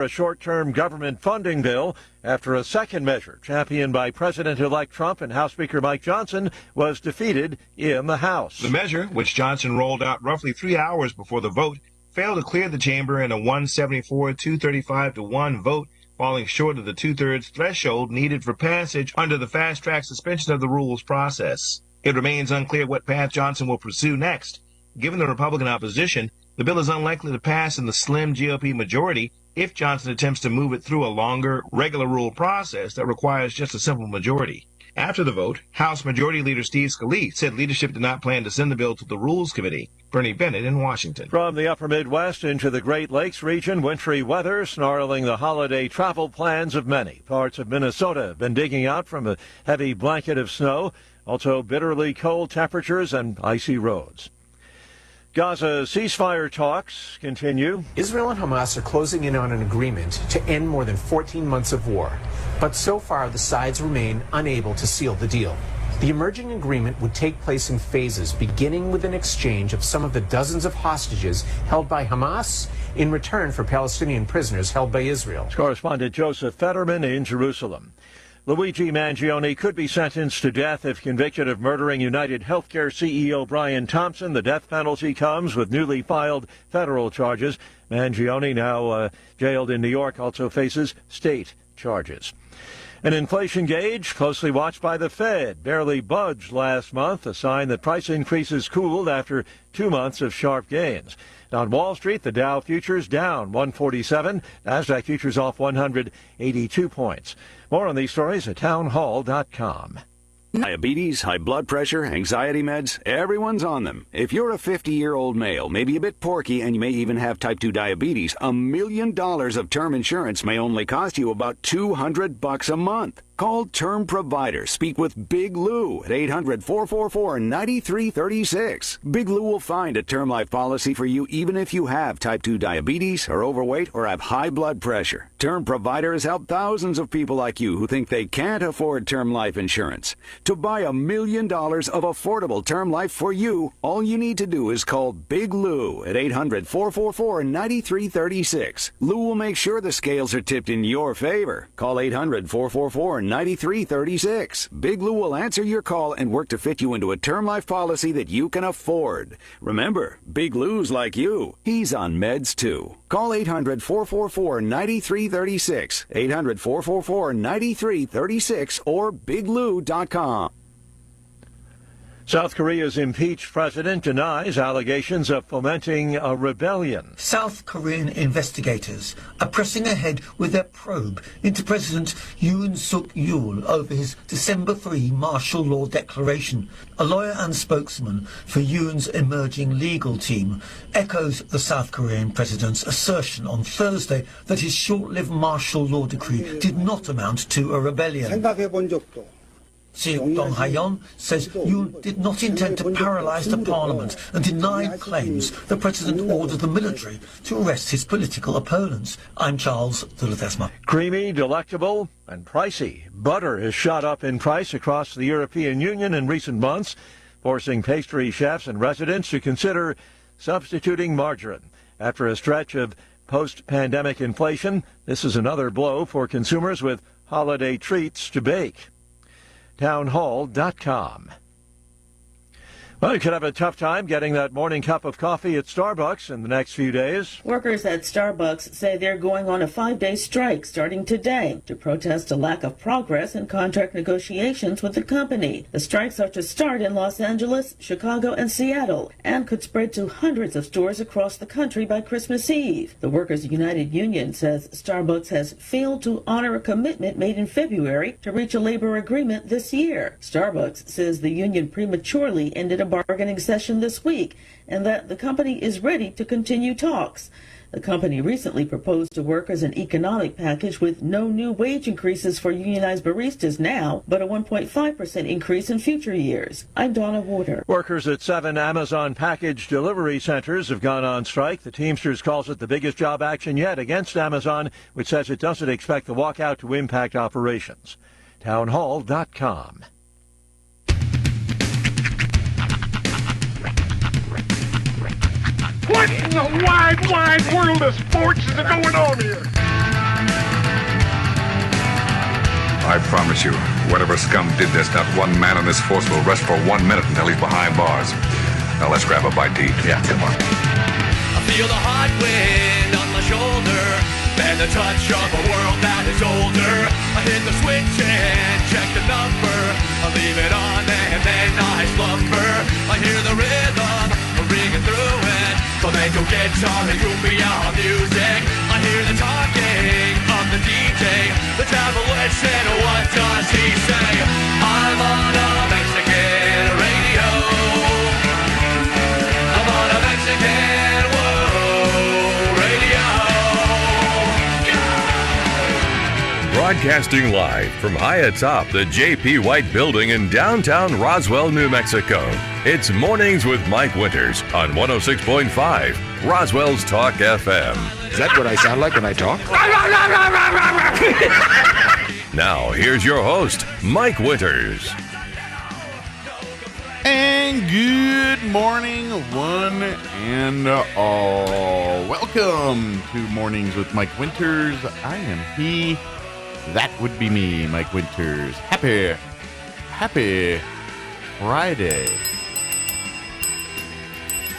a short-term government funding bill after a second measure championed by President-elect Trump and House Speaker Mike Johnson was defeated in the House. The measure, which Johnson rolled out roughly 3 hours before the vote, failed to clear the chamber in a 174-235-1 vote, falling short of the two-thirds threshold needed for passage under the fast-track suspension of the rules process. It remains unclear what path Johnson will pursue next. Given the Republican opposition, the bill is unlikely to pass in the slim GOP majority if Johnson attempts to move it through a longer, regular rule process that requires just a simple majority. After the vote, House Majority Leader Steve Scalise said leadership did not plan to send the bill to the Rules Committee. Bernie Bennett in Washington. From the upper Midwest into the Great Lakes region, wintry weather snarling the holiday travel plans of many. Parts of Minnesota have been digging out from a heavy blanket of snow. Also bitterly cold temperatures and icy roads. Gaza ceasefire talks continue. Israel and Hamas are closing in on an agreement to end more than 14 months of war. But so far, the sides remain unable to seal the deal. The emerging agreement would take place in phases, beginning with an exchange of some of the dozens of hostages held by Hamas in return for Palestinian prisoners held by Israel. Correspondent Joseph Fetterman in Jerusalem. Luigi Mangione could be sentenced to death if convicted of murdering United Healthcare CEO Brian Thompson. The death penalty comes with newly filed federal charges. Mangione, now jailed in New York, also faces state charges. An inflation gauge closely watched by the Fed barely budged last month, a sign that price increases cooled after 2 months of sharp gains. On Wall Street, the Dow futures down 147, Nasdaq futures off 182 points. More on these stories at townhall.com. Diabetes, high blood pressure, anxiety meds, everyone's on them. If you're a 50-year-old male, maybe a bit porky, and you may even have type 2 diabetes, $1 million of term insurance may only cost you about $200 a month. Call Term Provider. Speak with Big Lou at 800-444-9336. Big Lou will find a term life policy for you even if you have type 2 diabetes, are overweight, or have high blood pressure. Term Provider has helped thousands of people like you who think they can't afford term life insurance. To buy $1 million of affordable term life for you, all you need to do is call Big Lou at 800-444-9336. Lou will make sure the scales are tipped in your favor. Call 800-444-9336. Big Lou will answer your call and work to fit you into a term life policy that you can afford. Remember, Big Lou's like you. He's on meds too. Call 800-444-9336, 800-444-9336, or biglou.com. South Korea's impeached president denies allegations of fomenting a rebellion. South Korean investigators are pressing ahead with their probe into President Yoon Suk-yeol over his December 3 martial law declaration. A lawyer and spokesman for Yoon's emerging legal team echoes the South Korean president's assertion on Thursday that his short-lived martial law decree did not amount to a rebellion. Seok Dong-hayon says Yoon did not intend to paralyze the parliament and denied claims the president ordered the military to arrest his political opponents. I'm Charles de Ledesma. Creamy, delectable, and pricey. Butter has shot up in price across the European Union in recent months, forcing pastry chefs and residents to consider substituting margarine. After a stretch of post-pandemic inflation, this is another blow for consumers with holiday treats to bake. Townhall.com. Well, you could have a tough time getting that morning cup of coffee at Starbucks in the next few days. Workers at Starbucks say they're going on a 5-day strike starting today to protest a lack of progress in contract negotiations with the company. The strikes are to start in Los Angeles, Chicago, and Seattle, and could spread to hundreds of stores across the country by Christmas Eve. The Workers United Union says Starbucks has failed to honor a commitment made in February to reach a labor agreement this year. Starbucks says the union prematurely ended a bargaining session this week and that the company is ready to continue talks. The company recently proposed to workers an economic package with no new wage increases for unionized baristas now, but a 1.5% increase in future years. I'm Donna Warder. Workers at 7 Amazon package delivery centers have gone on strike. The Teamsters calls it the biggest job action yet against Amazon, which says it doesn't expect the walkout to impact operations. Townhall.com. What in the wide, wide world of sports is going on here? promise you, whatever scum did this, not one man on this force will rest for 1 minute until he's behind bars. Now let's grab a bite to eat. Yeah, come on. I feel the hot wind on my shoulder and the touch of a world that is older. I hit the switch and check the number. I leave it on and then I slumber. I hear the rhythm ringing through it. Flamenco guitar and cumbia music. I hear the talking of the DJ. The devil listen, what does he say? I'm on a Mexican radio. I'm on a Mexican radio. Broadcasting live from high atop the J.P. White Building in downtown Roswell, New Mexico. It's Mornings with Mike Winters on 106.5 Roswell's Talk FM. Is that what I sound like when I talk? Now, here's your host, Mike Winters. And good morning, one and all. Welcome to Mornings with Mike Winters. I am he. That would be me, Mike Winters. Happy Friday.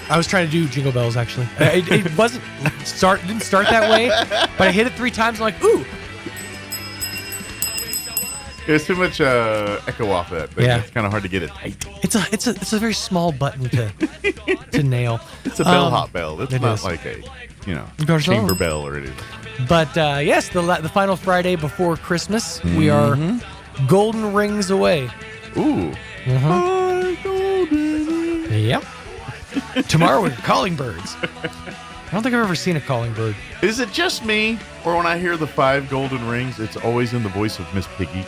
I was trying to do Jingle Bells, actually. It didn't start that way, but I hit it 3 times. I'm like, ooh. There's too much echo off that, but it's kind of hard to get it tight. It's a very small button to nail. It's a bellhop bell. It's not like a chamber bell or anything. But yes, the final Friday before Christmas, we are golden rings away. Ooh. Yep. Tomorrow we're calling birds. I don't think I've ever seen a calling bird. Is it just me, or when I hear the 5 golden rings, it's always in the voice of Miss Piggy?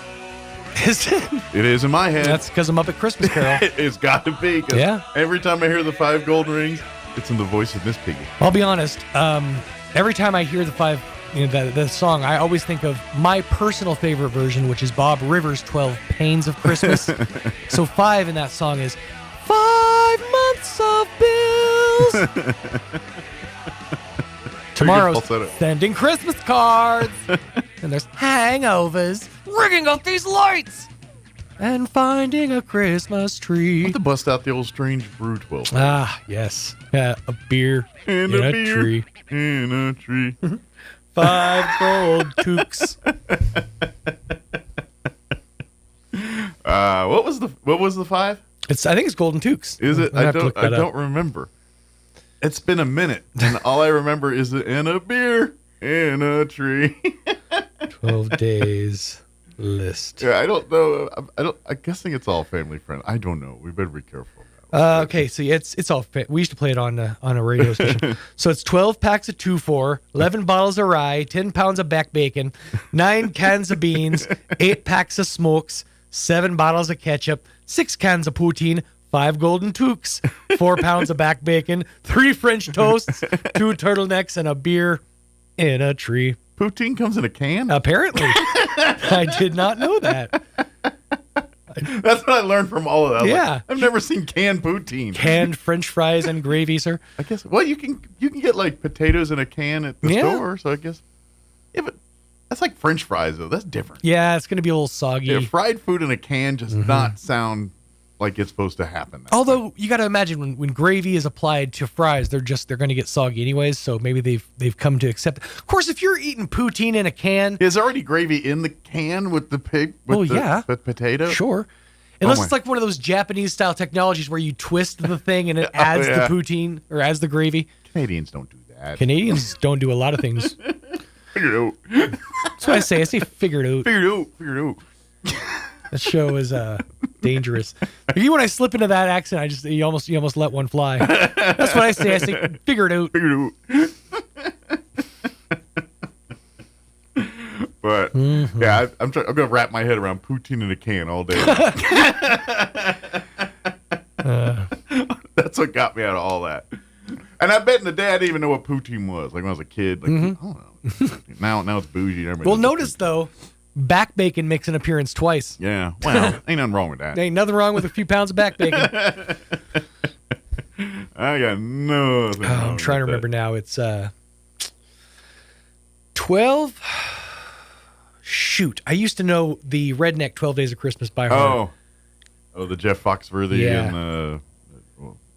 Is it? It is in my head. That's because I'm up at Christmas Carol. It's got to be. Yeah. Every time I hear the 5 golden rings, it's in the voice of Miss Piggy. I'll be honest. Every time I hear the song, I always think of my personal favorite version, which is Bob Rivers' 12 Pains of Christmas. So 5 in that song is 5 months of bills. Tomorrow's sending Christmas cards. And there's hangovers, rigging up these lights, and finding a Christmas tree. I want to bust out the old Strange Brew 12. Ah, yes. Yeah, a beer in a tree. In a tree. 5 gold toques. What was the 5? I think it's golden toques. Is it? I don't remember. It's been a minute, and all I remember is in a beer in a tree. 12 days list. Yeah, I don't know. I'm guessing it's all family friendly. I don't know. We better be careful. Okay, so it's all. We used to play it on a radio station. So it's 12 packs of 2-4, 11 bottles of rye, 10 pounds of back bacon, 9 cans of beans, 8 packs of smokes, 7 bottles of ketchup, 6 cans of poutine, 5 golden toques, 4 pounds of back bacon, 3 French toasts, 2 turtlenecks, and a beer in a tree. Poutine comes in a can? Apparently. I did not know that. That's what I learned from all of that. Yeah. Like, I've never seen canned poutine. Canned French fries and gravy, sir. I guess. Well, you can get like potatoes in a can at the store, so I guess. Yeah, but that's like French fries though. That's different. Yeah, it's going to be a little soggy. Yeah, fried food in a can does not sound like it's supposed to happen. Although you got to imagine when gravy is applied to fries, they're going to get soggy anyways. So maybe they've come to accept it. Of course, if you're eating poutine in a can, is already gravy in the can with the pig? With the potato. Sure. Unless it's like one of those Japanese style technologies where you twist the thing and it adds the poutine or adds the gravy. Canadians don't do that. Canadians don't do a lot of things. Figure it out. That's what I say. I say figure it out. Figure it out. That show is dangerous. When I slip into that accent, you almost let one fly. That's what I say. I say figure it out. Figure it out. But yeah, I'm gonna wrap my head around poutine in a can all day. That's what got me out of all that. And I bet in the day I didn't even know what poutine was. Like when I was a kid, like I don't know. Now it's bougie. Well, notice though, back bacon makes an appearance twice. Yeah, well, ain't nothing wrong with that. Ain't nothing wrong with a few pounds of back bacon. I got nothing. I'm trying to remember now. It's 12 shoot. I used to know the Redneck 12 Days of Christmas by heart. Oh, the Jeff Foxworthy and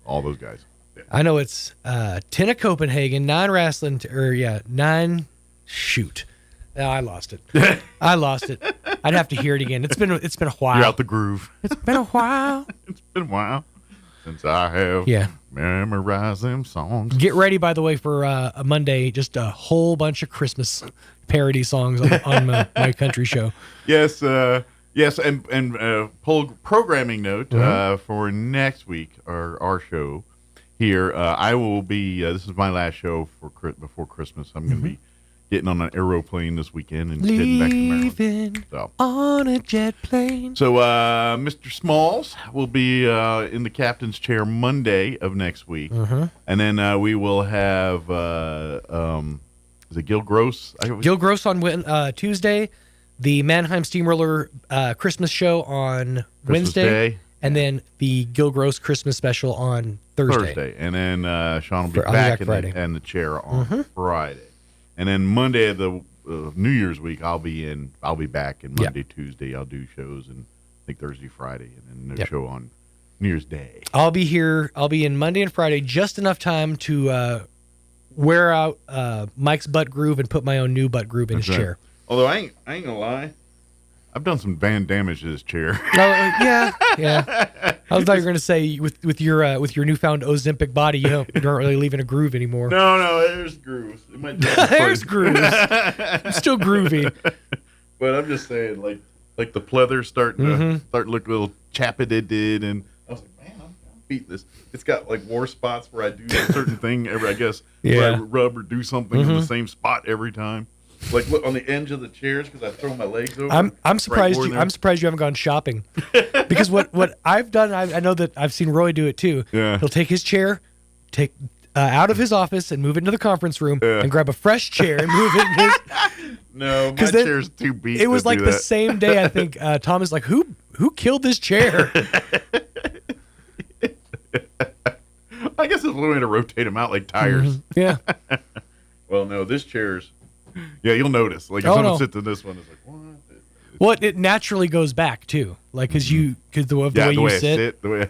all those guys. Yeah. I know it's 10 of Copenhagen, 9 wrestling, shoot. No, I lost it. I'd have to hear it again. It's been a while. You're out the groove. It's been a while. It's been a while since I have memorized them songs. Get ready, by the way, for a Monday, just a whole bunch of Christmas parody songs on my country show. Yes, and programming note for next week, our show here. I will be. This is my last show before Christmas. I'm going to be getting on an aeroplane this weekend and heading back to Maryland. So. On a jet plane. So Mr. Smalls will be in the captain's chair Monday of next week, and then we will have is it Gil Gross? Gil Gross on Tuesday, the Mannheim Steamroller Christmas show on Wednesday, and then the Gil Gross Christmas special on Thursday. And then Sean will be back in the chair on Friday. And then Monday of the New Year's week, I'll be back. And Monday, Tuesday, I'll do shows, and I think Thursday, Friday, and then no show on New Year's Day. I'll be here. I'll be in Monday and Friday, just enough time to wear out Mike's butt groove and put my own new butt groove in his chair. Although I ain't gonna lie, I've done some van damage to this chair. Yeah. I thought you were going to say with your newfound Ozempic body, you aren't really leaving a groove anymore. No, there's grooves. It might there's grooves. I'm still groovy. But I'm just saying, like the pleather starting to look a little chapped-did, and I was like, man, I'm beating this. It's got like war spots where I do a certain thing where I rub or do something in the same spot every time. Like look on the edge of the chairs because I throw my legs over. I'm surprised I'm surprised you haven't gone shopping, because what I've done, I know that I've seen Roy do it too. Yeah. He'll take his chair, out of his office and move it into the conference room and grab a fresh chair and move it in his. No, my chair's too beat. It was like the same day. I think Tom is like, who killed this chair? I guess it's a little way to rotate them out like tires. Yeah. Well, no, this chair's. Yeah, you'll notice. Like if someone sits in this one, it's like what? Well, it naturally goes back too, like because the way you sit. Well,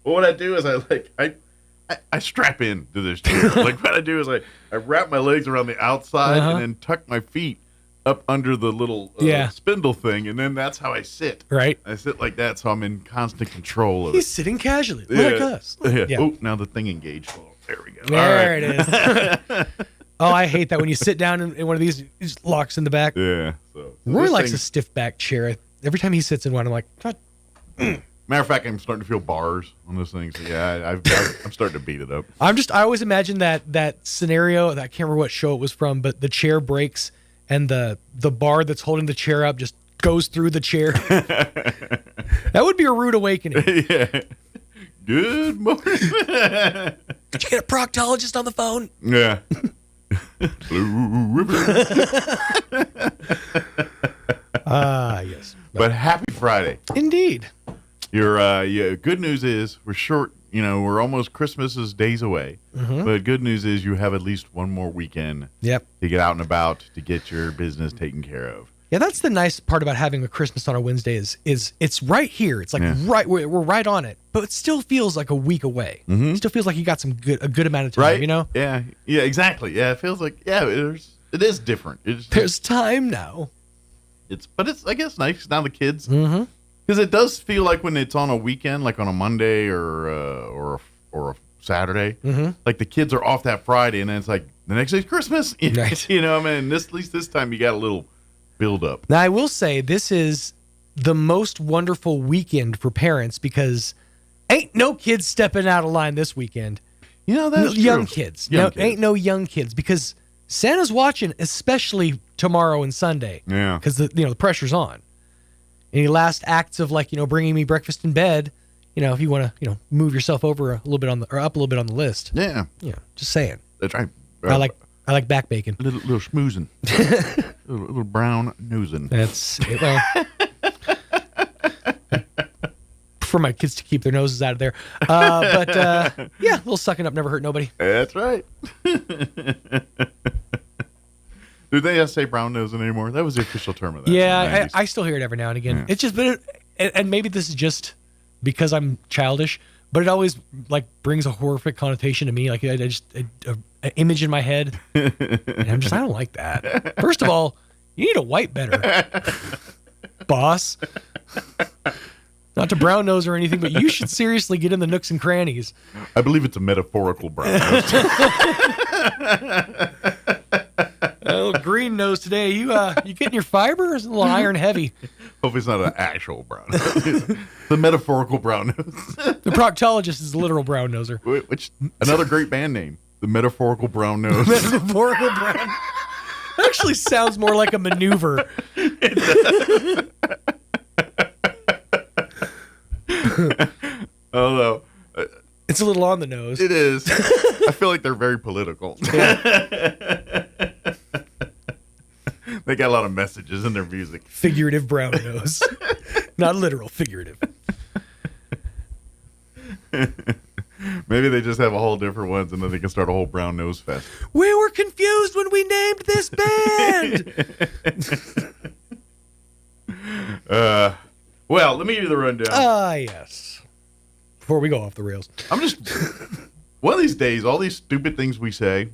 what I do is I strap in to this chair. Like what I do is I wrap my legs around the outside and then tuck my feet up under the little spindle thing, and then that's how I sit. Right. I sit like that, so I'm in constant control of He's sitting casually, like us. Yeah. Oh, now the thing engaged. Oh, there we go. There it is. Oh, I hate that when you sit down in one of these, it just locks in the back. Yeah. So Roy likes a stiff back chair. Every time he sits in one, I'm like, God. Matter of fact, I'm starting to feel bars on this thing. So yeah, I'm starting to beat it up. I always imagine that scenario. I can't remember what show it was from, but the chair breaks and the bar that's holding the chair up just goes through the chair. That would be a rude awakening. Yeah. Good morning. Did you get a proctologist on the phone? Yeah. Blue River. Yes. But happy Friday. Indeed. Your good news is we're short. We're almost Christmas is days away. But good news is you have at least one more weekend. Yep. To get out and about to get your business taken care of. Yeah, that's the nice part about having a Christmas on a Wednesday is it's right here. It's like we're right on it, but it still feels like a week away. It still feels like you got a good amount of time, right? Yeah, exactly. Yeah, it feels like it is different. There's time now. It's I guess nice now the kids because it does feel like when it's on a weekend, like on a Monday or a Saturday, like the kids are off that Friday, and then it's like the next day's Christmas. Right. At least this time you got a little build up. Now, I will say this is the most wonderful weekend for parents because ain't no kids stepping out of line this weekend. That's young true. Kids. Ain't no young kids because Santa's watching, especially tomorrow and Sunday. Yeah. Because the pressure's on. Any last acts of bringing me breakfast in bed, if you want to move yourself over up a little bit on the list. Yeah. Just saying. That's right. I like back bacon. A little schmoozing. a little brown noozing. That's it. Well, for my kids to keep their noses out of there. But a little sucking up never hurt nobody. That's right. Do they say brown nosing anymore? That was the official term of that. Yeah, I still hear it every now and again. Yeah. It's just, and maybe this is just because I'm childish, but it always like brings a horrific connotation to me. Like I just an image in my head, and I'm just I don't like that. First of all, you need to wipe better, boss. Not to brown nose or anything, but you should seriously get in the nooks and crannies. I believe it's a metaphorical brown nose. Oh, green nose today. You getting your fiber? It's a little iron heavy. Hopefully it's not an actual brown nose. The metaphorical brown nose. The proctologist is a literal brown noser. Which another great band name. The metaphorical brown nose. Metaphorical brown. Actually sounds more like a maneuver. Although it's a little on the nose. It is. I feel like they're very political. Yeah. They got a lot of messages in their music. Figurative brown nose. Not literal, figurative. Maybe they just have a whole different ones and then they can start a whole brown nose fest. We were confused when we named this band. Well, let me give you the rundown. Yes. Before we go off the rails. I'm just, one of these days, all these stupid things we say,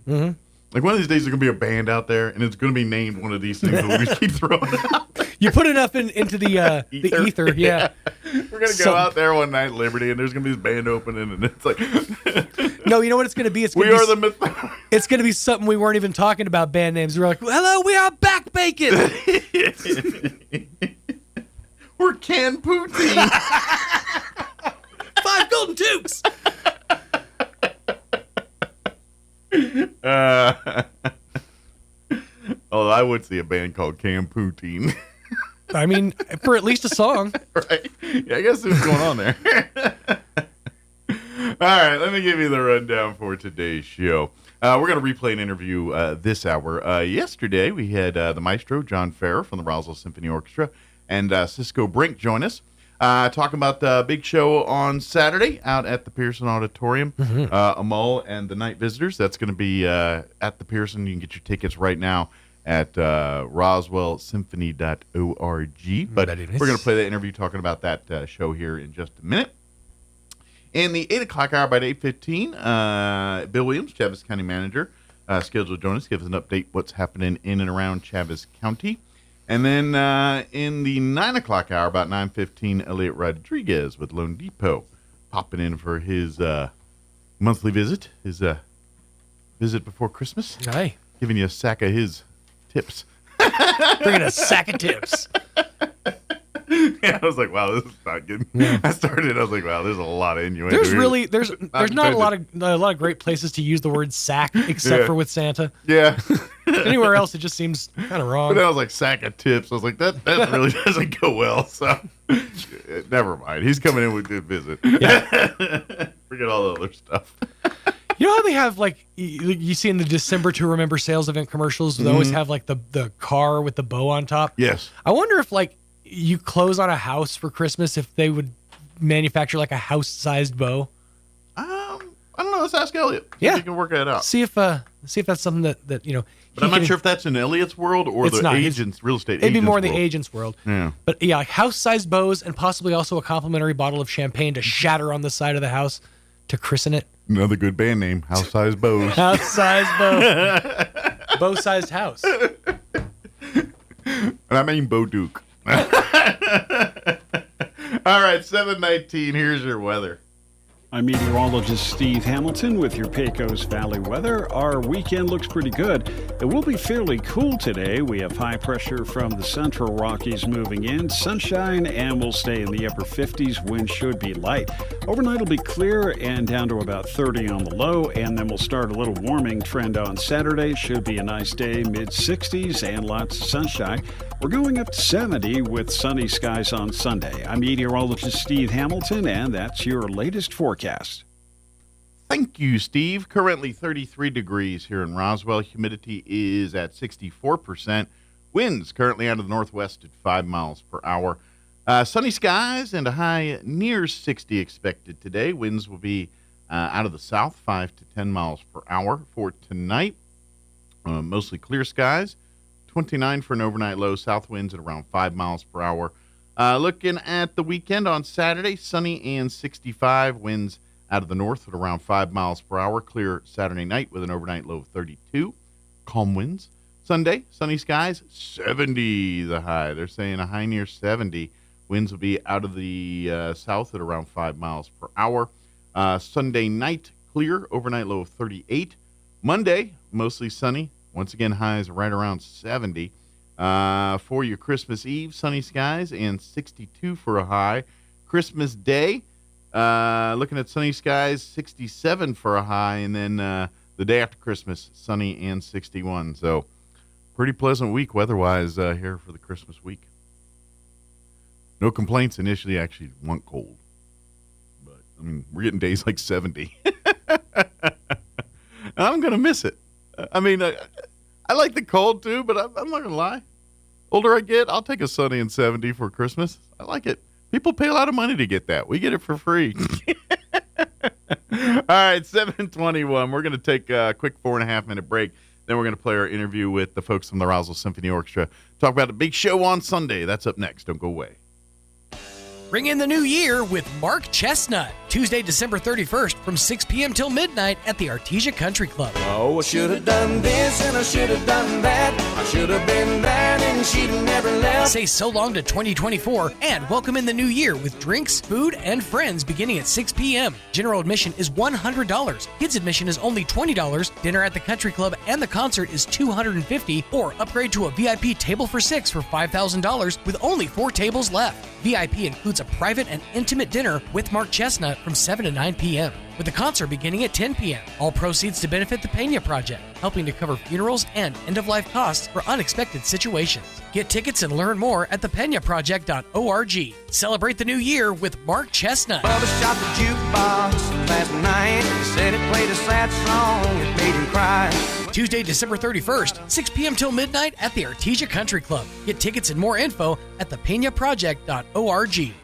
like one of these days there's going to be a band out there and it's going to be named one of these things that we just keep throwing out. You put enough into the ether, yeah. We're going to go out there one night, Liberty, and there's going to be this band opening, and it's like... No, you know what it's going to be? It's going to be something we weren't even talking about band names. We're like, hello, we are back bacon. We're canned poutine. 5 golden tubes. Although I would see a band called Canned Poutine. I mean, for at least a song. Right. Yeah, I guess what's going on there. All right, let me give you the rundown for today's show. We're going to replay an interview this hour. Yesterday, we had the maestro, John Farrer from the Roswell Symphony Orchestra, and Cisco Brink join us. Talking about the big show on Saturday out at the Pearson Auditorium. Amal and the Night Visitors. That's going to be at the Pearson. You can get your tickets right now at roswellsymphony.org. But we're going to play that interview talking about that show here in just a minute. In the 8 o'clock hour, about 8:15, Bill Williams, Chaves County Manager, scheduled to join us, give us an update what's happening in and around Chaves County. And then in the 9 o'clock hour, about 9:15, Elliot Rodriguez with Lone Depot popping in for his monthly visit, his visit before Christmas. Aye. Giving you a sack of his tips. Bringing a sack of tips. Yeah, I was like, wow, this is not good. Yeah. I was like, wow, there's a lot of innuendo. There's not a lot of great places to use the word sack except for with Santa. Yeah. Anywhere else, it just seems kind of wrong. But then I was like, sack of tips. I was like, that really doesn't go well. So never mind. He's coming in with a good visit. Yeah. Forget all the other stuff. You know how they have, like, you see in the December to Remember sales event commercials, they always have, like, the car with the bow on top? Yes. I wonder if, like, you close on a house for Christmas, if they would manufacture, like, a house-sized bow. I don't know. Let's ask Elliot. Yeah. If he can work that out. See if that's something that you know. But I'm not sure if that's in Elliot's world or the agent's, real estate agent's It'd be more in world. the agent's world. Yeah. But, yeah, like house-sized bows and possibly also a complimentary bottle of champagne to shatter on the side of the house to christen it. Another good band name, House Size Bows. House-sized bow. Bow-sized house. And I mean Bo Duke. All right, 7:19. Here's your weather. I'm meteorologist Steve Hamilton with your Pecos Valley weather. Our weekend looks pretty good. It will be fairly cool today. We have high pressure from the central Rockies moving in, sunshine, and we'll stay in the upper 50s. Wind should be light. Overnight will be clear and down to about 30 on the low, and then we'll start a little warming trend on Saturday. Should be a nice day, mid-60s and lots of sunshine. We're going up to 70 with sunny skies on Sunday. I'm meteorologist Steve Hamilton, and that's your latest forecast. Thank you, Steve. Currently 33 degrees here in Roswell. Humidity is at 64%. Winds currently out of the northwest at 5 miles per hour. Sunny skies and a high near 60 expected today. Winds will be out of the south, 5 to 10 miles per hour for tonight. Mostly clear skies. 29 for an overnight low. South winds at around 5 miles per hour. Looking at the weekend on Saturday, sunny and 65. Winds out of the north at around 5 miles per hour. Clear Saturday night with an overnight low of 32. Calm winds. Sunday, sunny skies, 70 the high. They're saying a high near 70. Winds will be out of the south at around 5 miles per hour. Sunday night, clear, overnight low of 38. Monday, mostly sunny. Once again, highs right around 70. For your Christmas Eve, sunny skies and 62 for a high. Christmas Day, looking at sunny skies, 67 for a high. And then the day after Christmas, sunny and 61. So pretty pleasant week weather-wise here for the Christmas week. No complaints initially. Actually, want cold. But, I mean, we're getting days like 70. I'm going to miss it. I mean, I like the cold too, but I'm not going to lie. Older I get, I'll take a sunny and 70 for Christmas. I like it. People pay a lot of money to get that. We get it for free. All right, 7:21. We're going to take a quick 4.5-minute break. Then we're going to play our interview with the folks from the Roswell Symphony Orchestra. Talk about the big show on Sunday. That's up next. Don't go away. Bring in the new year with Mark Chestnut. Tuesday, December 31st from 6 p.m. till midnight at the Artesia Country Club. Oh, I should have done this and I should have done that. I should have been that and she'd never left. Say so long to 2024 and welcome in the new year with drinks, food, and friends beginning at 6 p.m. General admission is $100. Kids admission is only $20. Dinner at the Country Club and the concert is $250, or upgrade to a VIP table for 6 for $5,000 with only 4 tables left. VIP includes a private and intimate dinner with Mark Chestnut from 7 to 9 p.m., with the concert beginning at 10 p.m. All proceeds to benefit the Pena Project, helping to cover funerals and end-of-life costs for unexpected situations. Get tickets and learn more at thepenaproject.org. Celebrate the new year with Mark Chestnut. Bubba shot the jukebox last night. Said it played a sad song. It made him cry. Tuesday, December 31st, 6 p.m. till midnight at the Artesia Country Club. Get tickets and more info at thepenaproject.org.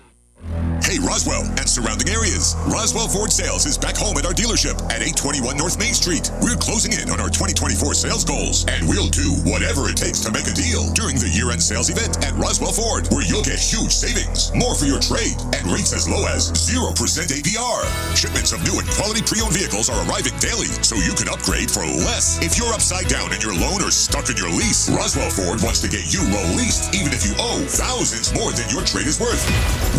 Hey, Roswell and surrounding areas. Roswell Ford Sales is back home at our dealership at 821 North Main Street. We're closing in on our 2024 sales goals, and we'll do whatever it takes to make a deal during the year-end sales event at Roswell Ford, where you'll get huge savings, more for your trade, and rates as low as 0% APR. Shipments of new and quality pre-owned vehicles are arriving daily, so you can upgrade for less. If you're upside down in your loan or stuck in your lease, Roswell Ford wants to get you low leased, even if you owe thousands more than your trade is worth.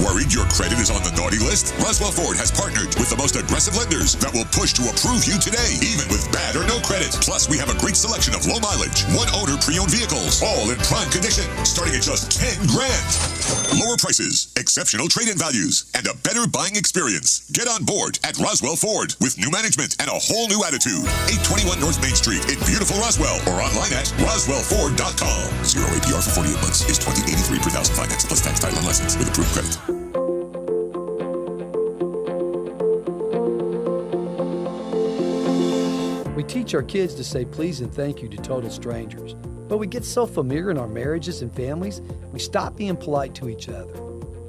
Worried your credit is on the naughty list? Roswell Ford has partnered with the most aggressive lenders that will push to approve you today, even with bad or no credit. Plus, we have a great selection of low mileage, one-owner pre-owned vehicles, all in prime condition, starting at just $10,000. Lower prices, exceptional trade-in values, and a better buying experience. Get on board at Roswell Ford with new management and a whole new attitude. 821 North Main Street in beautiful Roswell, or online at roswellford.com. 0 APR for 48 months is $20.83 per thousand finance plus tax, title, and license with approved credit. We teach our kids to say please and thank you to total strangers, but we get so familiar in our marriages and families, we stop being polite to each other.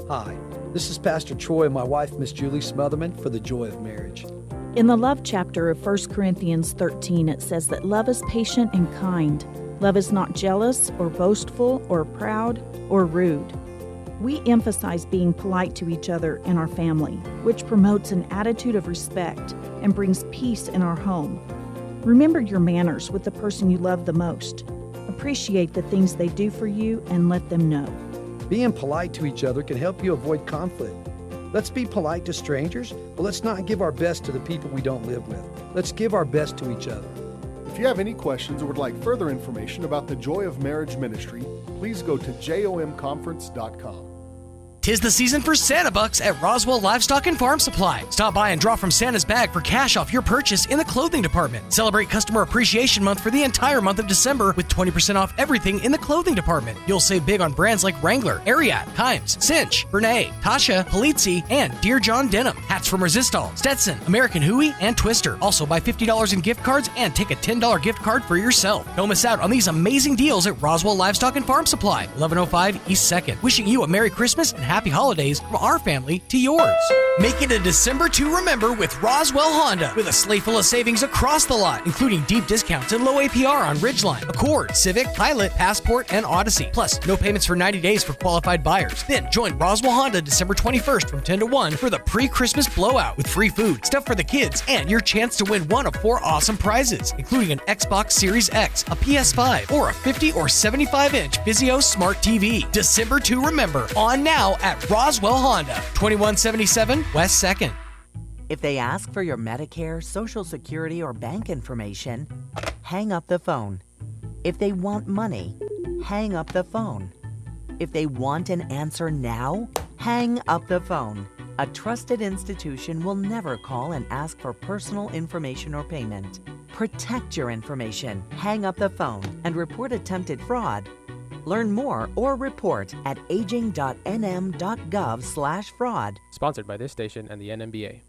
Hi, this is Pastor Troy and my wife, Miss Julie Smotherman, for The Joy of Marriage. In the love chapter of 1 Corinthians 13, it says that love is patient and kind. Love is not jealous or boastful or proud or rude. We emphasize being polite to each other in our family, which promotes an attitude of respect and brings peace in our home. Remember your manners with the person you love the most. Appreciate the things they do for you and let them know. Being polite to each other can help you avoid conflict. Let's be polite to strangers, but let's not give our best to the people we don't live with. Let's give our best to each other. If you have any questions or would like further information about the Joy of Marriage Ministry, please go to jomconference.com. 'Tis the season for Santa Bucks at Roswell Livestock and Farm Supply. Stop by and draw from Santa's bag for cash off your purchase in the clothing department. Celebrate Customer Appreciation Month for the entire month of December with 20% off everything in the clothing department. You'll save big on brands like Wrangler, Ariat, Kimes, Cinch, Bernay, Tasha, Polizzi, and Dear John Denim. Hats from Resistol, Stetson, American Hooey, and Twister. Also buy $50 in gift cards and take a $10 gift card for yourself. Don't miss out on these amazing deals at Roswell Livestock and Farm Supply, 1105 East 2nd. Wishing you a Merry Christmas and happy holidays from our family to yours. Make it a December to remember with Roswell Honda, with a sleigh full of savings across the lot, including deep discounts and low APR on Ridgeline, Accord, Civic, Pilot, Passport, and Odyssey. Plus, no payments for 90 days for qualified buyers. Then join Roswell Honda December 21st from 10 to 1 for the pre-Christmas blowout with free food, stuff for the kids, and your chance to win one of 4 awesome prizes, including an Xbox Series X, a PS5, or a 50 or 75-inch Vizio Smart TV. December to remember, on now at Roswell Honda, 2177 West 2nd. If they ask for your Medicare, Social Security, or bank information, hang up the phone. If they want money, hang up the phone. If they want an answer now, hang up the phone. A trusted institution will never call and ask for personal information or payment. Protect your information. Hang up the phone and report attempted fraud. Learn more or report at aging.nm.gov/fraud. Sponsored by this station and the NMBA.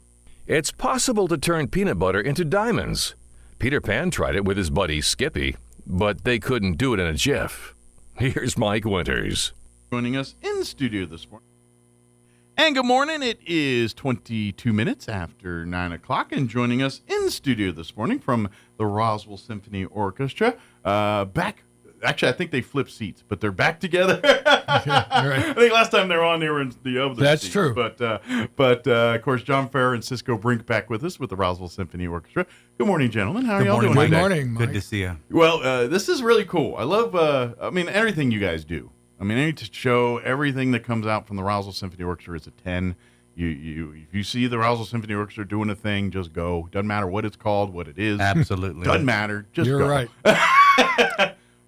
It's possible to turn peanut butter into diamonds. Peter Pan tried it with his buddy Skippy, but they couldn't do it in a jiff. Here's Mike Winters. Joining us in studio this morning. And good morning. It is 22 minutes after 9 o'clock, and joining us in studio this morning from the Roswell Symphony Orchestra, back. Actually, I think they flipped seats, but they're back together. Right. I think last time they were on, they were in the other That's seats. true. But of course, John Farrer and Cisco Brink back with us with the Roswell Symphony Orchestra. Good morning, gentlemen. How are y'all doing Good today? morning, Mike. Good to see you. Well, this is really cool. I love, everything you guys do. I mean, any show, everything that comes out from the Roswell Symphony Orchestra is a 10. If you see the Roswell Symphony Orchestra doing a thing, just go. Doesn't matter what it's called, what it is. Absolutely. Doesn't matter. Just You're go. right.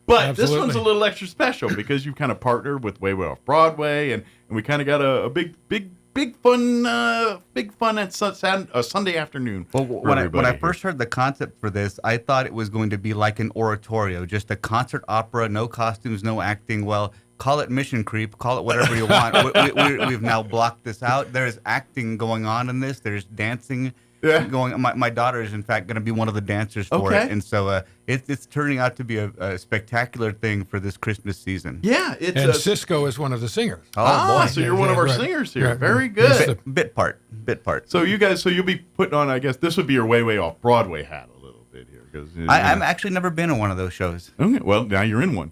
But Absolutely. this one's a little extra special because you've kind of partnered with Way Off Broadway, and we kind of got a big fun at Sunday afternoon. Well, when I first heard the concept for this, I thought it was going to be like an oratorio, just a concert opera, no costumes, no acting. Well, call it mission creep, call it whatever you want. We've now blocked this out. There's acting going on in this. There's dancing going. My daughter is in fact going to be one of the dancers for it, and so it's turning out to be a spectacular thing for this Christmas season. Yeah, and Cisco is one of the singers. Oh boy! So you're one of our singers here. Right. Very good. Bit part. So you guys, you'll be putting on. I guss this would be your Way Off Broadway hat a little bit here because I've actually never been in one of those shows. Okay, well now you're in one.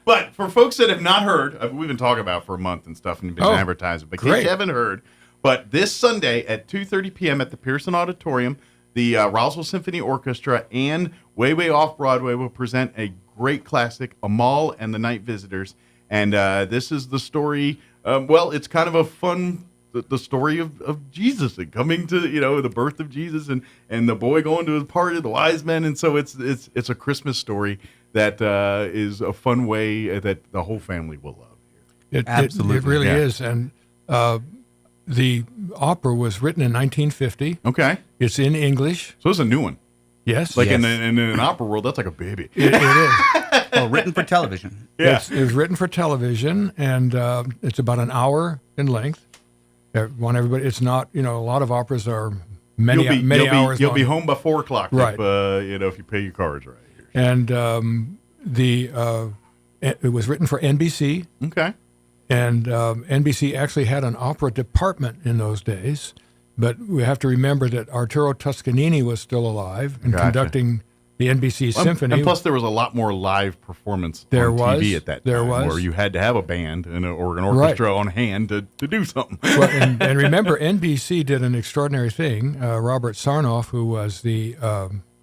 But for folks that have not heard, we've been talking about it for a month and stuff and been advertising, but in case you haven't heard. But this Sunday at 2:30 p.m. at the Pearson Auditorium, the Roswell Symphony Orchestra and Way Off Broadway will present a great classic, Amal and the Night Visitors. And this is the story. It's kind of a fun, the story of Jesus and coming to the birth of Jesus and the boy going to his party, the wise men. And so it's a Christmas story that is a fun way that the whole family will love. Absolutely, it really is. And the opera was written in 1950. Okay. It's in English. So it's a new one. Yes. In an opera world, that's like a baby. It is. Well, written for television. Yeah. It was written for television, and it's about an hour in length. It's not, a lot of operas are many hours long. You'll be home by 4 o'clock, right? If you pay your cards right. And it was written for NBC. Okay. And NBC actually had an opera department in those days, but we have to remember that Arturo Toscanini was still alive and conducting the NBC Symphony. And plus, there was a lot more live performance on TV at that time, where you had to have a band or an orchestra on hand to do something. Well, and remember, NBC did an extraordinary thing. Robert Sarnoff, who was the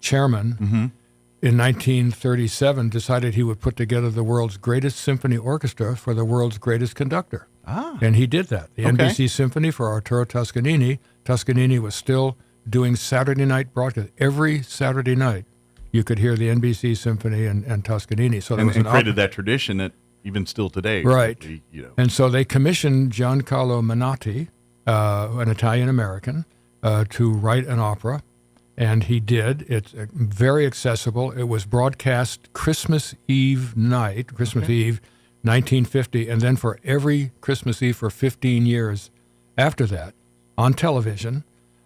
chairman, in 1937 decided he would put together the world's greatest symphony orchestra for the world's greatest conductor. And he did that. The NBC Symphony for Arturo Toscanini. Toscanini was still doing Saturday night broadcast. Every Saturday night, you could hear the NBC Symphony and Toscanini. So there was created that tradition that even still today. Right. And so they commissioned Giancarlo Menotti, an Italian-American, to write an opera. And he did. It's very accessible. It was broadcast Christmas Eve night, Eve, 1950, and then for every Christmas Eve for 15 years after that on television.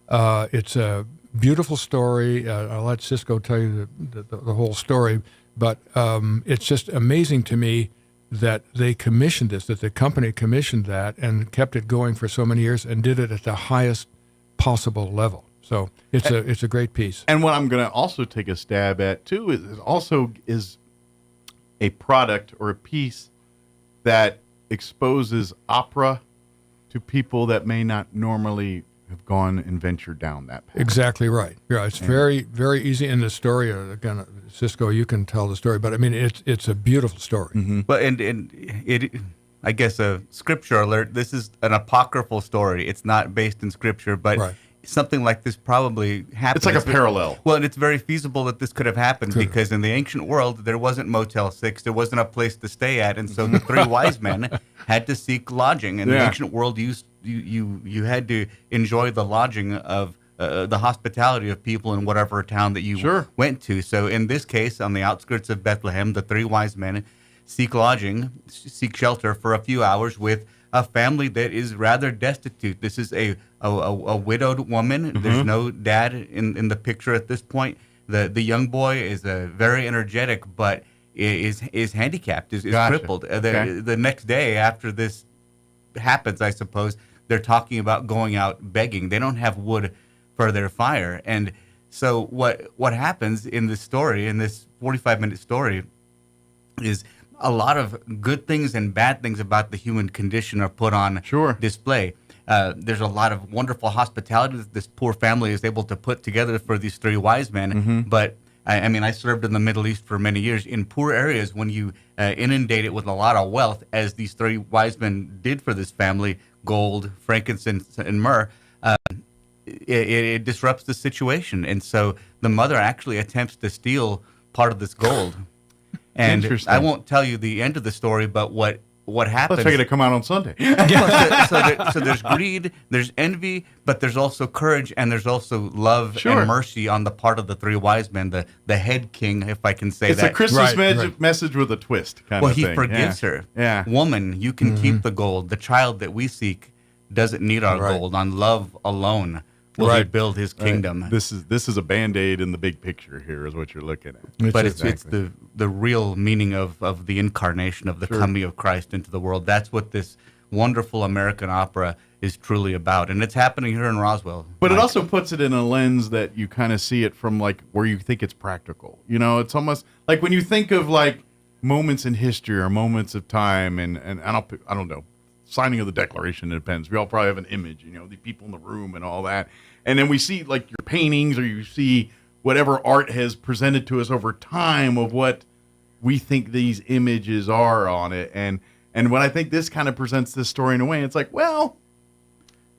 It's a beautiful story. I'll let Cisco tell you the whole story, but it's just amazing to me that they commissioned this, that the company commissioned that and kept it going for so many years and did it at the highest possible level. So it's a great piece. And what I'm going to also take a stab at too is a product or a piece that exposes opera to people that may not normally have gone and ventured down that path. Exactly right. Yeah, it's very, very easy in the story. Again, Cisco, you can tell the story, but I mean, it's a beautiful story. Mm-hmm. But and it, I guess a scripture alert. This is an apocryphal story. It's not based in scripture, but something like this probably happened. It's like a parallel. Well, and it's very feasible that this could have happened because in the ancient world there wasn't Motel 6, there wasn't a place to stay at, and so the three wise men had to seek lodging. In the ancient world, you had to enjoy the lodging of the hospitality of people in whatever town that you went to. So in this case, on the outskirts of Bethlehem, the three wise men seek lodging, seek shelter for a few hours with a family that is rather destitute. This is a widowed woman. Mm-hmm. There's no dad in the picture at this point. The young boy is very energetic, but is handicapped, is crippled. The next day after this happens, I suppose, they're talking about going out begging. They don't have wood for their fire. And so what happens in this story, in this 45-minute story, is a lot of good things and bad things about the human condition are put on display. There's a lot of wonderful hospitality that this poor family is able to put together for these three wise men. Mm-hmm. But I mean, I served in the Middle East for many years. In poor areas, when you inundate it with a lot of wealth, as these three wise men did for this family, gold, frankincense, and myrrh, it disrupts the situation. And so the mother actually attempts to steal part of this gold. And I won't tell you the end of the story, but what happens... Let's figure to come out on Sunday. So there's greed, there's envy, but there's also courage, and there's also love and mercy on the part of the three wise men, the head king, if I can say it's that. It's a Christmas message with a twist kind of thing. Well, he forgives her. Yeah. Woman, you can keep the gold. The child that we seek doesn't need our gold. On love alone will he build his kingdom. This is a Band-Aid in the big picture here is what you're looking at. But it's the real meaning of the incarnation of the coming of Christ into the world. That's what this wonderful American opera is truly about. And it's happening here in Roswell. But it also puts it in a lens that you kind of see it from like where you think it's practical. You know, it's almost like when you think of like moments in history or moments of time and I don't know, signing of the Declaration of Independence. We all probably have an image, you know, the people in the room and all that. And then we see like your paintings or you see whatever art has presented to us over time of what we think these images are on it. And when I think this kind of presents this story in a way, it's like, well,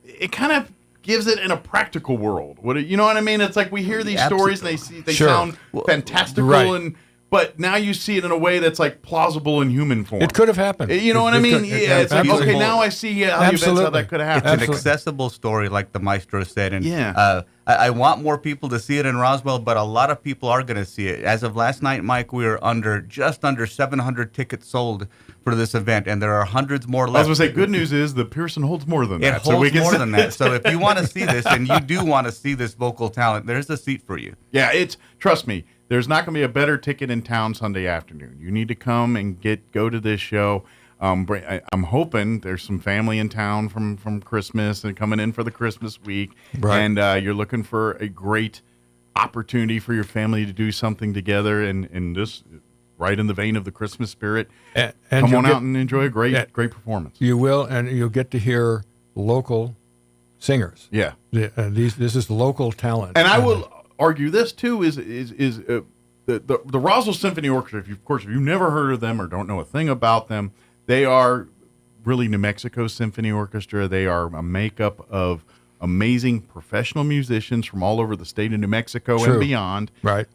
it kind of gives it in a practical world. You know what I mean? It's like we hear these stories and they sound fantastical but now you see it in a way that's like plausible in human form. It could have happened. You know what I mean? It's like, okay, now I see how that could have happened. It's an accessible story, like the maestro said. And I want more people to see it in Roswell, but a lot of people are going to see it. As of last night, Mike, we are just under 700 tickets sold for this event, and there are hundreds more left. I was going to say, good news is the Pearson holds more than that. It holds more than that. So if you want to see this, and you do want to see this vocal talent, there's a seat for you. Yeah, trust me. There's not going to be a better ticket in town Sunday afternoon. You need to come and go to this show. I'm hoping there's some family in town from Christmas and coming in for the Christmas week. Right. And you're looking for a great opportunity for your family to do something together and this right in the vein of the Christmas spirit. And come on out and enjoy a great performance. You will, and you'll get to hear local singers. Yeah. This is local talent. And I will argue this too is the Roswell Symphony Orchestra. If you've never heard of them or don't know a thing about them, they are really New Mexico Symphony Orchestra. They are a makeup of amazing professional musicians from all over the state of New Mexico and beyond. Right.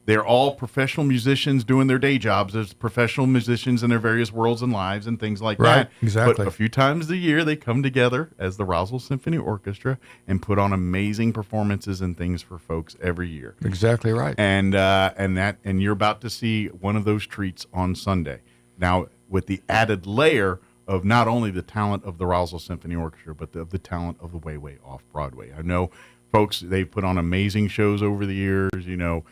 They're all professional musicians doing their day jobs as professional musicians in their various worlds and lives and things like that. Exactly. But a few times a year, they come together as the Roswell Symphony Orchestra and put on amazing performances and things for folks every year. Exactly right. And you're about to see one of those treats on Sunday. Now, with the added layer of not only the talent of the Roswell Symphony Orchestra, but of the talent of the Way Way Off Broadway. I know folks, they've put on amazing shows over the years, you know.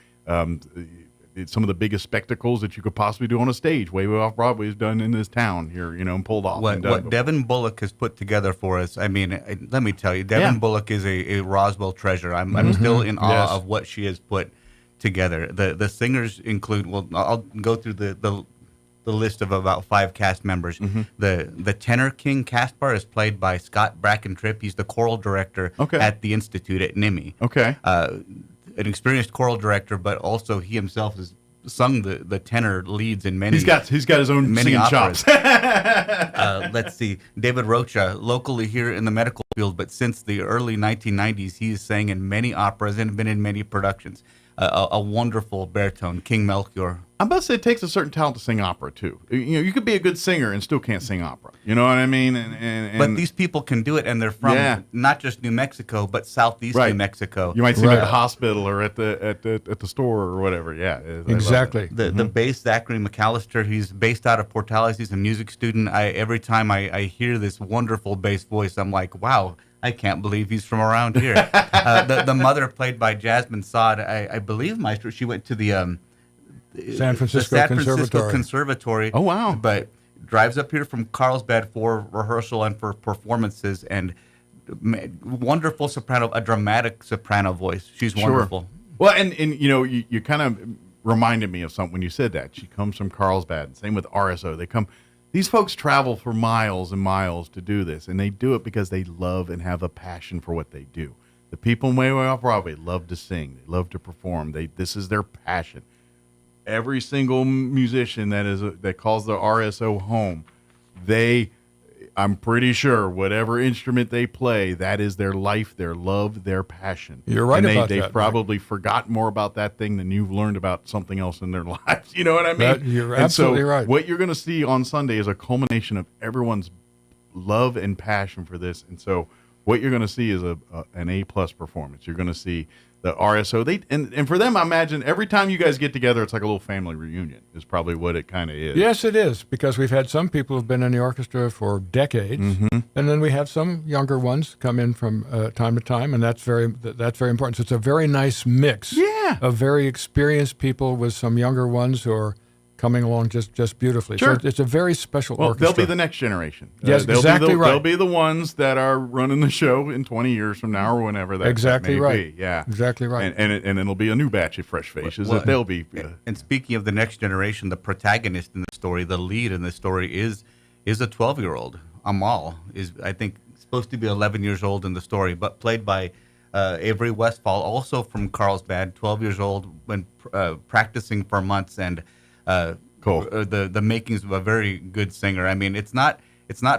some of the biggest spectacles that you could possibly do on a stage, way off Broadway, is done in this town here, and pulled off. What Devin Bullock has put together for us, I mean, let me tell you, Devin Bullock is a Roswell treasure. I'm still in awe of what she has put together. The singers include, well, I'll go through the list of about 5 cast members. The tenor King Caspar is played by Scott Brackentrip. He's the choral director at the Institute at NIMI. An experienced choral director, but also he himself has sung the tenor leads in many. He's got his own many singing operas. chops. Let's see, David Rocha, locally here in the medical field, but since the early 1990s, he's sang in many operas and been in many productions. A wonderful baritone, King Melchior. I'm about to say it takes a certain talent to sing opera too. You could be a good singer and still can't sing opera. You know what I mean? But these people can do it, and they're from not just New Mexico, but southeast New Mexico. You might see them at the hospital or at the store or whatever. Yeah, exactly. The bass, Zachary McAllister, he's based out of Portales. He's a music student. Every time I hear this wonderful bass voice, I'm like, wow. I can't believe he's from around here. The mother, played by Jasmine Sod, I believe, Maestro, she went to the San Francisco Conservatory. Oh, wow. But drives up here from Carlsbad for rehearsal and for performances, and wonderful soprano, a dramatic soprano voice. She's wonderful. Well, and you kind of reminded me of something when you said that. She comes from Carlsbad. Same with RSO. They come... These folks travel for miles and miles to do this, and they do it because they love and have a passion for what they do. The people in way off Broadway love to sing. They love to perform. This is their passion. Every single musician that calls the RSO home, I'm pretty sure whatever instrument they play, that is their life, their love, their passion. You're right about that. They've probably forgotten more about that thing than you've learned about something else in their lives. You know what I mean? You're absolutely right. What you're going to see on Sunday is a culmination of everyone's love and passion for this. And so what you're going to see is an A-plus performance. You're going to see the RSO. And for them, I imagine every time you guys get together, it's like a little family reunion is probably what it kind of is. Yes, it is, because we've had some people who've been in the orchestra for decades, and then we have some younger ones come in from time to time, and that's very important. So it's a very nice mix of very experienced people with some younger ones who are coming along just beautifully. Sure. So it's a very special orchestra. They'll be the next generation. Yes, exactly right. They'll be the ones that are running the show in 20 years from now or whenever that exactly may right. be. Yeah, exactly right. And it'll be a new batch of fresh faces that they'll be. And speaking of the next generation, the protagonist in the story, the lead in the story is a 12-year-old. Amal is, I think, supposed to be 11 years old in the story, but played by Avery Westfall, also from Carlsbad, 12 years old, when practicing for months, and cool. The makings of a very good singer. I mean, it's not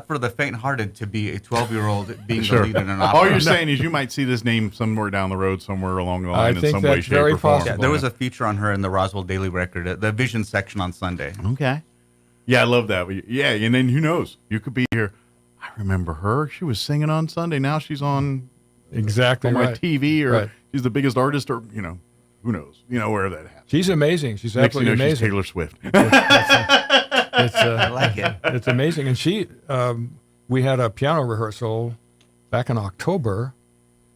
for the faint-hearted to be a 12-year-old being the lead in an opera. All you're saying is you might see this name somewhere down the road, somewhere along the line, in some way, shape, or form. Yeah, there was a feature on her in the Roswell Daily Record, the Vision section on Sunday. Okay. Yeah, I love that. Yeah, and then who knows? You could be here. I remember her. She was singing on Sunday. Now she's on my TV, or she's the biggest artist, or who knows? Where that happens. She's amazing. She's absolutely amazing. She's Taylor Swift. I like it. It's amazing. And we had a piano rehearsal back in October,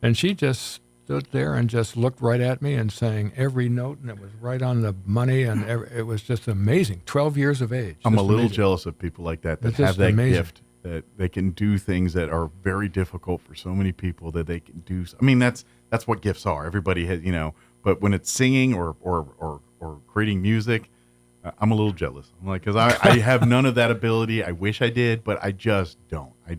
and she just stood there and just looked right at me and sang every note, and it was right on the money, and it was just amazing. 12 years of age. I'm a little jealous of people like that have that gift, that they can do things that are very difficult for so many people that they can do. I mean, that's what gifts are. Everybody has, but when it's singing or creating music, I'm a little jealous. I'm like, because I have none of that ability. I wish I did, but I just don't. It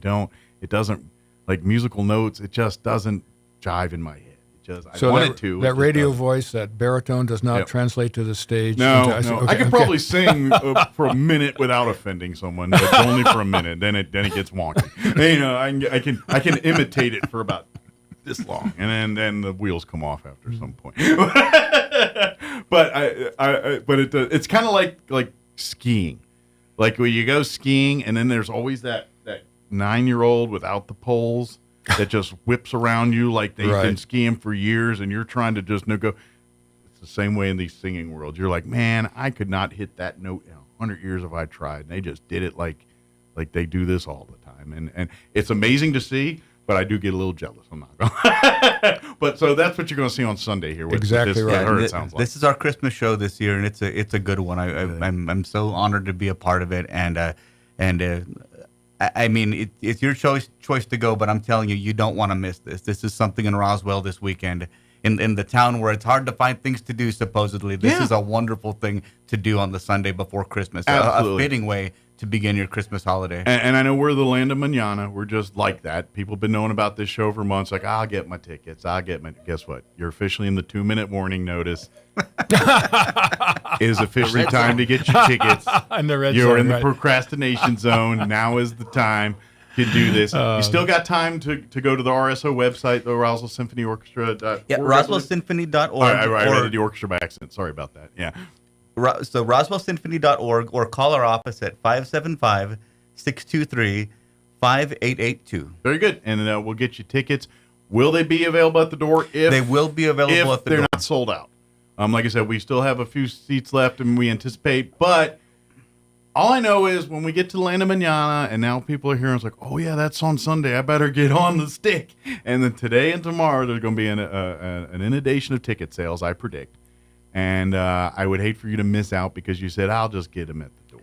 doesn't, like musical notes, it just doesn't jive in my head. I want it to. That radio voice, that baritone does not translate to the stage. No. I could probably sing for a minute without offending someone, but only for a minute. Then it gets wonky. I can imitate it for about this long, and then the wheels come off after some point. But it's kind of like skiing, like when you go skiing, and then there's always that 9-year-old without the poles that just whips around you like they've been skiing for years, and you're trying to just go. It's the same way in these singing worlds. You're like, man, I could not hit that note in 100 years if I tried. And they just did it like they do this all the time, and it's amazing to see. but I do get a little jealous. I'm not going. But so that's what you're going to see on Sunday here. With Exactly this, right. It sounds like. This is our Christmas show this year, and it's a good one. I'm so honored to be a part of it, and I mean it's your choice to go, but I'm telling you, you don't want to miss this. This is something in Roswell this weekend. In the town where it's hard to find things to do, supposedly, this is a wonderful thing to do on the Sunday before Christmas. A fitting way to begin your Christmas holiday. And I know we're the land of manana. We're just like that. People have been knowing about this show for months. Like, I'll get my tickets. Guess what? You're officially in the 2-minute warning notice. It is officially time to get your tickets. And the red You're zone, in the right. procrastination zone. Now is the time to do this. You still got time to go to the RSO website, the Roswell Symphony Orchestra. Yeah, RoswellSymphony.org. I read the orchestra by accident. Sorry about that. Yeah. So RoswellSymphony.org, or call our office at 575-623-5882. Very good. And we'll get you tickets. Will they be available at the door? They will be available at the door. They're not sold out. Like I said, we still have a few seats left, and we anticipate. But all I know is when we get to the land of manana, and now people are hearing, it's like, oh, yeah, that's on Sunday. I better get on the stick. And then today and tomorrow, there's going to be an inundation of ticket sales, I predict. And I would hate for you to miss out because you said, I'll just get them at the door.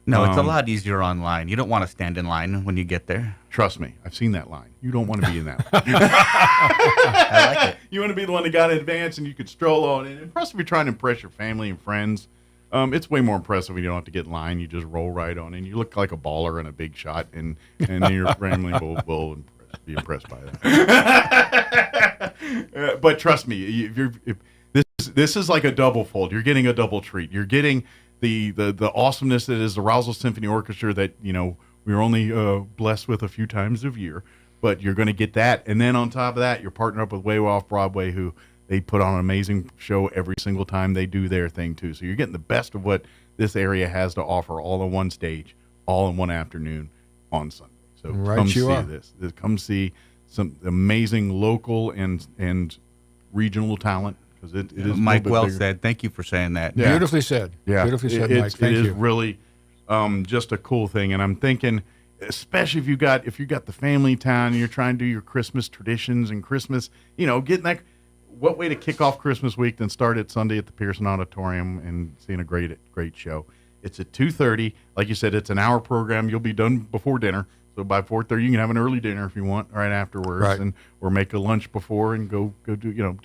No, it's a lot easier online. You don't want to stand in line when you get there. Trust me. I've seen that line. You don't want to be in that line. I like it. You want to be the one that got in advance and you could stroll on in. And plus, if you're trying to impress your family and friends, it's way more impressive when you don't have to get in line. You just roll right on in. You look like a baller and a big shot, and then your family will be impressed by that. But trust me, if this is like a double fold. You're getting a double treat. You're getting the awesomeness that is the Roswell Symphony Orchestra that, we're only blessed with a few times a year, but you're going to get that. And then on top of that, you're partnered up with Way Off Broadway, who they put on an amazing show every single time they do their thing too. So you're getting the best of what this area has to offer all on one stage, all in one afternoon on Sunday. So come see this. Come see some amazing local and regional talent. It is Mike, well said. Thank you for saying that. Yeah. Beautifully said. Yeah. Beautifully said, Mike. Thank you. It is really just a cool thing. And I'm thinking, especially if you got the family town and you're trying to do your Christmas traditions and Christmas, getting that. What way to kick off Christmas week than start it Sunday at the Pearson Auditorium and seeing a great show. It's at 2:30. Like you said, it's an hour program. You'll be done before dinner. So by 4:30, you can have an early dinner if you want, right afterwards, right. Or make a lunch before and go do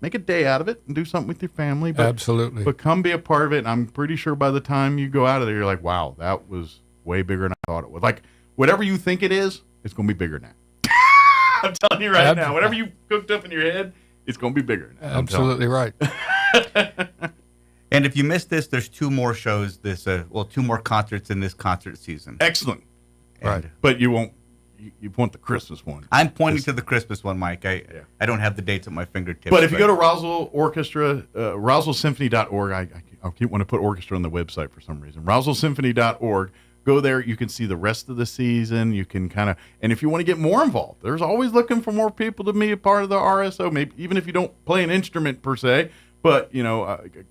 make a day out of it and do something with your family. But, absolutely. But come be a part of it. And I'm pretty sure by the time you go out of there, you're like, wow, that was way bigger than I thought it was. Like whatever you think it is, it's going to be bigger now. I'm telling you right now, whatever you cooked up in your head, it's going to be bigger now. Absolutely right. And if you missed this, there's 2 more shows 2 more concerts in this concert season. Excellent. And right. But you want the Christmas one. I'm pointing to the Christmas one, Mike. I don't have the dates at my fingertips. But if you go to Roswell Orchestra, RoswellSymphony.org, I keep wanting to put orchestra on the website for some reason. RoswellSymphony.org. Go there. You can see the rest of the season. You can and if you want to get more involved, there's always looking for more people to be a part of the RSO. Maybe even if you don't play an instrument per se, but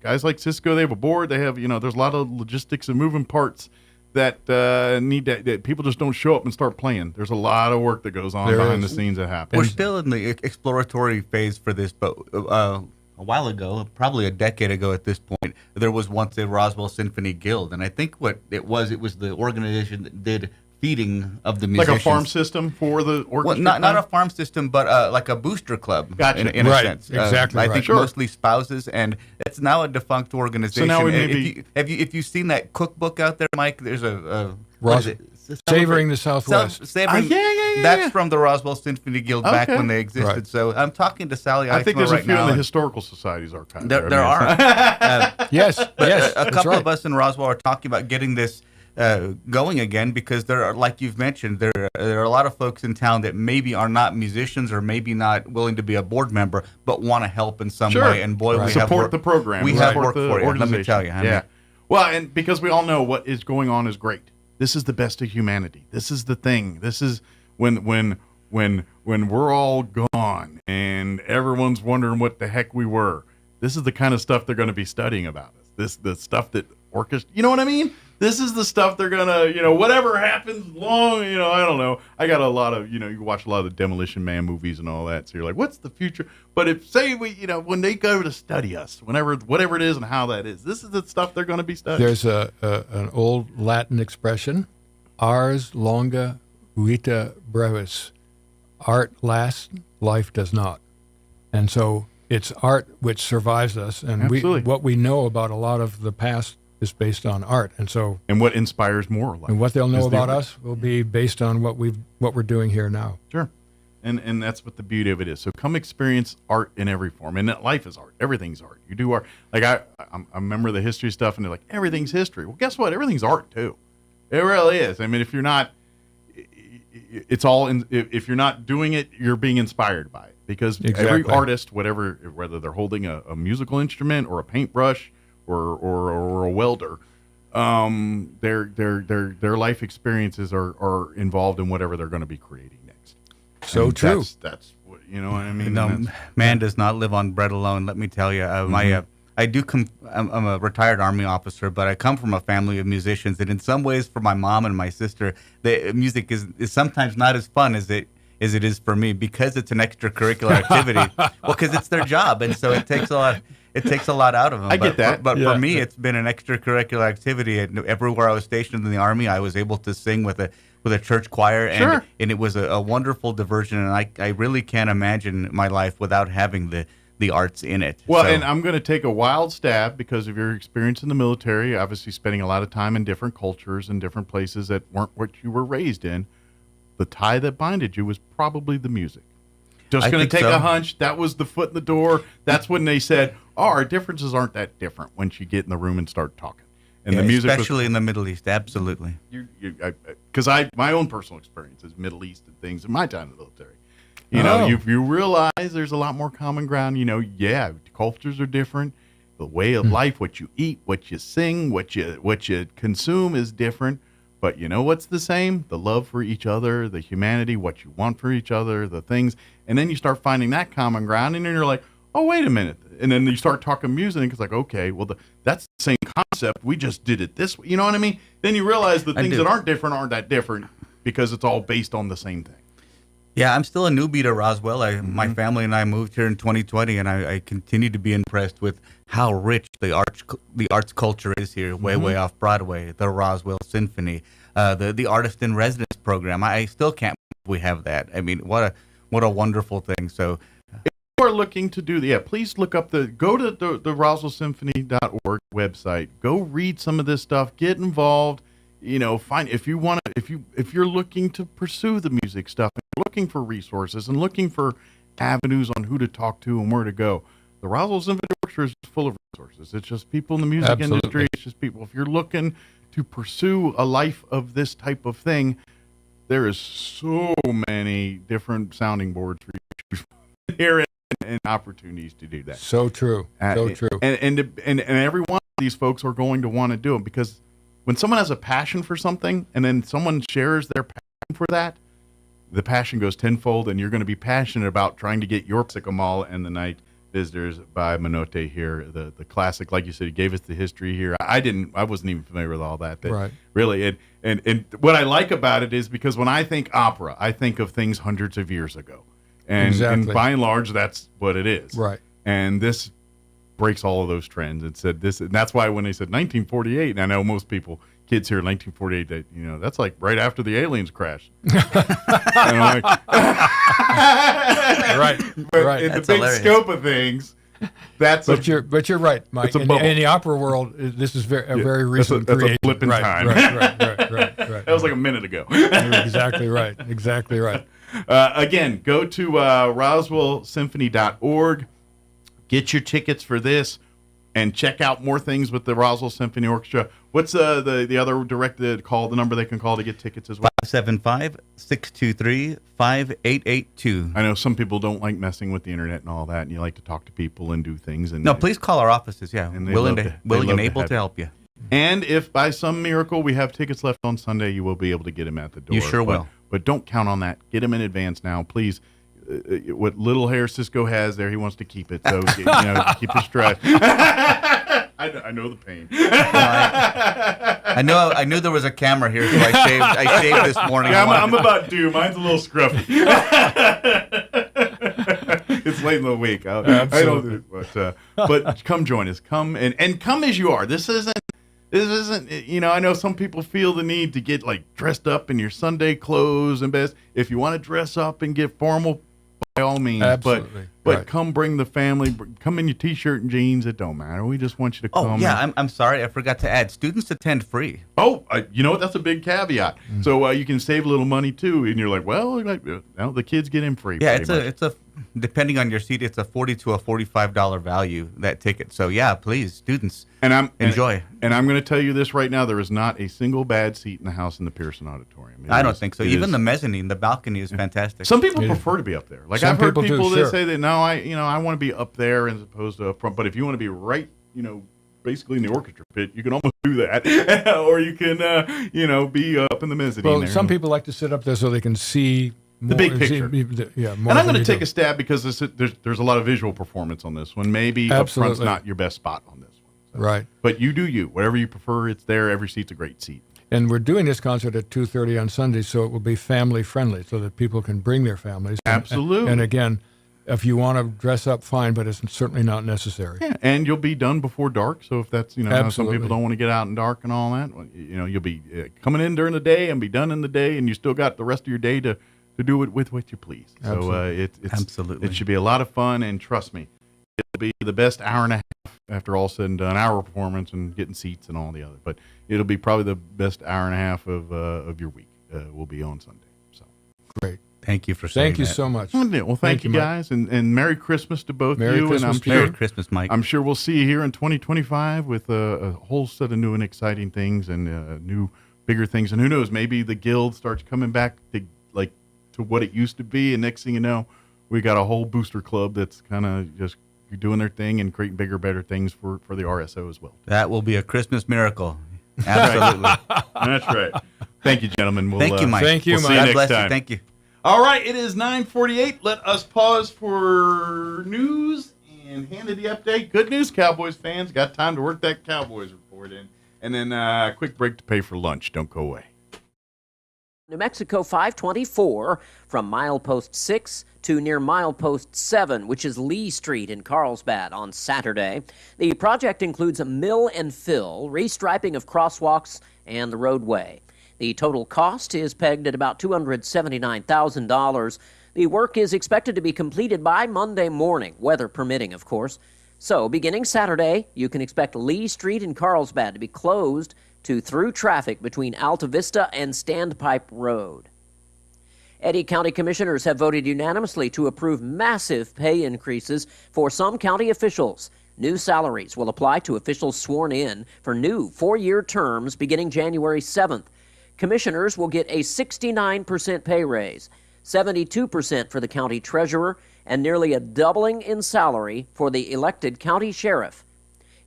guys like Cisco, they have a board. They have there's a lot of logistics and moving parts that that people just don't show up and start playing. There's a lot of work that goes on behind the scenes that happens. We're still in the exploratory phase for this, but a while ago, probably a decade ago at this point, there was once a Roswell Symphony Guild, and I think what it was the organization that did feeding of the musicians. Like a farm system for the orchestra? Well, not a farm system, but like a booster club. Gotcha. In right. a sense. Exactly. I think mostly spouses, and it's now a defunct organization. So now we maybe if you've seen that cookbook out there, Mike, there's Savoring the Southwest. That's from the Roswell Symphony Guild back when they existed. Right. So I'm talking to Sally I think there's right a few now, in the Historical Society's archive. There are. Yes. A couple of us in Roswell are talking about getting this going again because there are, like you've mentioned, there are a lot of folks in town that maybe are not musicians or maybe not willing to be a board member, but want to help in some way. And boy, we support have the program. We have work for you. Let me tell you. Well, and because we all know what is going on is great. This is the best of humanity. This is the thing. This is when we're all gone and everyone's wondering what the heck we were. This is the kind of stuff they're going to be studying about us. The stuff that orchestra. You know what I mean? This is the stuff they're gonna, whatever happens long, I don't know. I got a lot of, you watch a lot of the Demolition Man movies and all that, so you're like, what's the future? But if, say, we, when they go to study us, whatever it is and how that is, this is the stuff they're gonna be studying. There's an old Latin expression, ars longa vita brevis. Art lasts, life does not. And so it's art which survives us, and what we know about a lot of the past is based on art, and what inspires more life. And what they'll know about us will be based on what we're doing here now. Sure, and that's what the beauty of it is. So come experience art in every form, and life is art. Everything's art. You do art. Like I remember the history stuff, and they're like, everything's history. Well, guess what? Everything's art too. It really is. I mean, if you're not, it's all in. If you're not doing it, you're being inspired by it. Because every artist, whether they're holding a musical instrument or a paintbrush or a welder, their life experiences are involved in whatever they're going to be creating next. So true. That's what what I mean. No, man does not live on bread alone. Let me tell you, I'm a retired Army officer, but I come from a family of musicians, and in some ways, for my mom and my sister, the music is sometimes not as fun as it is for me, because it's an extracurricular activity. Well, because it's their job, and so it takes a lot. It takes a lot out of them. I get that. But for me, it's been an extracurricular activity. And everywhere I was stationed in the Army, I was able to sing with a church choir, and it was a wonderful diversion. And I really can't imagine my life without having the arts in it. Well, and I'm going to take a wild stab because of your experience in the military, obviously spending a lot of time in different cultures and different places that weren't what you were raised in. The tie that binded you was probably the music. Just going to take a hunch. That was the foot in the door. That's when they said, our differences aren't that different once you get in the room and start talking. And the music, especially in the Middle East, absolutely. Because my own personal experience is Middle East and things in my time in the military. You realize there's a lot more common ground. Cultures are different. The way of life, what you eat, what you sing, what you consume is different. But you know what's the same? The love for each other, the humanity, what you want for each other, the things. And then you start finding that common ground, and then you're like, oh, wait a minute. And then you start talking music, and it's like, okay, well, that's the same concept. We just did it this way. You know what I mean? Then you realize the things that aren't that different because it's all based on the same thing. Yeah, I'm still a newbie to Roswell. My family and I moved here in 2020, and I continue to be impressed with how rich the arts culture is here, way off Broadway. The Roswell Symphony, the Artist in Residence program. I still can't believe we have that. I mean, what a wonderful thing. So, if you are looking to do please look up go to the RoswellSymphony.org website. Go read some of this stuff. Get involved. Find if you're looking to pursue the music stuff, and you're looking for resources and looking for avenues on who to talk to and where to go. The Roswell Symphony Orchestra is full of resources. It's just people in the music industry. It's just people. If you're looking to pursue a life of this type of thing, there is so many different sounding boards for you to hear and opportunities to do that. So true. So true. And every one of these folks are going to want to do it, because when someone has a passion for something and then someone shares their passion for that, the passion goes tenfold, and you're going to be passionate about trying to get your Sycamore and the Night Visitors by Menotti here, the classic. Like you said, he gave us the history here. I wasn't even familiar with all that. Right. Really, and what I like about it is because when I think opera, I think of things hundreds of years ago. And by and large, that's what it is. Right. And this breaks all of those trends and said this, and that's why when they said 1948, and I know most kids here in 1948, that's like right after the aliens crashed. Right. But in the big scope of things, but you're right, Mike. In the opera world, this is a very recent creation. That's a blip in time. Right. That was like a minute ago. You're exactly right. Again, go to RoswellSymphony.org. Get your tickets for this, and check out more things with the Roswell Symphony Orchestra. What's the other directed call, the number they can call to get tickets as well? 575-623-5882. I know some people don't like messing with the internet and all that, and you like to talk to people and do things. No, please call our offices. Yeah, and willing and able to help you. And if by some miracle we have tickets left on Sunday, you will be able to get them at the door. You sure will. But don't count on that. Get them in advance now, please. What little hair Cisco has there, he wants to keep it. So keep your stride. I know the pain. I knew there was a camera here, so I shaved this morning. Yeah, I'm about due. Mine's a little scruffy. It's late in the week. I don't do it, but come join us. Come and come as you are. This isn't. I know some people feel the need to get like dressed up in your Sunday clothes and best. If you want to dress up and get formal, by all means. Absolutely. But come bring the family. Come in your T-shirt and jeans. It don't matter. We just want you to come. Oh, yeah. I'm sorry. I forgot to add. Students attend free. Oh, you know what? That's a big caveat. So you can save a little money, too. And you're like, well, the kids get in free. Yeah, it's a depending on your seat, it's a $40 to a $45 value, that ticket. So, yeah, please, students, enjoy. And I'm going to tell you this right now. There is not a single bad seat in the house in the Pearson Auditorium. I don't think so. Even the mezzanine, the balcony is fantastic. Some people prefer to be up there. Like, I've heard people that say that, no, I want to be up there as opposed to up front. But if you want to be right, basically in the orchestra pit, you can almost do that. Or you can, be up in the mezzanine. Well, there. Some people like to sit up there so they can see the big picture. More and I'm going to take a stab because there's a lot of visual performance on this one. Maybe up front's not your best spot on this one. So. Right. But you do you. Whatever you prefer, it's there. Every seat's a great seat. And we're doing this concert at 2:30 on Sunday, so it will be family friendly, so that people can bring their families. Absolutely. And again, if you want to dress up, fine, but it's certainly not necessary. Yeah, and you'll be done before dark. So if that's how some people don't want to get out in dark and all that, you'll be coming in during the day and be done in the day, and you still got the rest of your day to do it with what you please. Absolutely. So it should be a lot of fun, and trust me, it'll be the best hour and a half after all said and done. Our performance and getting seats and all the other, but it'll be probably the best hour and a half of your week. Will be on Sunday. So great. Thank you for saying Thank you so much. Well, thank you guys, and Merry Christmas to both Merry you. Christmas And Merry Christmas, Mike. I'm sure we'll see you here in 2025 with a whole set of new and exciting things and new, bigger things. And who knows, maybe the guild starts coming back to what it used to be. And next thing you know, we got a whole booster club that's kind of just doing their thing and creating bigger, better things for the RSO as well. That will be a Christmas miracle. Absolutely. That's right. Thank you, gentlemen. Thank you, Mike. Thank you, We'll Mike. see you God next bless time. you. Thank you. All right, it is 9:48. Let us pause for news and Hannity update. Good news, Cowboys fans. Got time to work that Cowboys report in. And then a quick break to pay for lunch. Don't go away. New Mexico 524 from milepost 6 to near milepost 7, which is Lee Street in Carlsbad on Saturday. The project includes a mill and fill, restriping of crosswalks and the roadway. The total cost is pegged at about $279,000. The work is expected to be completed by Monday morning, weather permitting, of course. So, beginning Saturday, you can expect Lee Street in Carlsbad to be closed to through traffic between Alta Vista and Standpipe Road. Eddy County Commissioners have voted unanimously to approve massive pay increases for some county officials. New salaries will apply to officials sworn in for new 4-year terms beginning January 7th. Commissioners will get a 69% pay raise, 72% for the county treasurer, and nearly a doubling in salary for the elected county sheriff.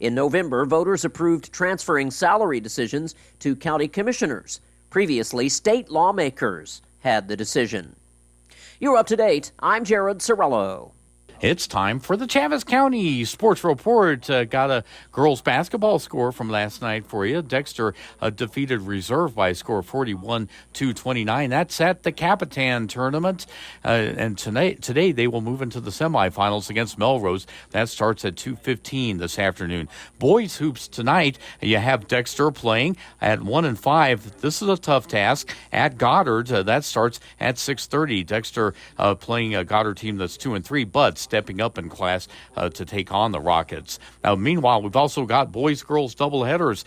In November, voters approved transferring salary decisions to county commissioners. Previously, state lawmakers had the decision. You're up to date. I'm Jared Sorello. It's time for the Chaves County Sports Report. Got a girls basketball score from last night for you. Dexter defeated Reserve by a score of 41-29. That's at the Capitan tournament. And today they will move into the semifinals against Melrose. That starts at 2:15 this afternoon. Boys hoops tonight. You have Dexter playing at 1-5. This is a tough task at Goddard. That starts at 6:30. Dexter playing a Goddard team that's 2-3, but stepping up in class to take on the Rockets. Now, meanwhile, we've also got boys-girls doubleheaders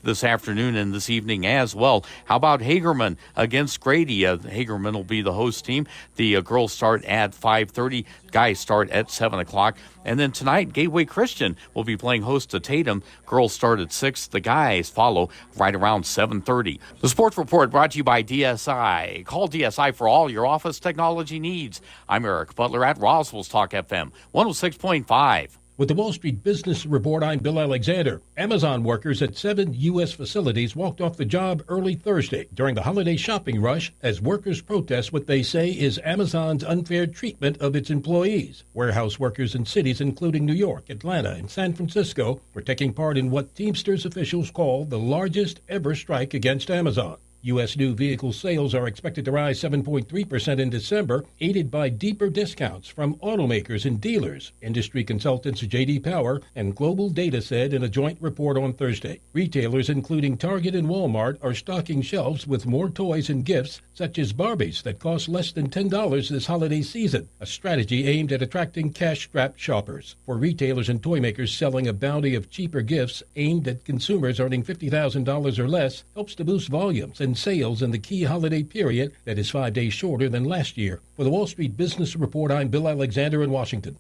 this afternoon and this evening as well. How about Hagerman against Grady? Hagerman will be the host team. The girls start at 5:30. Guys start at 7 o'clock. And then tonight, Gateway Christian will be playing host to Tatum. Girls start at 6. The guys follow right around 7:30. The Sports Report brought to you by DSI. Call DSI for all your office technology needs. I'm Eric Butler at Roswell Talk FM 106.5. With the Wall Street Business Report, I'm Bill Alexander. Amazon workers at 7 U.S. facilities walked off the job early Thursday during the holiday shopping rush as workers protest what they say is Amazon's unfair treatment of its employees. Warehouse workers in cities including New York, Atlanta, and San Francisco were taking part in what Teamsters officials call the largest ever strike against Amazon. U.S. new vehicle sales are expected to rise 7.3% in December, aided by deeper discounts from automakers and dealers, industry consultants J.D. Power and Global Data said in a joint report on Thursday. Retailers, including Target and Walmart, are stocking shelves with more toys and gifts, such as Barbies, that cost less than $10 this holiday season, a strategy aimed at attracting cash-strapped shoppers. For retailers and toy makers, selling a bounty of cheaper gifts aimed at consumers earning $50,000 or less helps to boost volumes and sales in the key holiday period that is 5 days shorter than last year. For the Wall Street Business Report, I'm Bill Alexander in Washington.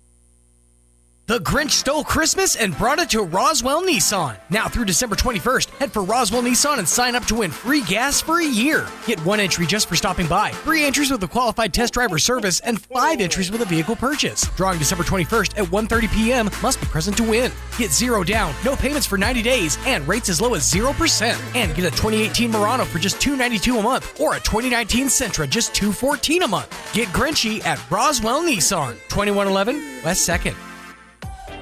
The Grinch stole Christmas and brought it to Roswell Nissan. Now through December 21st, head for Roswell Nissan and sign up to win free gas for a year. Get 1 entry just for stopping by, 3 entries with a qualified test driver service, and 5 entries with a vehicle purchase. Drawing December 21st at 1:30 p.m. Must be present to win. Get 0 down, no payments for 90 days, and rates as low as 0%. And get a 2018 Murano for just $292 a month, or a 2019 Sentra just $214 a month. Get Grinchy at Roswell Nissan, 2111 West 2nd.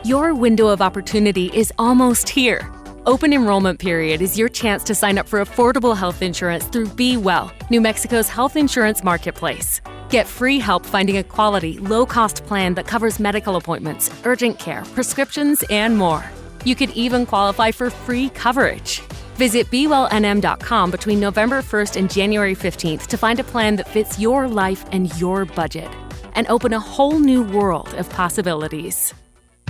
Your window of opportunity is almost here. Open enrollment period is your chance to sign up for affordable health insurance through Be Well, New Mexico's health insurance marketplace. Get free help finding a quality, low-cost plan that covers medical appointments, urgent care, prescriptions, and more. You could even qualify for free coverage. Visit BeWellNM.com between November 1st and January 15th to find a plan that fits your life and your budget, and open a whole new world of possibilities.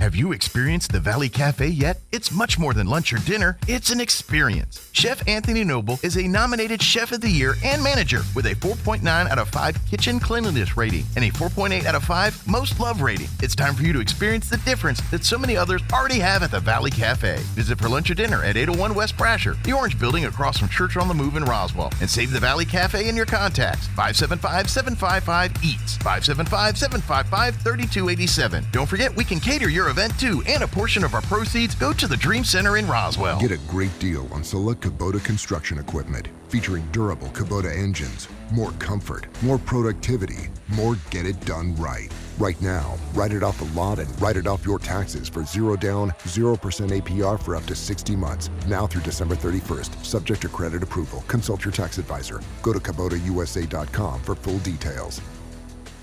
Have you experienced the Valley Cafe yet? It's much more than lunch or dinner. It's an experience. Chef Anthony Noble is a nominated Chef of the Year and manager with a 4.9 out of 5 kitchen cleanliness rating and a 4.8 out of 5 most loved rating. It's time for you to experience the difference that so many others already have at the Valley Cafe. Visit for lunch or dinner at 801 West Brasher, the Orange Building across from Church on the Move in Roswell. And save the Valley Cafe in your contacts. 575-755-EATS. 575-755-3287. Don't forget, we can cater your event too, and a portion of our proceeds go to the Dream Center in Roswell. Get a great deal on select Kubota construction equipment featuring durable Kubota engines, more comfort, more productivity, more get it done right. Right now, write it off the lot and write it off your taxes for 0 down, 0% APR for up to 60 months. Now through December 31st, subject to credit approval. Consult your tax advisor. Go to KubotaUSA.com for full details.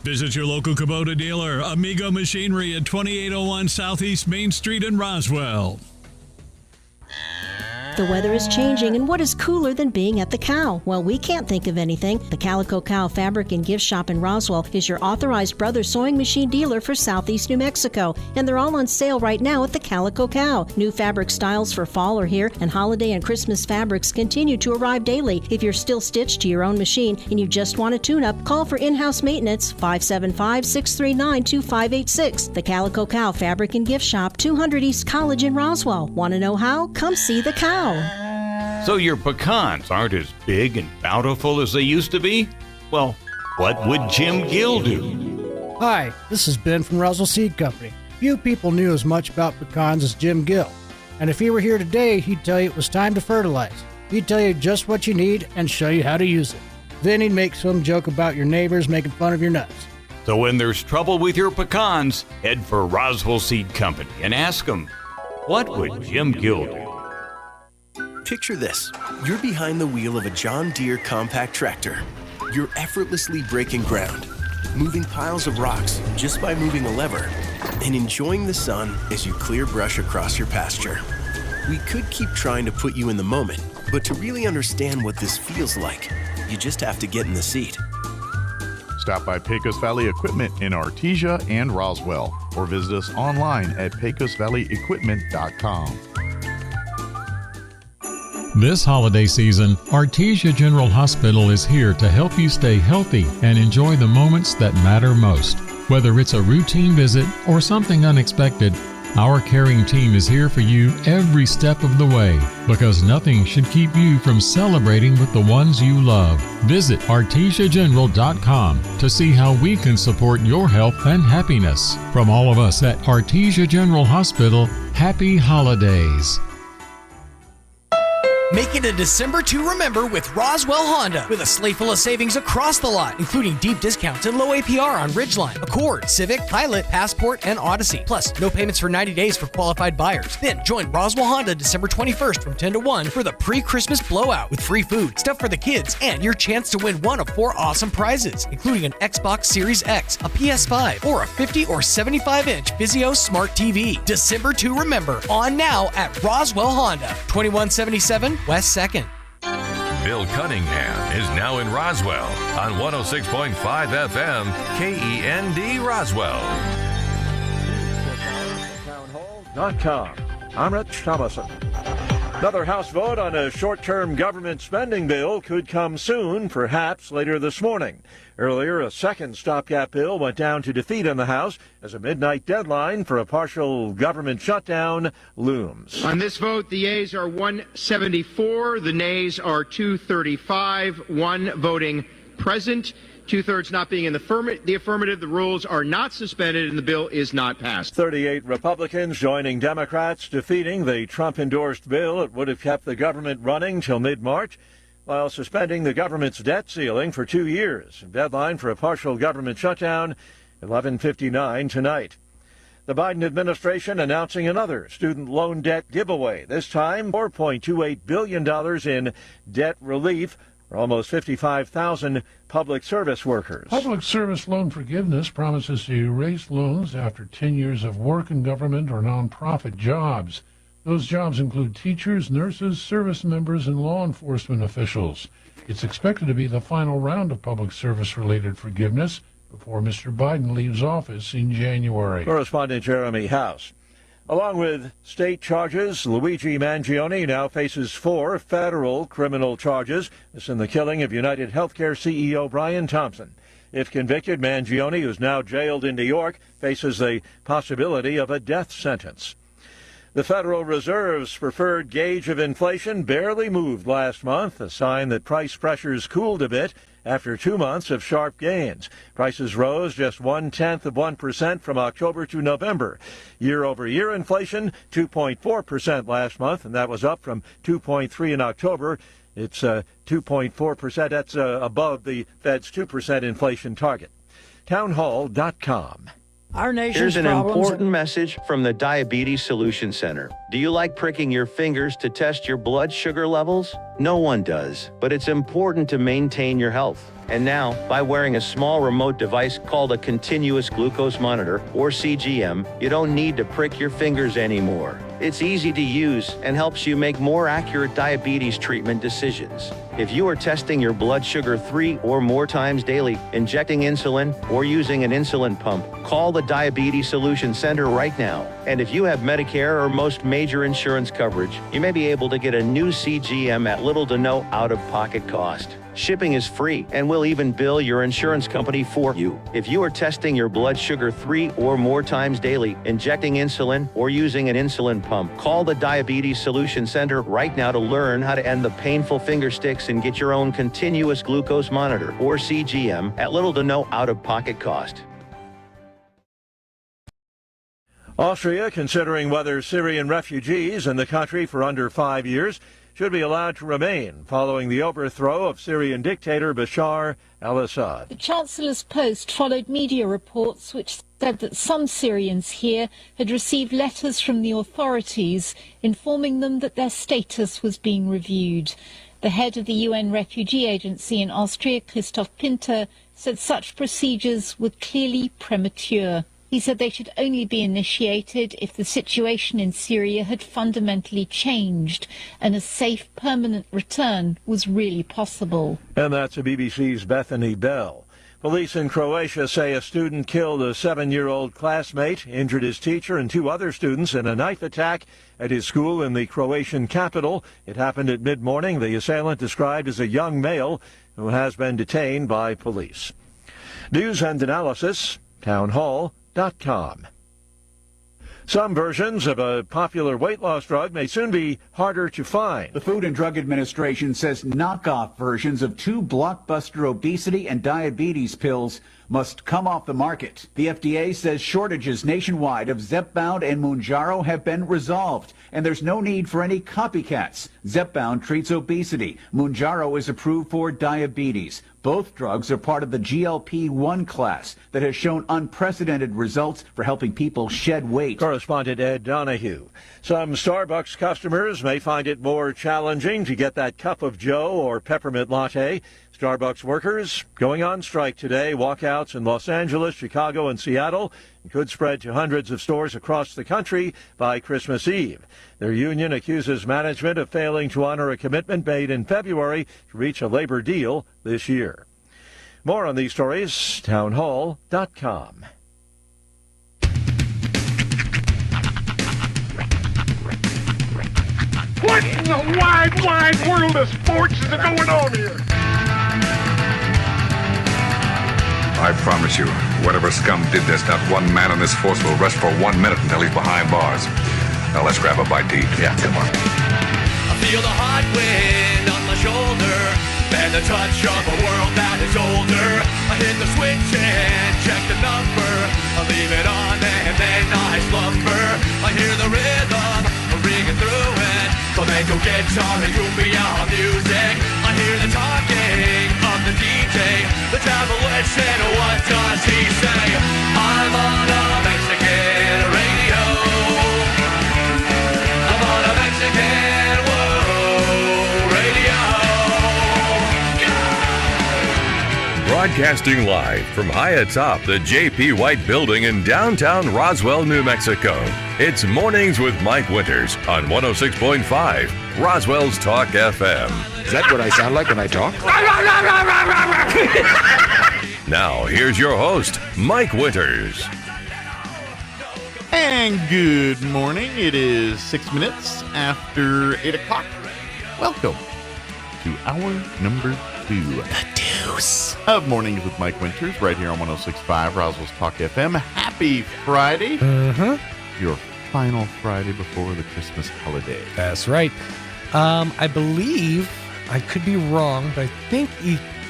Visit your local Kubota dealer, Amigo Machinery at 2801 Southeast Main Street in Roswell. The weather is changing, and what is cooler than being at the Cow? Well, we can't think of anything. The Calico Cow Fabric and Gift Shop in Roswell is your authorized Brothers Sewing Machine dealer for Southeast New Mexico, and they're all on sale right now at the Calico Cow. New fabric styles for fall are here, and holiday and Christmas fabrics continue to arrive daily. If you're still stitched to your own machine and you just want a tune-up, call for in-house maintenance, 575-639-2586. The Calico Cow Fabric and Gift Shop, 200 East College in Roswell. Want to know how? Come see the Cow. So your pecans aren't as big and bountiful as they used to be? Well, what would Jim Gill do? Hi, this is Ben from Roswell Seed Company. Few people knew as much about pecans as Jim Gill. And if he were here today, he'd tell you it was time to fertilize. He'd tell you just what you need and show you how to use it. Then he'd make some joke about your neighbors making fun of your nuts. So when there's trouble with your pecans, head for Roswell Seed Company and ask them, what would Jim Gill do? Picture this. You're behind the wheel of a John Deere compact tractor. You're effortlessly breaking ground, moving piles of rocks just by moving a lever, and enjoying the sun as you clear brush across your pasture. We could keep trying to put you in the moment, but to really understand what this feels like, you just have to get in the seat. Stop by Pecos Valley Equipment in Artesia and Roswell, or visit us online at pecosvalleyequipment.com. This holiday season, Artesia General Hospital is here to help you stay healthy and enjoy the moments that matter most. Whether it's a routine visit or something unexpected, Our caring team is here for you every step of the way because nothing should keep you from celebrating with the ones you love. Visit artesiageneral.com to see how we can support your health and happiness. From all of us at Artesia General Hospital, happy holidays. Make it a December to remember with Roswell Honda, with a slate full of savings across the lot, including deep discounts and low APR on Ridgeline, Accord, Civic, Pilot, Passport, and Odyssey. Plus, no payments for 90 days for qualified buyers. Then join Roswell Honda December 21st from 10 to 1 for the pre-Christmas blowout with free food, stuff for the kids, and your chance to win one of 4 awesome prizes, including an Xbox Series X, a PS5, or a 50 or 75-inch Vizio Smart TV. December to remember, on now at Roswell Honda, 2177 West 2nd. Bill Cunningham is now in Roswell on 106.5 FM KEND Roswell. Townhall.com. I'm Rich Thomason. Another House vote on a short-term government spending bill could come soon, perhaps later this morning. Earlier, a second stopgap bill went down to defeat in the House as a midnight deadline for a partial government shutdown looms. On this vote, the yeas are 174, the nays are 235, one voting present. 2/3 not being in the affirmative. The rules are not suspended and the bill is not passed. 38 Republicans joining Democrats defeating the Trump-endorsed bill. It would have kept the government running till mid-March while suspending the government's debt ceiling for 2 years. Deadline for a partial government shutdown, 11:59 tonight. The Biden administration announcing another student loan debt giveaway, this time $4.28 billion in debt relief for almost 55,000 public service workers. Public service loan forgiveness promises to erase loans after 10 years of work in government or nonprofit jobs. Those jobs include teachers, nurses, service members, and law enforcement officials. It's expected to be the final round of public service-related forgiveness before Mr. Biden leaves office in January. Correspondent Jeremy House. Along with state charges, Luigi Mangione now faces 4 federal criminal charges. This in the killing of United Healthcare CEO Brian Thompson. If convicted, Mangione, who's now jailed in New York, faces the possibility of a death sentence. The Federal Reserve's preferred gauge of inflation barely moved last month, a sign that price pressures cooled a bit after 2 months of sharp gains. Prices rose just 0.1% from October to November. Year-over-year inflation, 2.4% last month, and that was up from 2.3% in October. It's 2.4%. That's above the Fed's 2% inflation target. Townhall.com. Our nation's Here's an important message from the Diabetes Solution Center. Do you like pricking your fingers to test your blood sugar levels? No one does, but it's important to maintain your health. And now, by wearing a small remote device called a continuous glucose monitor, or CGM, you don't need to prick your fingers anymore. It's easy to use and helps you make more accurate diabetes treatment decisions. If you are testing your blood sugar 3 or more times daily, injecting insulin, or using an insulin pump, call the Diabetes Solution Center right now. And if you have Medicare or most major insurance coverage, you may be able to get a new CGM at little to no out-of-pocket cost. Shipping is free, and we'll even bill your insurance company for you. If you are testing your blood sugar 3 or more times daily, injecting insulin, or using an insulin pump, call the Diabetes Solution Center right now to learn how to end the painful finger sticks and get your own continuous glucose monitor, or CGM, at little to no out-of-pocket cost. Austria considering whether Syrian refugees in the country for under 5 years should be allowed to remain following the overthrow of Syrian dictator Bashar al-Assad. The Chancellor's post followed media reports which said that some Syrians here had received letters from the authorities informing them that their status was being reviewed. The head of the UN Refugee Agency in Austria, Christoph Pinter, said such procedures were clearly premature. He said they should only be initiated if the situation in Syria had fundamentally changed and a safe, permanent return was really possible. And that's a BBC's Bethany Bell. Police in Croatia say a student killed a 7-year-old classmate, injured his teacher and 2 other students in a knife attack at his school in the Croatian capital. It happened at mid-morning. The assailant described as a young male who has been detained by police. News and analysis, townhall.com. Some versions of a popular weight loss drug may soon be harder to find. The Food and Drug Administration says knockoff versions of two blockbuster obesity and diabetes pills must come off the market. The FDA says shortages nationwide of Zepbound and Mounjaro have been resolved, and there's no need for any copycats. Zepbound treats obesity. Mounjaro is approved for diabetes. Both drugs are part of the GLP-1 class that has shown unprecedented results for helping people shed weight. Correspondent Ed Donahue. Some Starbucks customers may find it more challenging to get that cup of Joe or peppermint latte. Starbucks workers going on strike today. Walkouts in Los Angeles, Chicago, and Seattle could spread to hundreds of stores across the country by Christmas Eve. Their union accuses management of failing to honor a commitment made in February to reach a labor deal this year. More on these stories, townhall.com. What in the wide, wide world of sports is going on here? I promise you, whatever scum did this, not one man in this force will rest for 1 minute until he's behind bars. Now let's grab a bite to eat. Yeah, come on. I feel the hot wind on my shoulder and the touch of a world that is older. I hit the switch and check the number. I leave it on and then I slumber. I hear the rhythm ringing through it. Flamenco guitar and cumbia music. I hear the talking of the DJ. The traveler said, what does he say? I'm on a Mexican radio. I'm on a Mexican radio. Broadcasting live from high atop the J.P. White Building in downtown Roswell, New Mexico. It's Mornings with Mike Winters on 106.5 Roswell's Talk FM. Is that what I sound like when I talk? Now, here's your host, Mike Winters. And good morning. It is 6 minutes after 8 o'clock. Welcome to hour number 2. The deuce. Of Mornings with Mike Winters, right here on 106.5 Roswell's Talk FM. Happy Friday. Your final Friday before the Christmas holiday. That's right. I believe, I could be wrong, but I think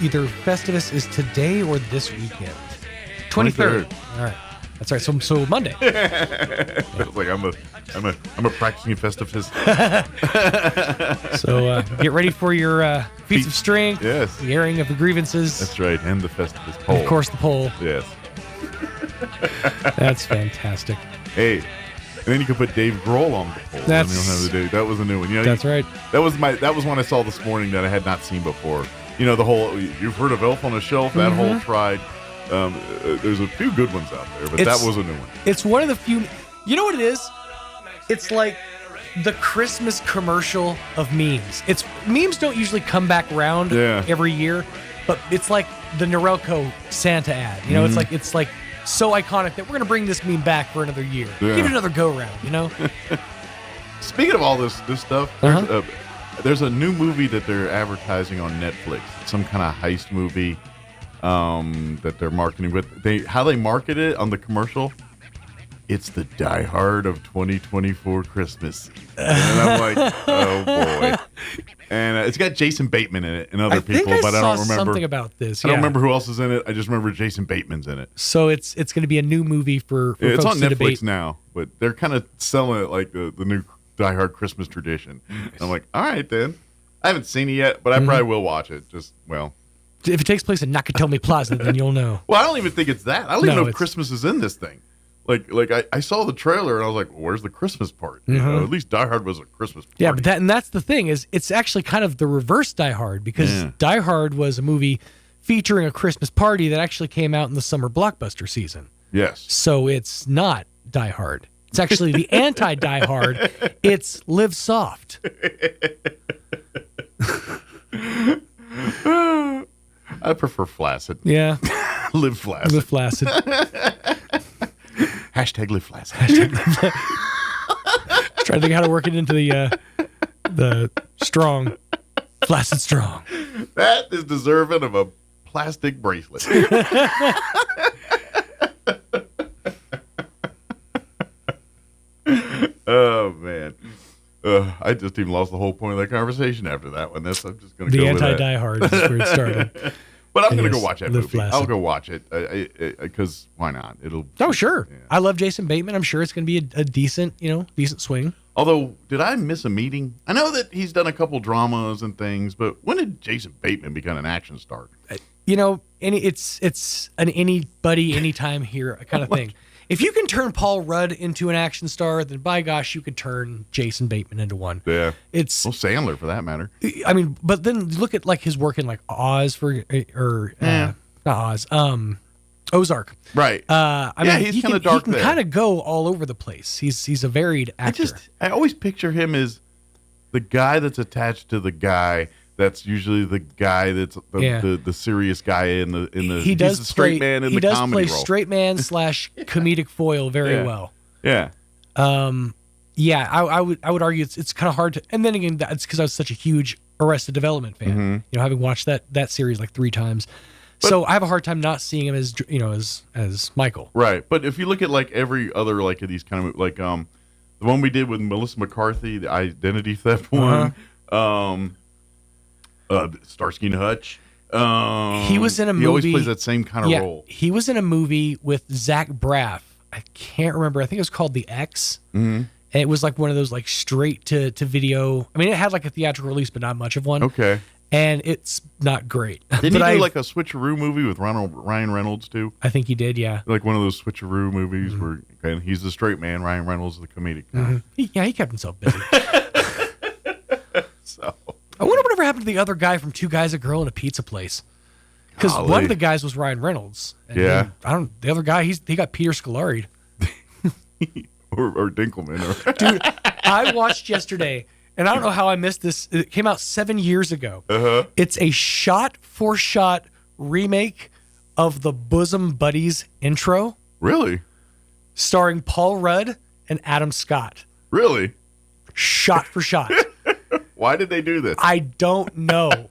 either Festivus is today or this weekend. 23rd. All right. That's right. So Monday. It's like I'm a practicing Festivus. So get ready for your feats of strength. Yes. The airing of the grievances. That's right. And the Festivus poll. And of course, the poll. Yes. That's fantastic. Hey, and then you can put Dave Grohl on the poll. That was a new one. You know, that's right. That was one I saw this morning that I had not seen before. You know, the whole, you've heard of Elf on a Shelf, that whole tried. There's a few good ones out there, but that was a new one. It's one of the few. You know what it is? It's like the Christmas commercial of memes. Memes don't usually come back around every year, but it's like the Norelco Santa ad. You know, it's like so iconic that we're going to bring this meme back for another year. Yeah. Give it another go round. You know. Speaking of all this stuff, there's a new movie that they're advertising on Netflix. It's some kind of heist movie that they're marketing with. How they market it on the commercial, it's the Die Hard of 2024 Christmas. And I'm like, oh boy. And it's got Jason Bateman in it and other people, but I don't remember something about this. I don't remember who else is in it. I just remember Jason Bateman's in it. So it's going to be a new movie for it's folks on to Netflix debate. now, but they're kind of selling it like the new Die Hard Christmas tradition. I'm like, all right then. I haven't seen it yet, but I probably will watch it. If it takes place in Nakatomi Plaza, then you'll know. Well, I don't even think it's that. I don't even know if Christmas is in this thing. Like I saw the trailer and I was like, well, where's the Christmas part? You know, at least Die Hard was a Christmas party. Yeah, but that's the thing is it's actually kind of the reverse Die Hard because Die Hard was a movie featuring a Christmas party that actually came out in the summer blockbuster season. Yes. So it's not Die Hard. It's actually the anti-Die Hard. It's Live Soft. I prefer flaccid. Yeah. Live flaccid. Live flaccid. Hashtag live flaccid. Trying to think how to work it into the strong. Flaccid strong. That is deserving of a plastic bracelet. I just even lost the whole point of that conversation after that one. I'm just going to the go with that. anti-Die Hard is where it started. But I'm going to go watch that movie. Flaccid. I'll go watch it because why not? Oh, sure. Yeah. I love Jason Bateman. I'm sure it's going to be a decent, decent swing. Although, did I miss a meeting? I know that he's done a couple dramas and things, but when did Jason Bateman become an action star? It's an anybody, anytime here kind of thing. If you can turn Paul Rudd into an action star, then by gosh, you could turn Jason Bateman into one. Yeah, Sandler for that matter. I mean, but then look at like his work in like Oz not Oz, Ozark. Right. I mean, he's kind of dark. He can kind of go all over the place. He's a varied actor. I always picture him as the guy that's attached to the guy. That's usually the guy that's the serious guy in the. He does he's the straight man in the comedy role. He does play straight man / comedic foil very well. Yeah. I would argue it's kind of hard to, and then again that's because I was such a huge Arrested Development fan. Mm-hmm. Having watched that series like 3 times, so I have a hard time not seeing him as as Michael. Right, but if you look at like every other like of these kind of like the one we did with Melissa McCarthy, the identity theft one. Starsky and Hutch. He was in a movie. He always plays that same kind of role. He was in a movie with Zach Braff. I can't remember. I think it was called The X. Mm-hmm. And it was like one of those like straight to video. I mean, it had like a theatrical release, but not much of one. Okay. And it's not great. Didn't he do like a switcheroo movie with Ryan Reynolds too? I think he did, yeah. Like one of those switcheroo movies where he's the straight man, Ryan Reynolds is the comedic guy. He kept himself busy. So I wonder whatever happened to the other guy from Two Guys, a Girl, and a Pizza Place. Because one of the guys was Ryan Reynolds. And the other guy, he got Peter Scolari'd. or Dinkelman. Dude, I watched yesterday, and I don't know how I missed this. It came out 7 years ago. Uh-huh. It's a shot-for-shot remake of the Bosom Buddies intro. Really? Starring Paul Rudd and Adam Scott. Really? Shot for shot. Why did they do this? I don't know,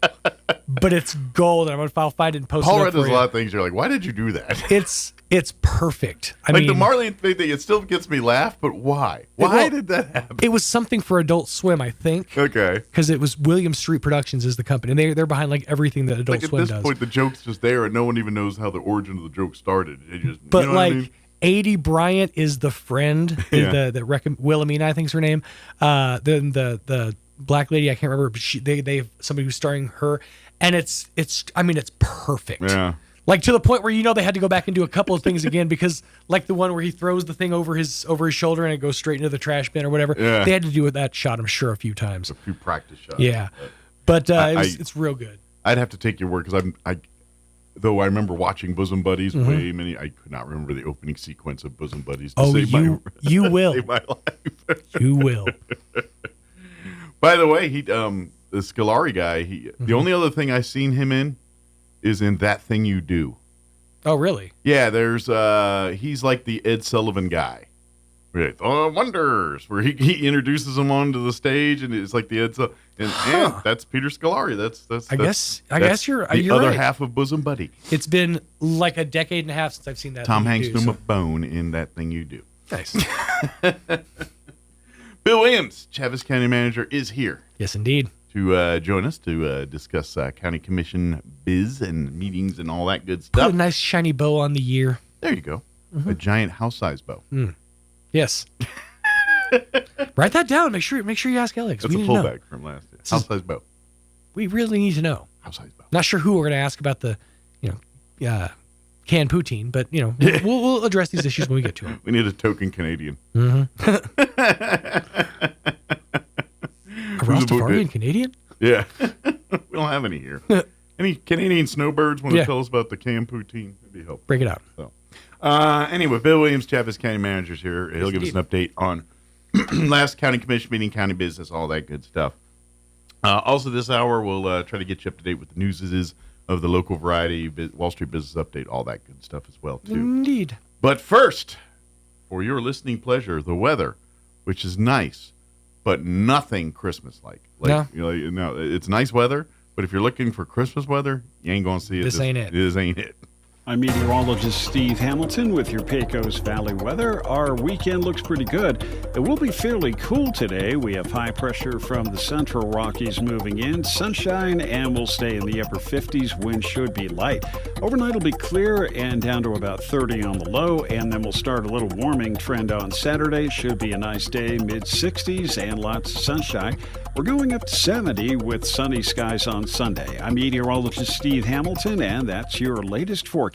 but it's gold. And I'll find it and post it. Paul Rudd does a lot of things. You're like, why did you do that? It's perfect. I mean, the Marlene thing, it still gets me laugh, but why? Why did that happen? It was something for Adult Swim, I think. Okay. Because it was William Street Productions is the company, and they're behind like everything that Adult Swim does. At this point, the joke's just there, and no one even knows how the origin of the joke started. But you know what I mean? A.D. Bryant is the friend. Wilhelmina, I think is her name. Then the black lady, I can't remember, but they have somebody who's starring her, and it's perfect. Yeah. Like to the point where they had to go back and do a couple of things again because like the one where he throws the thing over his shoulder and it goes straight into the trash bin or whatever. Yeah. They had to do that shot, I'm sure, a few times. A few practice shots. Yeah. But it's real good. I'd have to take your word because though I remember watching Bosom Buddies I could not remember the opening sequence of Bosom Buddies. You will. Save my life. You will. By the way, the Scolari guy, the only other thing I've seen him in is in That Thing You Do. Oh, really? Yeah, there's he's like the Ed Sullivan guy. With Wonders, where he introduces him onto the stage, and it's like the Ed Sullivan, and that's Peter Scolari. I guess you're the other right. half of Bosom Buddy. It's been like a decade and a half since I've seen that. Tom Hanks threw him a bone in That Thing You Do. Nice. Bill Williams, Chaves County Manager, is here. Yes, indeed. To join us to discuss county commission biz and meetings and all that good stuff. Put a nice shiny bow on the year. There you go. A giant house-size bow. Yes. Write that down. Make sure you ask Alex. That's a pullback from last year. House-size bow. We really need to know. House-size bow. Not sure who we're going to ask about the, canned poutine, but we'll address these issues when we get to them. We need a token Canadian. A Rastafarian Canadian? Yeah. We don't have any here. Any Canadian snowbirds want to tell us about the canned poutine? That'd be helpful. Break it out. So, anyway, Bill Williams, Chaves County Manager's here. He'll give us an update on last county commission meeting, county business, all that good stuff. Also, this hour, we'll try to get you up to date with the news of the local variety, Wall Street business update, all that good stuff as well, too. Indeed. But first, for your listening pleasure, the weather, which is nice, but nothing Christmas-like. No. It's nice weather, but if you're looking for Christmas weather, you ain't going to see it. This ain't it. This ain't it. I'm meteorologist Steve Hamilton with your Pecos Valley weather. Our weekend looks pretty good. It will be fairly cool today. We have high pressure from the central Rockies moving in, sunshine, and we'll stay in the upper 50s. Wind should be light. Overnight will be clear and down to about 30 on the low, and then we'll start a little warming trend on Saturday. Should be a nice day, mid-60s and lots of sunshine. We're going up to 70 with sunny skies on Sunday. I'm meteorologist Steve Hamilton, and that's your latest forecast.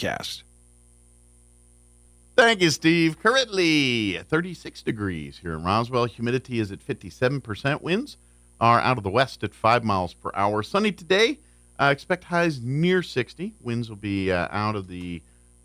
Thank you, Steve. Currently 36 degrees here in Roswell. Humidity is at 57%. Winds are out of the west at 5 miles per hour. Sunny today. Expect highs near 60. Winds will be out of the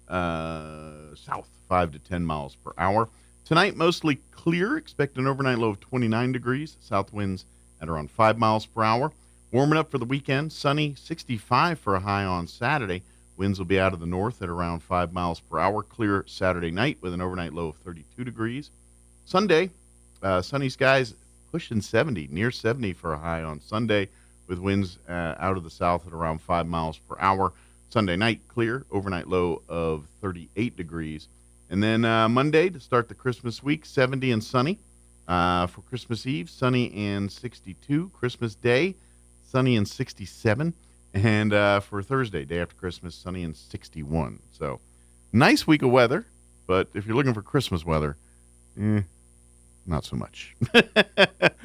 south, 5 to 10 miles per hour. Tonight, mostly clear. Expect an overnight low of 29 degrees. South winds at around 5 miles per hour. Warming up for the weekend. Sunny, 65 for a high on Saturday. Winds will be out of the north at around 5 miles per hour. Clear Saturday night with an overnight low of 32 degrees. Sunday, sunny skies pushing 70, near 70 for a high on Sunday, with winds out of the south at around 5 miles per hour. Sunday night, clear, overnight low of 38 degrees. And then Monday, to start the Christmas week, 70 and sunny. For Christmas Eve, sunny and 62. Christmas Day, sunny and 67. And for Thursday, day after Christmas, sunny and 61. So, nice week of weather. But if you're looking for Christmas weather, not so much.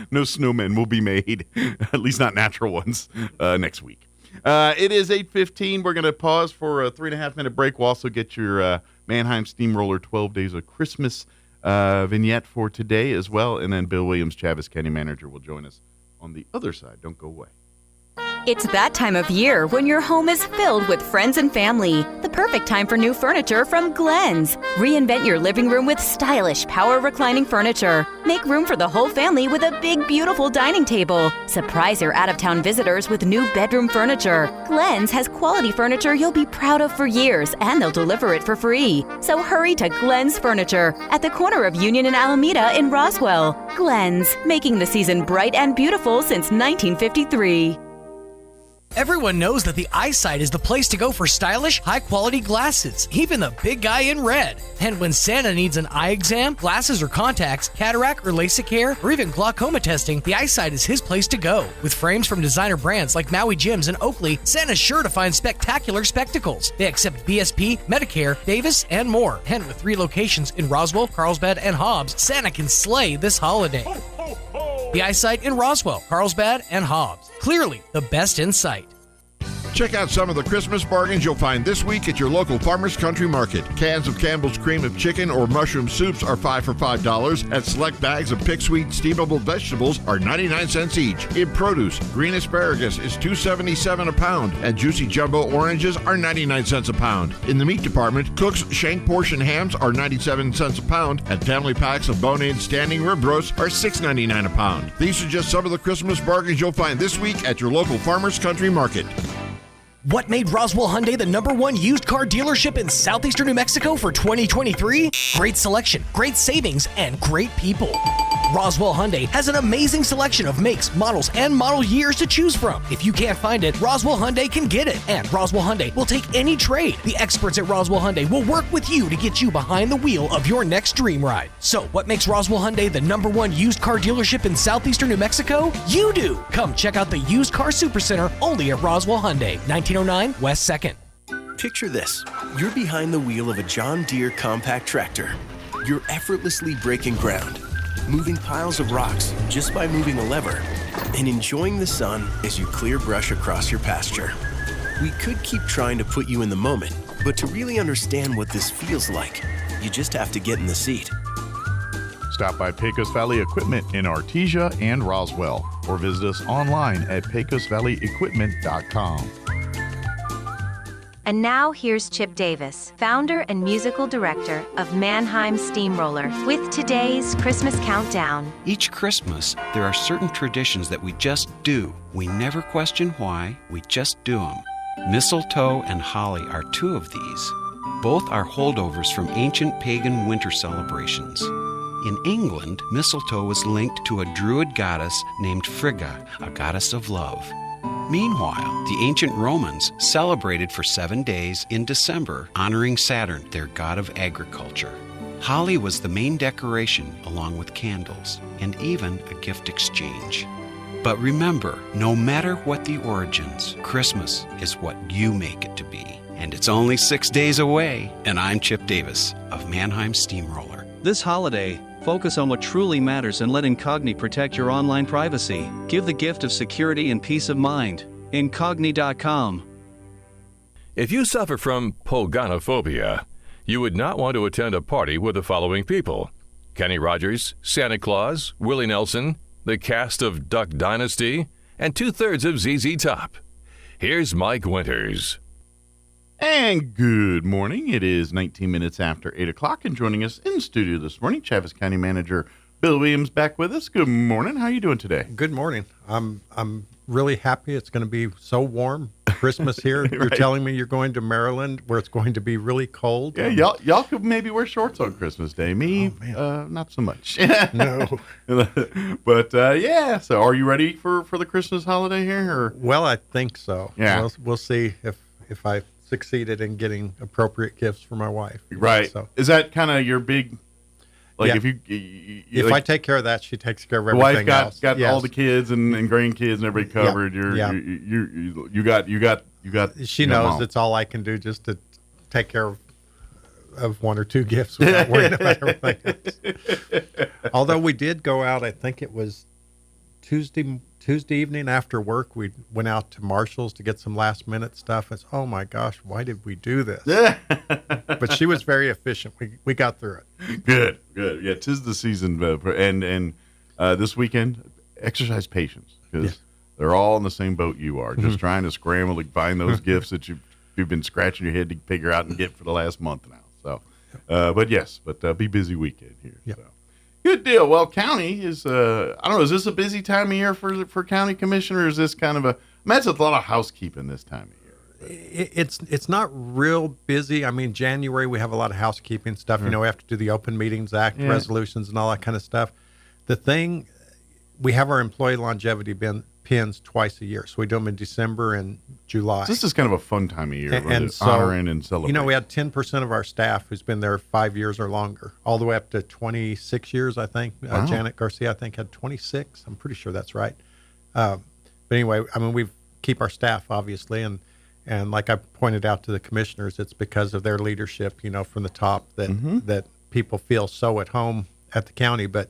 No snowmen will be made, at least not natural ones, next week. It is 8:15. We're going to pause for a 3.5-minute break. We'll also get your Mannheim Steamroller 12 Days of Christmas vignette for today as well. And then Bill Williams, Chavis County Manager, will join us on the other side. Don't go away. It's that time of year when your home is filled with friends and family. The perfect time for new furniture from Glenn's. Reinvent your living room with stylish power reclining furniture. Make room for the whole family with a big, beautiful dining table. Surprise your out-of-town visitors with new bedroom furniture. Glenn's has quality furniture you'll be proud of for years, and they'll deliver it for free. So hurry to Glenn's Furniture at the corner of Union and Alameda in Roswell. Glenn's, making the season bright and beautiful since 1953. Everyone knows that the Eyesight is the place to go for stylish, high-quality glasses, even the big guy in red. And when Santa needs an eye exam, glasses or contacts, cataract or LASIK care, or even glaucoma testing, the Eyesight is his place to go. With frames from designer brands like Maui Jims and Oakley, Santa's sure to find spectacular spectacles. They accept BSP, Medicare, Davis, and more. And with 3 locations in Roswell, Carlsbad, and Hobbs, Santa can slay this holiday. Ho, ho, ho. The Eyesight in Roswell, Carlsbad, and Hobbs. Clearly the best in sight. Check out some of the Christmas bargains you'll find this week at your local Farmers Country Market. Cans of Campbell's Cream of Chicken or Mushroom Soups are 5 for $5, and select bags of Pick Sweet steamable vegetables are 99 cents each. In produce, green asparagus is $2.77 a pound, and juicy jumbo oranges are 99 cents a pound. In the meat department, Cook's shank portion hams are 97 cents a pound, and family packs of bone-in standing rib roasts are $6.99 a pound. These are just some of the Christmas bargains you'll find this week at your local Farmers Country Market. What made Roswell Hyundai the #1 used car dealership in southeastern New Mexico for 2023? Great selection, great savings, and great people. Roswell Hyundai has an amazing selection of makes, models, and model years to choose from. If you can't find it, Roswell Hyundai can get it. And Roswell Hyundai will take any trade. The experts at Roswell Hyundai will work with you to get you behind the wheel of your next dream ride. So, what makes Roswell Hyundai the #1 used car dealership in southeastern New Mexico? You do! Come check out the Used Car Supercenter only at Roswell Hyundai, 1909 West 2nd. Picture this. You're behind the wheel of a John Deere compact tractor. You're effortlessly breaking ground, moving piles of rocks just by moving a lever, and enjoying the sun as you clear brush across your pasture. We could keep trying to put you in the moment, but to really understand what this feels like, you just have to get in the seat. Stop by Pecos Valley Equipment in Artesia and Roswell, or visit us online at pecosvalleyequipment.com. And now here's Chip Davis, founder and musical director of Mannheim Steamroller, with today's Christmas Countdown. Each Christmas, there are certain traditions that we just do. We never question why, we just do them. Mistletoe and holly are 2 of these. Both are holdovers from ancient pagan winter celebrations. In England, mistletoe was linked to a druid goddess named Frigga, a goddess of love. Meanwhile, the ancient Romans celebrated for 7 days in December, honoring Saturn, their god of agriculture. Holly was the main decoration, along with candles, and even a gift exchange. But remember, no matter what the origins, Christmas is what you make it to be. And it's only 6 days away. And I'm Chip Davis of Mannheim Steamroller. This holiday, focus on what truly matters and let Incogni protect your online privacy. Give the gift of security and peace of mind. Incogni.com. If you suffer from pogonophobia, you would not want to attend a party with the following people: Kenny Rogers, Santa Claus, Willie Nelson, the cast of Duck Dynasty, and 2/3 of ZZ Top. Here's Mike Winters. And good morning. It is 19 minutes after 8 o'clock, and joining us in studio this morning, Chavis County Manager Bill Williams back with us. Good morning. How are you doing today? Good morning. I'm really happy. It's going to be so warm. Christmas here. Right. You're telling me you're going to Maryland where it's going to be really cold. Yeah, y'all could maybe wear shorts on Christmas Day. Me, not so much. No. But yeah. So, are you ready for the Christmas holiday here? Or? Well, I think so. Yeah. We'll see if I succeeded in getting appropriate gifts for my wife. Right. So. Is that kind of your big? Like Yeah. if Like, I I take care of that, she takes care of the everything wife else. got Yes. all the kids and grandkids and everybody covered. You got. She knows it's all I can do just to take care of one or two gifts without worrying about everything else. Although we did go out, I think it was Tuesday evening after work, we went out to Marshall's to get some last minute stuff. It's, oh my gosh, why did we do this? But she was very efficient. We got through it. Good. Yeah, 'tis the season, and this weekend, exercise patience, because they're all in the same boat you are, just trying to scramble to find those gifts that you've been scratching your head to figure out and get for the last month now. So, but be busy weekend here. Yep. So. Good deal. Well, county is, I don't know, is this a busy time of year for county commissioner? Or is this kind of that's a lot of housekeeping this time of year. It's not real busy. I mean, January we have a lot of housekeeping stuff. You know, we have to do the Open Meetings Act resolutions and all that kind of stuff. The thing, we have our employee longevity pins twice a year. So we do them in December and July. So this is kind of a fun time of year, and so, honoring and celebrating. You know, we had 10% of our staff who's been there 5 years or longer, all the way up to 26 years, I think. Wow. Janet Garcia, I think, had 26. I'm pretty sure that's right. But anyway, I mean, we keep our staff, obviously, and like I pointed out to the commissioners, it's because of their leadership, you know, from the top that people feel so at home at the county. But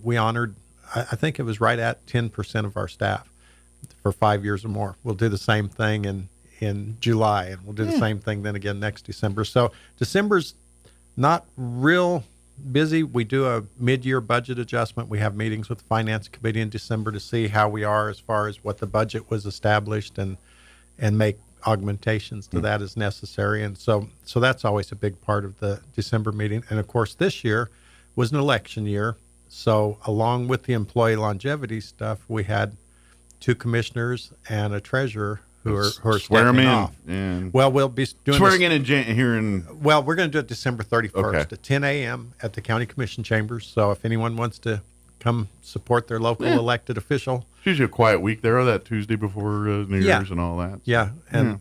we honored, I think it was right at 10% of our staff for 5 years or more. We'll do the same thing in July, and we'll do the same thing then again next December. So December's not real busy. We do a mid-year budget adjustment. We have meetings with the Finance Committee in December to see how we are as far as what the budget was established and make augmentations to that as necessary. And so that's always a big part of the December meeting. And of course, this year was an election year. So along with the employee longevity stuff, we had 2 commissioners and a treasurer who are swear them stepping in. off. And Well, we'll be doing swearing this, in here in. Well, we're going to do it December 31st Okay. at 10 a.m. at the County Commission Chambers. So if anyone wants to come support their local elected official. It's usually a quiet week there, that Tuesday before New Year's and all that. Yeah, and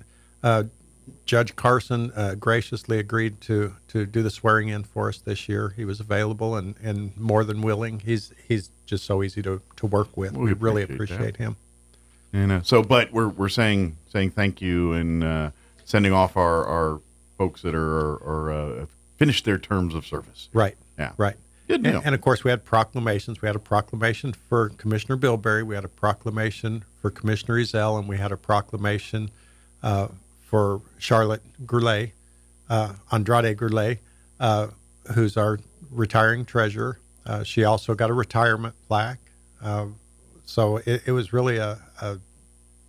Judge Carson graciously agreed to do the swearing in for us this year. He was available and more than willing. He's just so easy to work with. We really appreciate him. And but we're saying thank you and sending off our folks that are finished their terms of service. Right. Yeah. Right. Good deal. And of course, we had proclamations. We had a proclamation for Commissioner Bilberry. We had a proclamation for Commissioner Ezell, and we had a proclamation for Charlotte Gourlay, Andrade Gourlay, who's our retiring treasurer. She also got a retirement plaque. So it was really a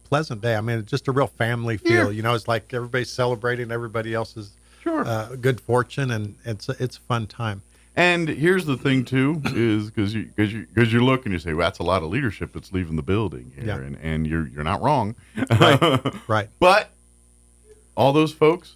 pleasant day. I mean, just a real family feel. Yeah. You know, it's like everybody's celebrating everybody else's good fortune, and it's a fun time. And here's the thing too, is because you look and you say, well, that's a lot of leadership that's leaving the building here, and you're not wrong, right. But all those folks,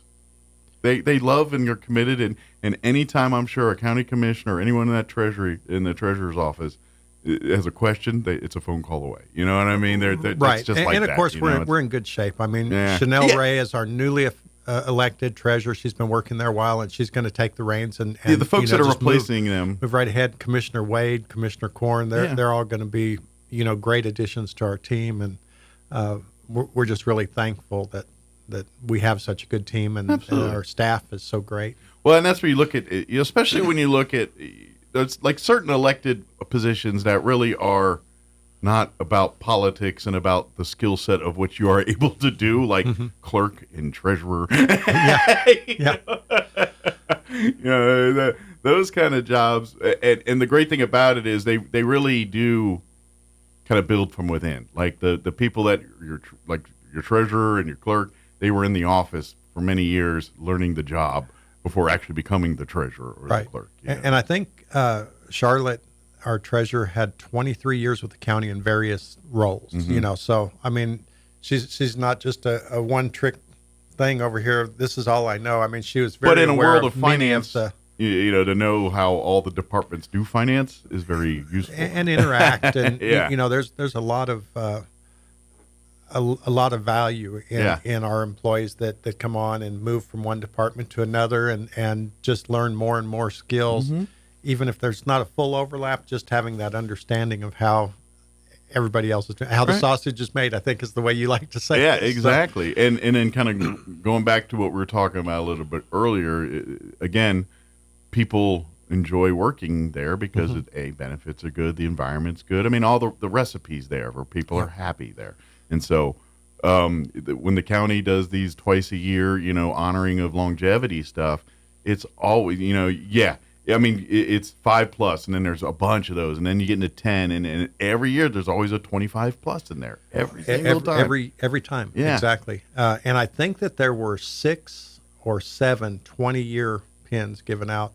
they love and you're committed, and anytime I'm sure a county commissioner or anyone in that treasury in the treasurer's office has a question, it's a phone call away. You know what I mean? They're right. It's just and, like and of that, course, you know? we're in good shape. I mean, Yeah. Chanel Yeah. Ray is our newly elected treasurer. She's been working there a while, and she's going to take the reins. And the folks that are just replacing them. move right ahead. Commissioner Wade, Commissioner Korn, they're all going to be, great additions to our team. And we're just really thankful that we have such a good team, and our staff is so great. Well, and that's where you look at, especially when you look at, there's like certain elected positions that really are not about politics and about the skill set of what you are able to do, like clerk and treasurer. Yeah. Those kind of jobs. And the great thing about it is they really do kind of build from within. Like the people that like your treasurer and your clerk, they were in the office for many years learning the job before actually becoming the treasurer or the clerk. And I think Charlotte, our treasurer, had 23 years with the county in various roles. So I mean, she's not just a one trick thing over here. This is all I know. I mean, she was very. But in a aware world of finance, to know how all the departments do finance is very useful and interact. And there's a lot of a lot of value in our employees that come on and move from one department to another and just learn more and more skills. Even if there's not a full overlap, just having that understanding of how everybody else is doing, how the sausage is made, I think is the way you like to say it. Yeah, exactly. And then kind of going back to what we were talking about a little bit earlier, again, people enjoy working there because benefits are good, the environment's good. I mean, all the recipes there where people are happy there. And so when the county does these twice a year, honoring of longevity stuff, it's always, I mean, it's 5+, and then there's a bunch of those, and then you get into 10, and every year there's always a 25+ in there. Every single time. Every time. Yeah. Exactly. And I think that there were 6 or 7 20-year pins given out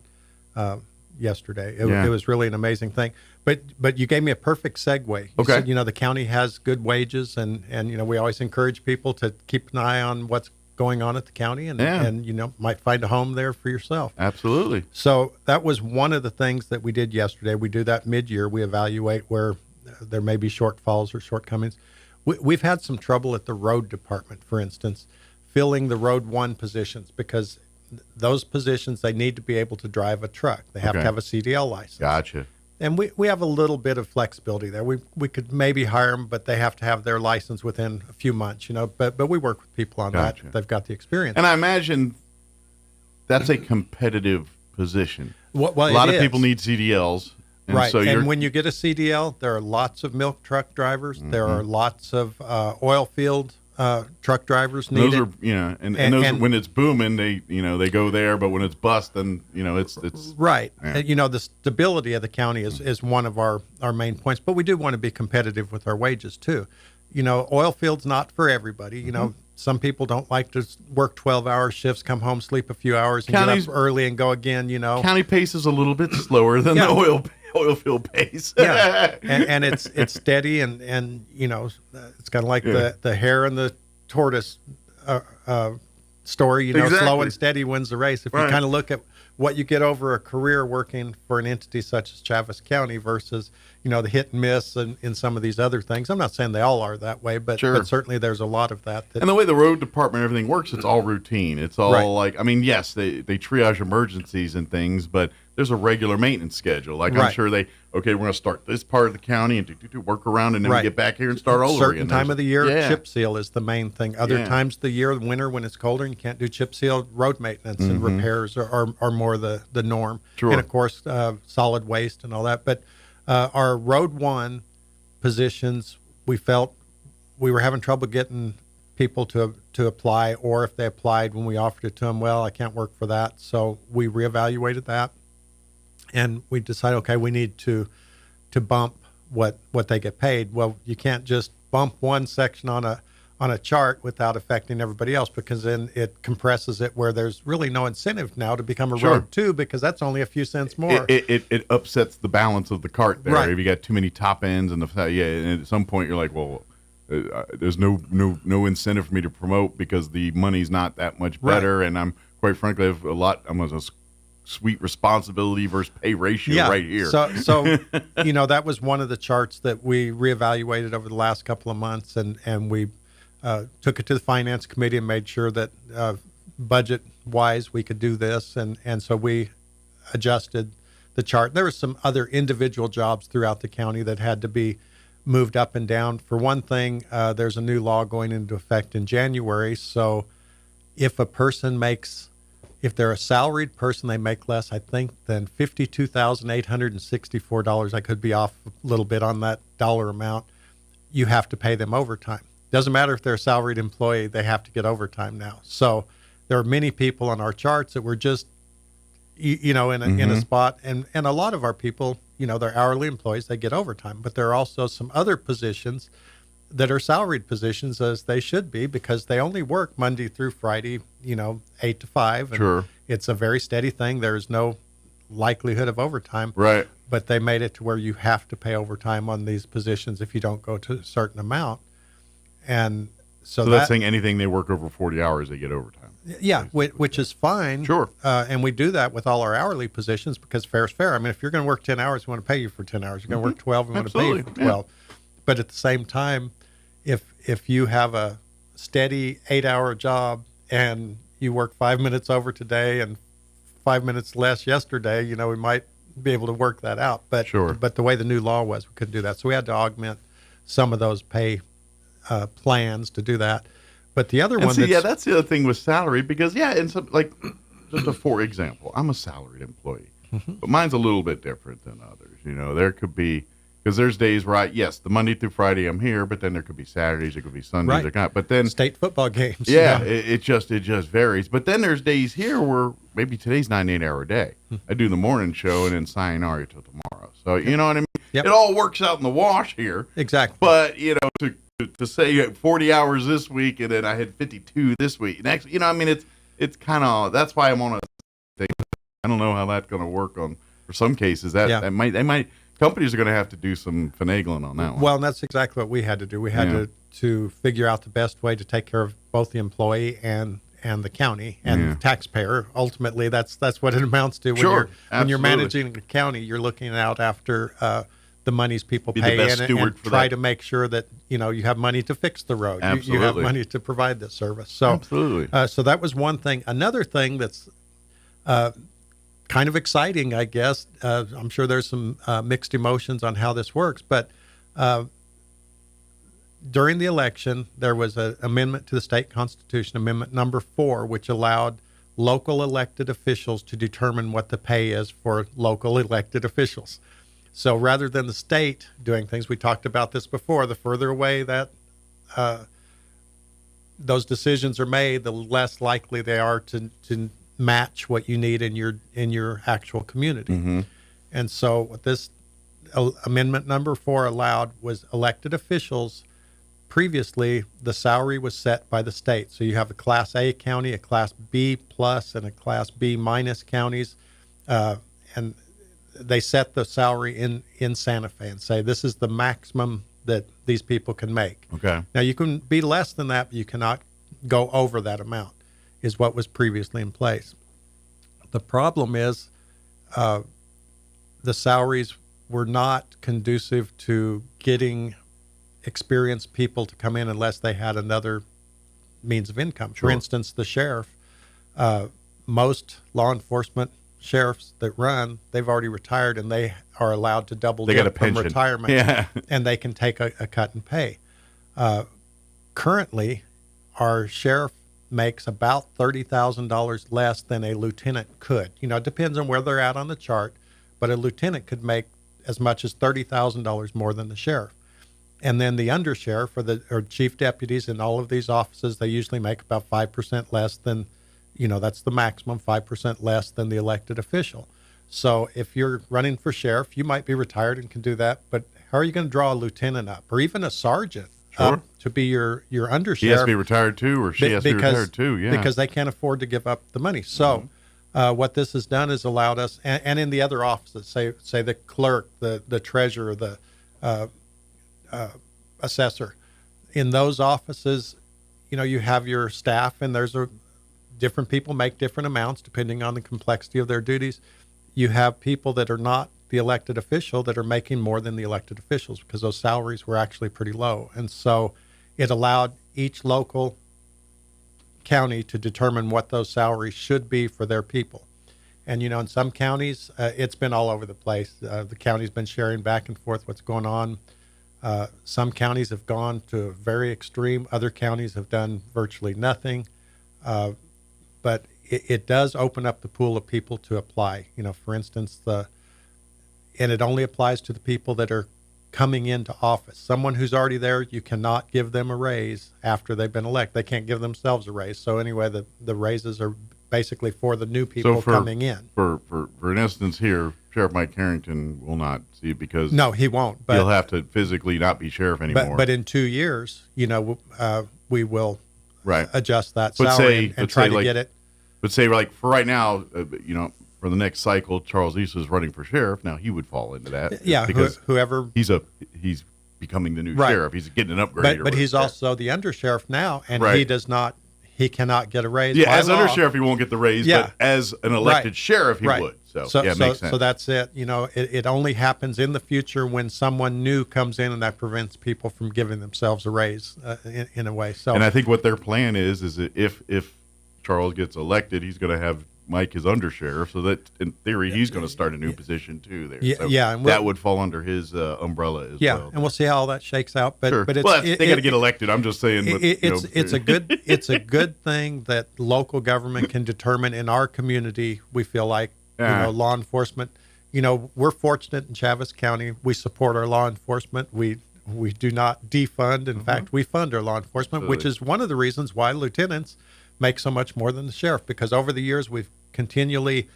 yesterday. It was really an amazing thing. But you gave me a perfect segue. You said, the county has good wages, and we always encourage people to keep an eye on what's going on at the county and might find a home there for yourself. Absolutely. So that was one of the things that we did yesterday. We do that mid-year. We evaluate where there may be shortfalls or shortcomings. We've had some trouble at the road department, for instance, filling the Road 1 positions because those positions, they need to be able to drive a truck. They have to have a CDL license. Gotcha. And we have a little bit of flexibility there. We could maybe hire them, but they have to have their license within a few months, But we work with people on that. They've got the experience. And I imagine that's a competitive position. Well, a lot of people need CDLs. And right. So and when you get a CDL, there are lots of milk truck drivers. There are lots of oil field truck drivers needed. Those are, and those when it's booming, they go there, but when it's bust, then it's right. Yeah. And, the stability of the county is one of our main points, but we do want to be competitive with our wages too. Oil field's not for everybody. Some people don't like to work 12-hour shifts, come home, sleep a few hours, and get up early and go again. County pace is a little bit slower than the oil field pace. and it's steady and it's kind of like the hare and the tortoise story. Slow and steady wins the race. If you kind of look at what you get over a career working for an entity such as Chaves County versus the hit and miss and in some of these other things. I'm not saying they all are that way, but certainly there's a lot of that. And the way the road department, everything works, it's all routine. It's all like, I mean, yes, they triage emergencies and things, but there's a regular maintenance schedule. Like I'm sure we're going to start this part of the county and work around, and then we get back here and start all over again. Certain time of the year, chip seal is the main thing. Other times of the year, winter, when it's colder and you can't do chip seal, road maintenance and repairs are more the norm. Sure. And of course, solid waste and all that. But our Road 1 positions, we felt we were having trouble getting people to apply, or if they applied when we offered it to them, well, I can't work for that. So we reevaluated that, and we decided, okay, we need to bump what they get paid. Well, you can't just bump one section on a chart without affecting everybody else, because then it compresses it where there's really no incentive now to become a Road 2, because that's only a few cents more. It upsets the balance of the cart there. Right. If you got too many top ends and and at some point you're like, well, there's no incentive for me to promote because the money's not that much better, and I'm quite frankly I'm a sweet responsibility versus pay ratio right here. So that was one of the charts that we reevaluated over the last couple of months, and we took it to the finance committee and made sure that budget-wise we could do this, and so we adjusted the chart. There were some other individual jobs throughout the county that had to be moved up and down. For one thing, there's a new law going into effect in January, so if they're a salaried person, they make less, I think, than $52,864. I could be off a little bit on that dollar amount. You have to pay them overtime. Doesn't matter if they're a salaried employee, they have to get overtime now. So there are many people on our charts that were just, in a spot. And a lot of our people, they're hourly employees, they get overtime. But there are also some other positions that are salaried positions, as they should be, because they only work Monday through Friday, 8 to 5. And sure. It's a very steady thing. There's no likelihood of overtime. Right. But they made it to where you have to pay overtime on these positions if you don't go to a certain amount. And so that's saying anything they work over 40 hours, they get overtime. Yeah, which is fine. Sure. And we do that with all our hourly positions because fair is fair. I mean, if you're going to work 10 hours, we want to pay you for 10 hours. You're going to work 12, we want to pay you for 12. Yeah. But at the same time, if you have a steady 8-hour job and you work 5 minutes over today and 5 minutes less yesterday, we might be able to work that out. But sure. But the way the new law was, we couldn't do that. So we had to augment some of those pay plans to do that. But the other one, that's the other thing with salary, because and some, like, just for example, I'm a salaried employee, but mine's a little bit different than others. There could be, because there's days where the Monday through Friday I'm here, but then there could be Saturdays, it could be Sundays, right. But then state football games. Yeah, it just varies. But then there's days here where maybe today's not an 8-hour day. I do the morning show and then sayonara till tomorrow. So you know what I mean? Yep. It all works out in the wash here. Exactly. But to say you had 40 hours this week and then I had 52 this week. Next, it's kind of, that's why I'm on a thing. I don't know how that's going to work for some cases. That might companies are going to have to do some finagling on that one. Well, and that's exactly what we had to do. We had to figure out the best way to take care of both the employee and the county and the taxpayer. Ultimately, that's what it amounts to. When you're managing a county, you're looking out after the monies people pay in and try to make sure that you have money to fix the road. You have money to provide this service. So absolutely. So that was one thing. Another thing that's kind of exciting, I guess. I'm sure there's some mixed emotions on how this works, but during the election, there was an amendment to the state constitution, Amendment number 4, which allowed local elected officials to determine what the pay is for local elected officials. So rather than the state doing things, we talked about this before, the further away that those decisions are made, the less likely they are to match what you need in your actual community. Mm-hmm. And so what this amendment number 4 allowed was elected officials. Previously, the salary was set by the state. So you have a Class A county, a Class B plus, and a Class B minus counties, and they set the salary in Santa Fe and say this is the maximum that these people can make. Okay. Now you can be less than that, but you cannot go over that amount, is what was previously in place. The problem is the salaries were not conducive to getting experienced people to come in unless they had another means of income. Sure. For instance, the sheriff, most law enforcement sheriffs that run, they've already retired and they are allowed to double dip from retirement. Yeah. And they can take a cut in pay. Currently, our sheriff makes about $30,000 less than a lieutenant could. It depends on where they're at on the chart, but a lieutenant could make as much as $30,000 more than the sheriff. And then the undersheriff or chief deputies in all of these offices, they usually make about 5% less than, that's the maximum, 5% less than the elected official. So if you're running for sheriff, you might be retired and can do that, but how are you going to draw a lieutenant up or even a sergeant up to be your undersheriff? He has to be retired too, or she has to be retired too, yeah. Because they can't afford to give up the money. So what this has done is allowed us, and in the other offices, say the clerk, the treasurer, the assessor, in those offices, you have your staff, and there's a different people make different amounts depending on the complexity of their duties. You have people that are not the elected official that are making more than the elected officials because those salaries were actually pretty low. And so it allowed each local county to determine what those salaries should be for their people. And, in some counties, it's been all over the place. The county's been sharing back and forth what's going on. Some counties have gone to very extreme. Other counties have done virtually nothing. But it does open up the pool of people to apply. For instance, and it only applies to the people that are coming into office. Someone who's already there, you cannot give them a raise after they've been elected. They can't give themselves a raise. So anyway, the raises are basically for the new people coming in. For an instance here, Sheriff Mike Harrington will not see it because no, he won't. But he'll have to physically not be sheriff anymore. But in 2 years, we will adjust that salary and try to get it. But say like for right now, for the next cycle, Charles East is running for sheriff. Now he would fall into that. Yeah, because whoever he's becoming the new sheriff. He's getting an upgrade. But he's also the undersheriff now, and he cannot get a raise. Yeah, as undersheriff, he won't get the raise. Yeah. But as an elected sheriff, he would. So it makes sense. So that's it. It only happens in the future when someone new comes in, and that prevents people from giving themselves a raise in a way. So, and I think what their plan is that if Charles gets elected, he's going to have Mike as undersheriff, so that in theory he's going to start a new position too there. Yeah, so and that would fall under his umbrella as well. Yeah, and we'll see how all that shakes out. But sure. but they got to get elected. I'm just saying. It's a good thing that local government can determine in our community. We feel like law enforcement. We're fortunate in Chaves County. We support our law enforcement. We do not defund. In fact, we fund our law enforcement, which is one of the reasons why lieutenants make so much more than the sheriff, because over the years we've continually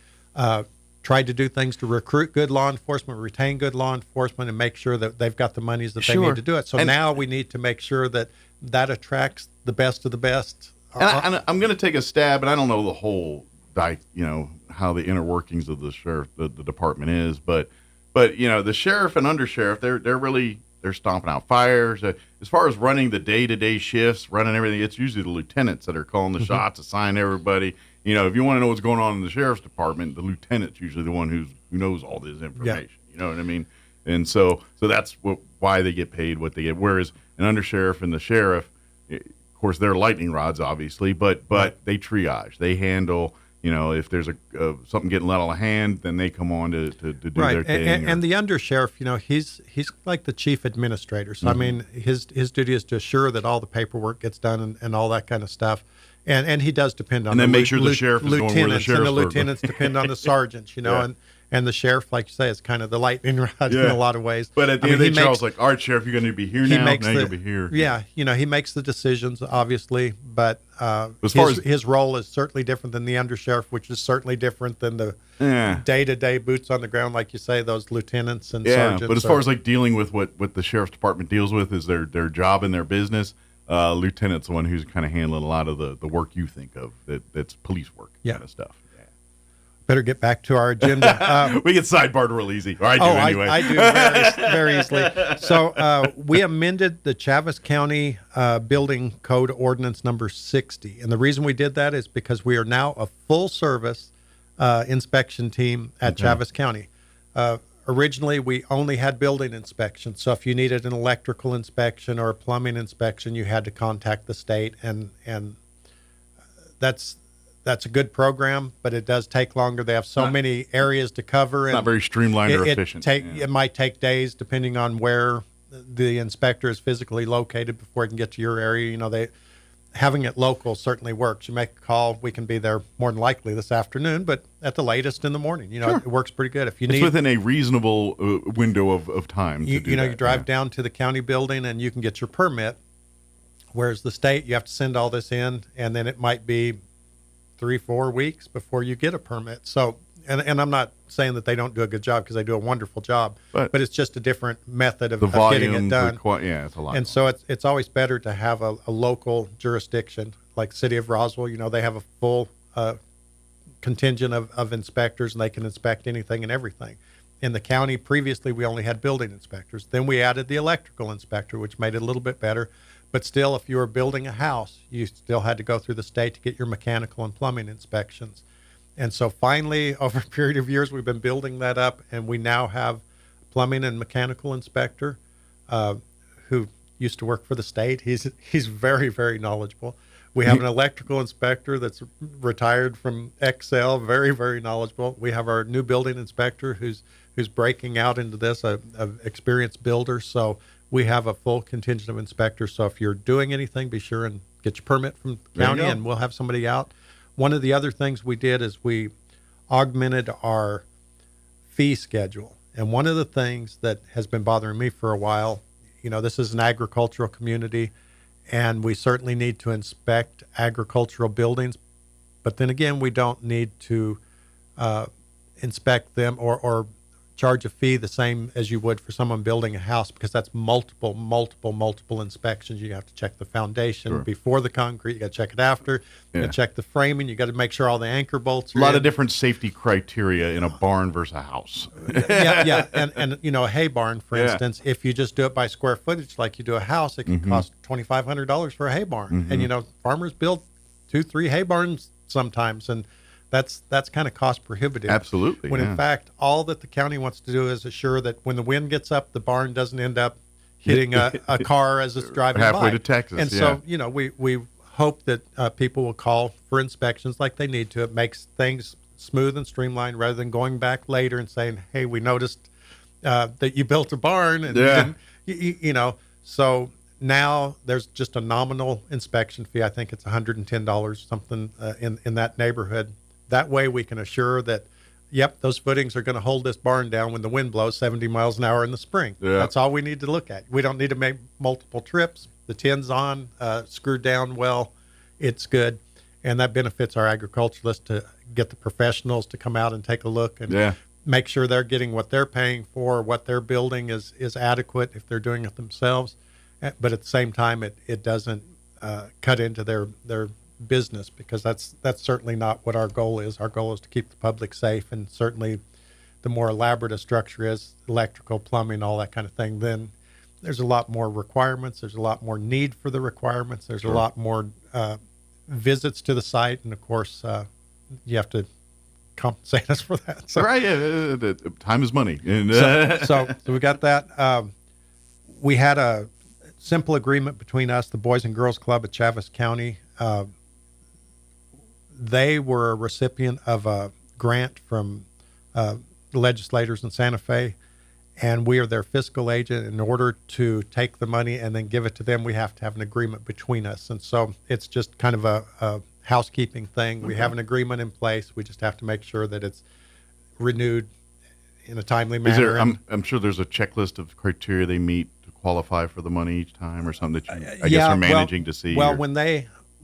tried to do things to recruit good law enforcement, retain good law enforcement, and make sure that they've got the monies that they need to do it. So now we need to make sure that attracts the best of the best. And I'm going to take a stab, and I don't know the whole, how the inner workings of the sheriff, the department is, but the sheriff and undersheriff, they're stomping out fires. As far as running the day-to-day shifts, running everything, it's usually the lieutenants that are calling the shots, assign everybody. If you want to know what's going on in the sheriff's department, the lieutenant's usually the one who knows all this information. Yeah. You know what I mean? And so that's why they get paid what they get. Whereas an undersheriff and the sheriff, of course, they're lightning rods, obviously, but they triage. They handle. If there's something getting let out of hand, then they come on to do their thing. And the undersheriff, he's like the chief administrator. So I mean, his duty is to assure that all the paperwork gets done and all that kind of stuff. And he does depend on and then make sure the sheriff is going where the sheriff. And the lieutenants depend on the sergeants, and the sheriff, like you say, is kind of the lightning rod in a lot of ways. But at the end of the day, Charles, all right, sheriff, you're going to be here now. Now you're going to be here. Yeah, he makes the decisions, obviously, but his role is certainly different than the undersheriff, which is certainly different than the day-to-day boots on the ground, like you say, those lieutenants and sergeants. But as far as like dealing with what the sheriff's department deals with is their job and their business. Lieutenant's the one who's kind of handling a lot of the work you think of that's police work kind of stuff. Better get back to our agenda. We get sidebarred real easy. Or I do anyway. I do very easily. So we amended the Chaves County Building Code Ordinance number 60. And the reason we did that is because we are now a full-service inspection team at Chaves County. Originally, we only had building inspections. So if you needed an electrical inspection or a plumbing inspection, you had to contact the state. And that's a good program, but it does take longer. They have so many areas to cover. It's not very streamlined or efficient. It might take days depending on where the inspector is physically located before it can get to your area. Having it local certainly works. You make a call, we can be there more than likely this afternoon, but at the latest in the morning. It works pretty good. If you it's within a reasonable window of time. You drive down to the county building and you can get your permit, whereas the state, you have to send all this in, and then it might be 3-4 weeks before you get a permit. So, and I'm not saying that they don't do a good job, because they do a wonderful job, but it's just a different method of getting it done. It's a lot. And so it's always better to have a local jurisdiction like the city of Roswell. They have a full contingent of inspectors, and they can inspect anything and everything. In the county, previously, we only had building inspectors. Then we added the electrical inspector, which made it a little bit better. But still, if you were building a house, you still had to go through the state to get your mechanical and plumbing inspections. And so finally, over a period of years, we've been building that up, and we now have plumbing and mechanical inspector who used to work for the state. He's very, very knowledgeable. We have an electrical inspector that's retired from Excel, very, very knowledgeable. We have our new building inspector who's breaking out into this, a experienced builder. So we have a full contingent of inspectors. So if you're doing anything, be sure and get your permit from the county, and we'll have somebody out. One of the other things we did is we augmented our fee schedule. And one of the things that has been bothering me for a while, this is an agricultural community, and we certainly need to inspect agricultural buildings. But then again, we don't need to inspect them or charge a fee the same as you would for someone building a house, because that's multiple inspections. You have to check the foundation before the concrete. You got to check it after. You got to check the framing. You got to make sure all the anchor bolts are a lot of different safety criteria in a barn versus a house. Yeah. And a hay barn, for instance, if you just do it by square footage like you do a house, it can cost $2,500 for a hay barn. And farmers build 2-3 hay barns sometimes, and that's kind of cost prohibitive. Absolutely. When in fact, all that the county wants to do is assure that when the wind gets up, the barn doesn't end up hitting a car as it's driving halfway by. to Texas. And so, we hope that people will call for inspections like they need to. It makes things smooth and streamlined rather than going back later and saying, "Hey, we noticed that you built a barn," and so now there's just a nominal inspection fee. I think it's $110, something in that neighborhood. That way we can assure that, those footings are going to hold this barn down when the wind blows 70 miles an hour in the spring. Yeah. That's all we need to look at. We don't need to make multiple trips. The tin's on, screwed down well, it's good. And that benefits our agriculturalists to get the professionals to come out and take a look and make sure they're getting what they're paying for, what they're building is adequate if they're doing it themselves. But at the same time, it doesn't cut into their business, because that's certainly not what our goal is. Our goal is to keep the public safe, and certainly the more elaborate a structure is, electrical, plumbing, all that kind of thing, then there's a lot more requirements. There's a lot more need for the requirements. There's a lot more visits to the site, and of course you have to compensate us for that. So, time is money. So we got that. We had a simple agreement between us, the Boys and Girls Club at Chaves County. They were a recipient of a grant from the legislators in Santa Fe, and we are their fiscal agent. In order to take the money and then give it to them, we have to have an agreement between us. And so it's just kind of a housekeeping thing. We have an agreement in place. We just have to make sure that it's renewed in a timely manner. I'm sure there's a checklist of criteria they meet to qualify for the money each time, or something that you, I guess, are managing to see. Well,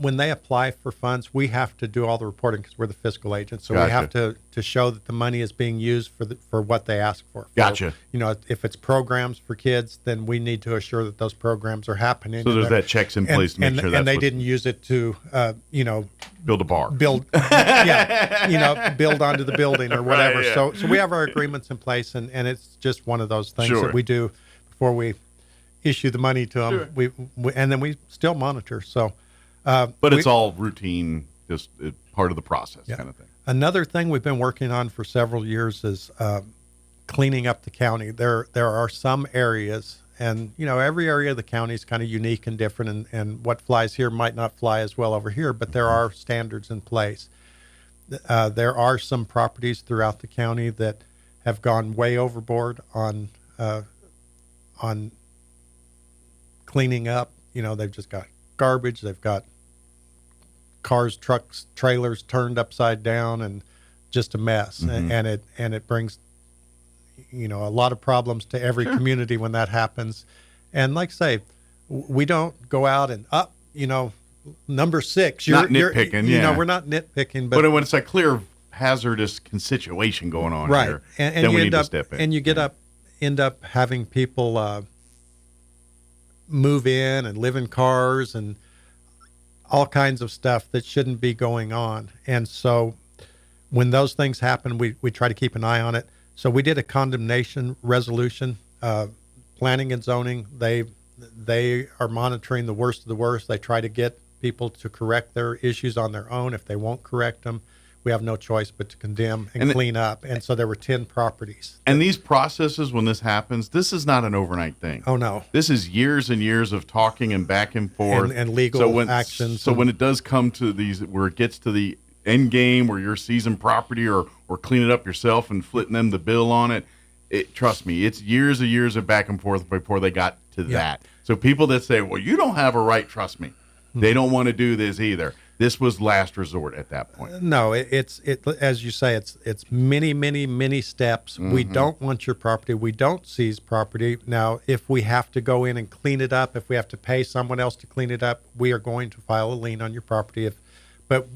when they apply for funds, we have to do all the reporting because we're the fiscal agent. So we have to show that the money is being used for what they ask for. Gotcha. If it's programs for kids, then we need to assure that those programs are happening. So there's that checks in place to make sure and they didn't use it to, build a bar. Build onto the building or whatever. Right, So we have our agreements in place, and it's just one of those things that we do before we issue the money to them. We and then we still monitor. So. But it's all routine, just part of the process kind of thing. Another thing we've been working on for several years is cleaning up the county. There are some areas, and every area of the county is kind of unique and different, and what flies here might not fly as well over here, but there are standards in place. There are some properties throughout the county that have gone way overboard on cleaning up. They've just got garbage, they've got cars, trucks, trailers turned upside down, and just a mess. And it brings a lot of problems to every community when that happens. And like I say, we don't go out and number 6, you're nitpicking. We're not nitpicking, but when it's a clear hazardous situation going on here, and then we need to step in. And you end up having people move in and live in cars and all kinds of stuff that shouldn't be going on. And so when those things happen, we try to keep an eye on it. So we did a condemnation resolution. Planning and zoning, they they are monitoring the worst of the worst. They try to get people to correct their issues on their own. If they won't correct them, we have no choice but to condemn and clean up. And so there were 10 properties. And these processes, when this happens, this is not an overnight thing. Oh, no. This is years and years of talking and back and forth. And legal actions. So when it does come to these, where it gets to the end game, where you're seizing property or clean it up yourself and flitting them the bill on it, trust me, it's years and years of back and forth before they got to that. So people that say, well, you don't have a right, trust me, they don't want to do this either. This was last resort at that point. No, it's as you say, it's many, many, many steps. Mm-hmm. We don't want your property. We don't seize property. Now, if we have to go in and clean it up, if we have to pay someone else to clean it up, we are going to file a lien on your property. But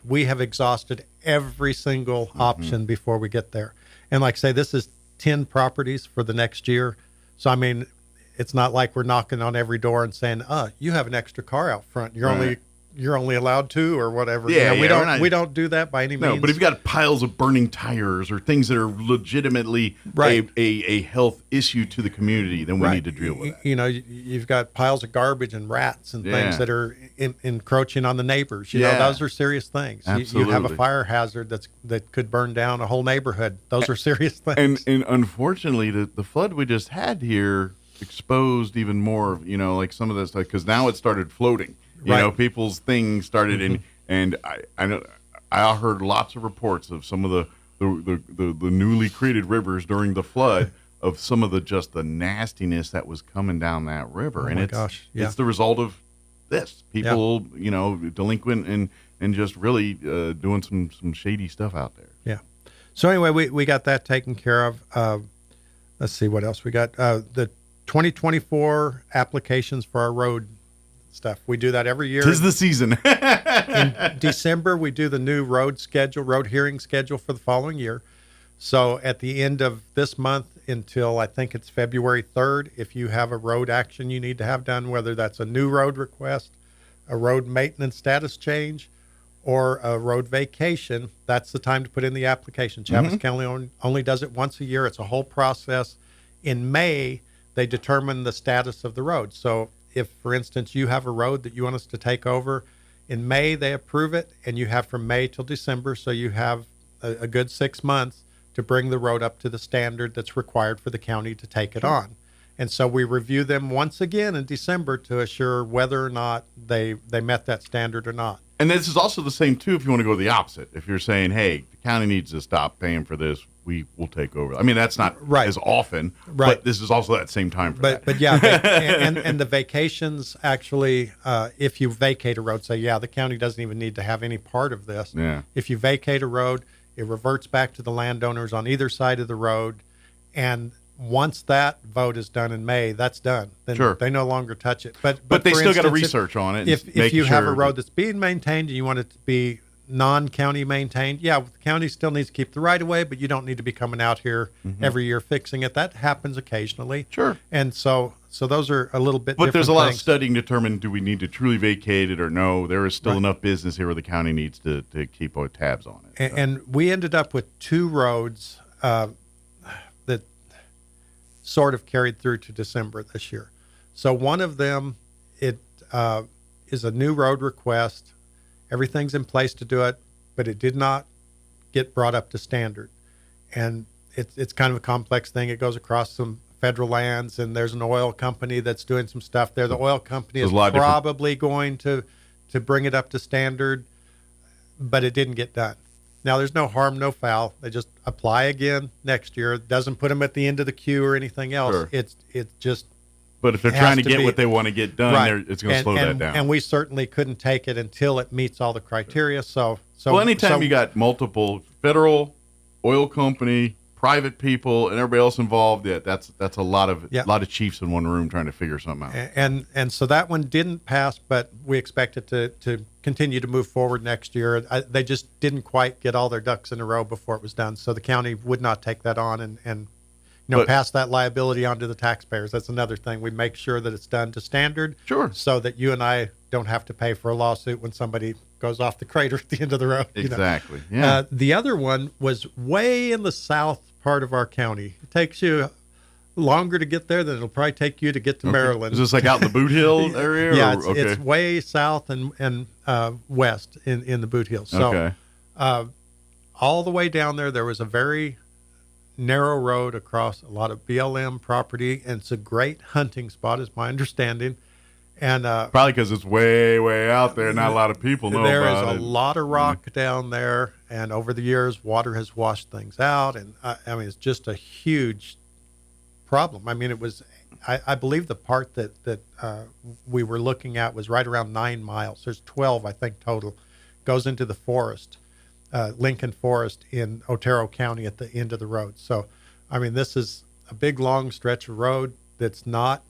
we have exhausted every single option before we get there. And like I say, this is 10 properties for the next year. So, I mean, it's not like we're knocking on every door and saying, you have an extra car out front. You're only allowed 2 or whatever. We don't do that by any means. No, but if you've got piles of burning tires or things that are legitimately a health issue to the community, then we need to deal with that. You know, you've got piles of garbage and rats and things that are encroaching on the neighbors. You know, those are serious things. You have a fire hazard that could burn down a whole neighborhood. Those are serious things. And unfortunately, the flood we just had here exposed even more, like some of this stuff, because now it started floating. You know, people's things started and I know I heard lots of reports of some of the newly created rivers during the flood of some of the nastiness that was coming down that river. It's the result of this. People, delinquent and just really doing some shady stuff out there. Yeah. So anyway, we got that taken care of. Let's see what else we got. The 2024 applications for our road stuff. We do that every year. 'Tis the season. In December, we do the new road hearing schedule for the following year. So at the end of this month until I think it's February 3rd, if you have a road action you need to have done, whether that's a new road request, a road maintenance status change, or a road vacation, that's the time to put in the application. Chaves County only does it once a year. It's a whole process. In May, they determine the status of the road. So if, for instance, you have a road that you want us to take over, in May they approve it, and you have from May till December, so you have a good 6 months to bring the road up to the standard that's required for the county to take it on. And so we review them once again in December to assure whether or not they met that standard or not. And this is also the same, too, if you want to go the opposite. If you're saying, hey, the county needs to stop paying for this, we will take over. I mean, that's not as often, but this is also that same time for that. But yeah, and the vacations actually, if you vacate a road, say, the county doesn't even need to have any part of this. Yeah. If you vacate a road, it reverts back to the landowners on either side of the road, and once that vote is done in May, that's done. Then they no longer touch it. But they still got to research on it. If you have a road that's being maintained and you want it to be non-county maintained, the county still needs to keep the right of way, but you don't need to be coming out here every year fixing it. That happens occasionally. Sure. And so those are a little bit But different there's a lot things. of studying to determine, do we need to truly vacate it or no? There is still enough business here where the county needs to keep tabs on it. And we ended up with 2 roads that sort of carried through to December this year. So one of them, it is a new road request. Everything's in place to do it, but it did not get brought up to standard. And it's kind of a complex thing. It goes across some federal lands, and there's an oil company that's doing some stuff there. The oil company is probably going to bring it up to standard, but it didn't get done. Now, there's no harm, no foul. They just apply again next year. It doesn't put them at the end of the queue or anything else. Sure. It's just... But if they're trying to get what they want to get done, it's going to slow that down. And we certainly couldn't take it until it meets all the criteria. So anytime you got multiple federal, oil company, private people, and everybody else involved, that's a lot of chiefs in one room trying to figure something out. And so that one didn't pass, but we expect it to continue to move forward next year. They just didn't quite get all their ducks in a row before it was done. So the county would not take that on and pass that liability on to the taxpayers. That's another thing. We make sure that it's done to standard, so that you and I don't have to pay for a lawsuit when somebody goes off the crater at the end of the road. Exactly. Yeah. The other one was way in the south part of our county. It takes you longer to get there than it'll probably take you to get to Maryland. Is this like out in the Boot Hill area? Yeah, or, it's way south and west in the Boot Hills. So all the way down there was a very narrow road across a lot of BLM property, and it's a great hunting spot, is my understanding. And probably because it's way, way out there, not a lot of people know about it. There is a lot of rock down there, and over the years, water has washed things out, and I mean, it's just a huge problem. I mean, it was, I believe the part that we were looking at was right around 9 miles. There's 12, I think, total. Goes into the forest. Lincoln Forest in Otero County at the end of the road. So, I mean, this is a big, long stretch of road that's not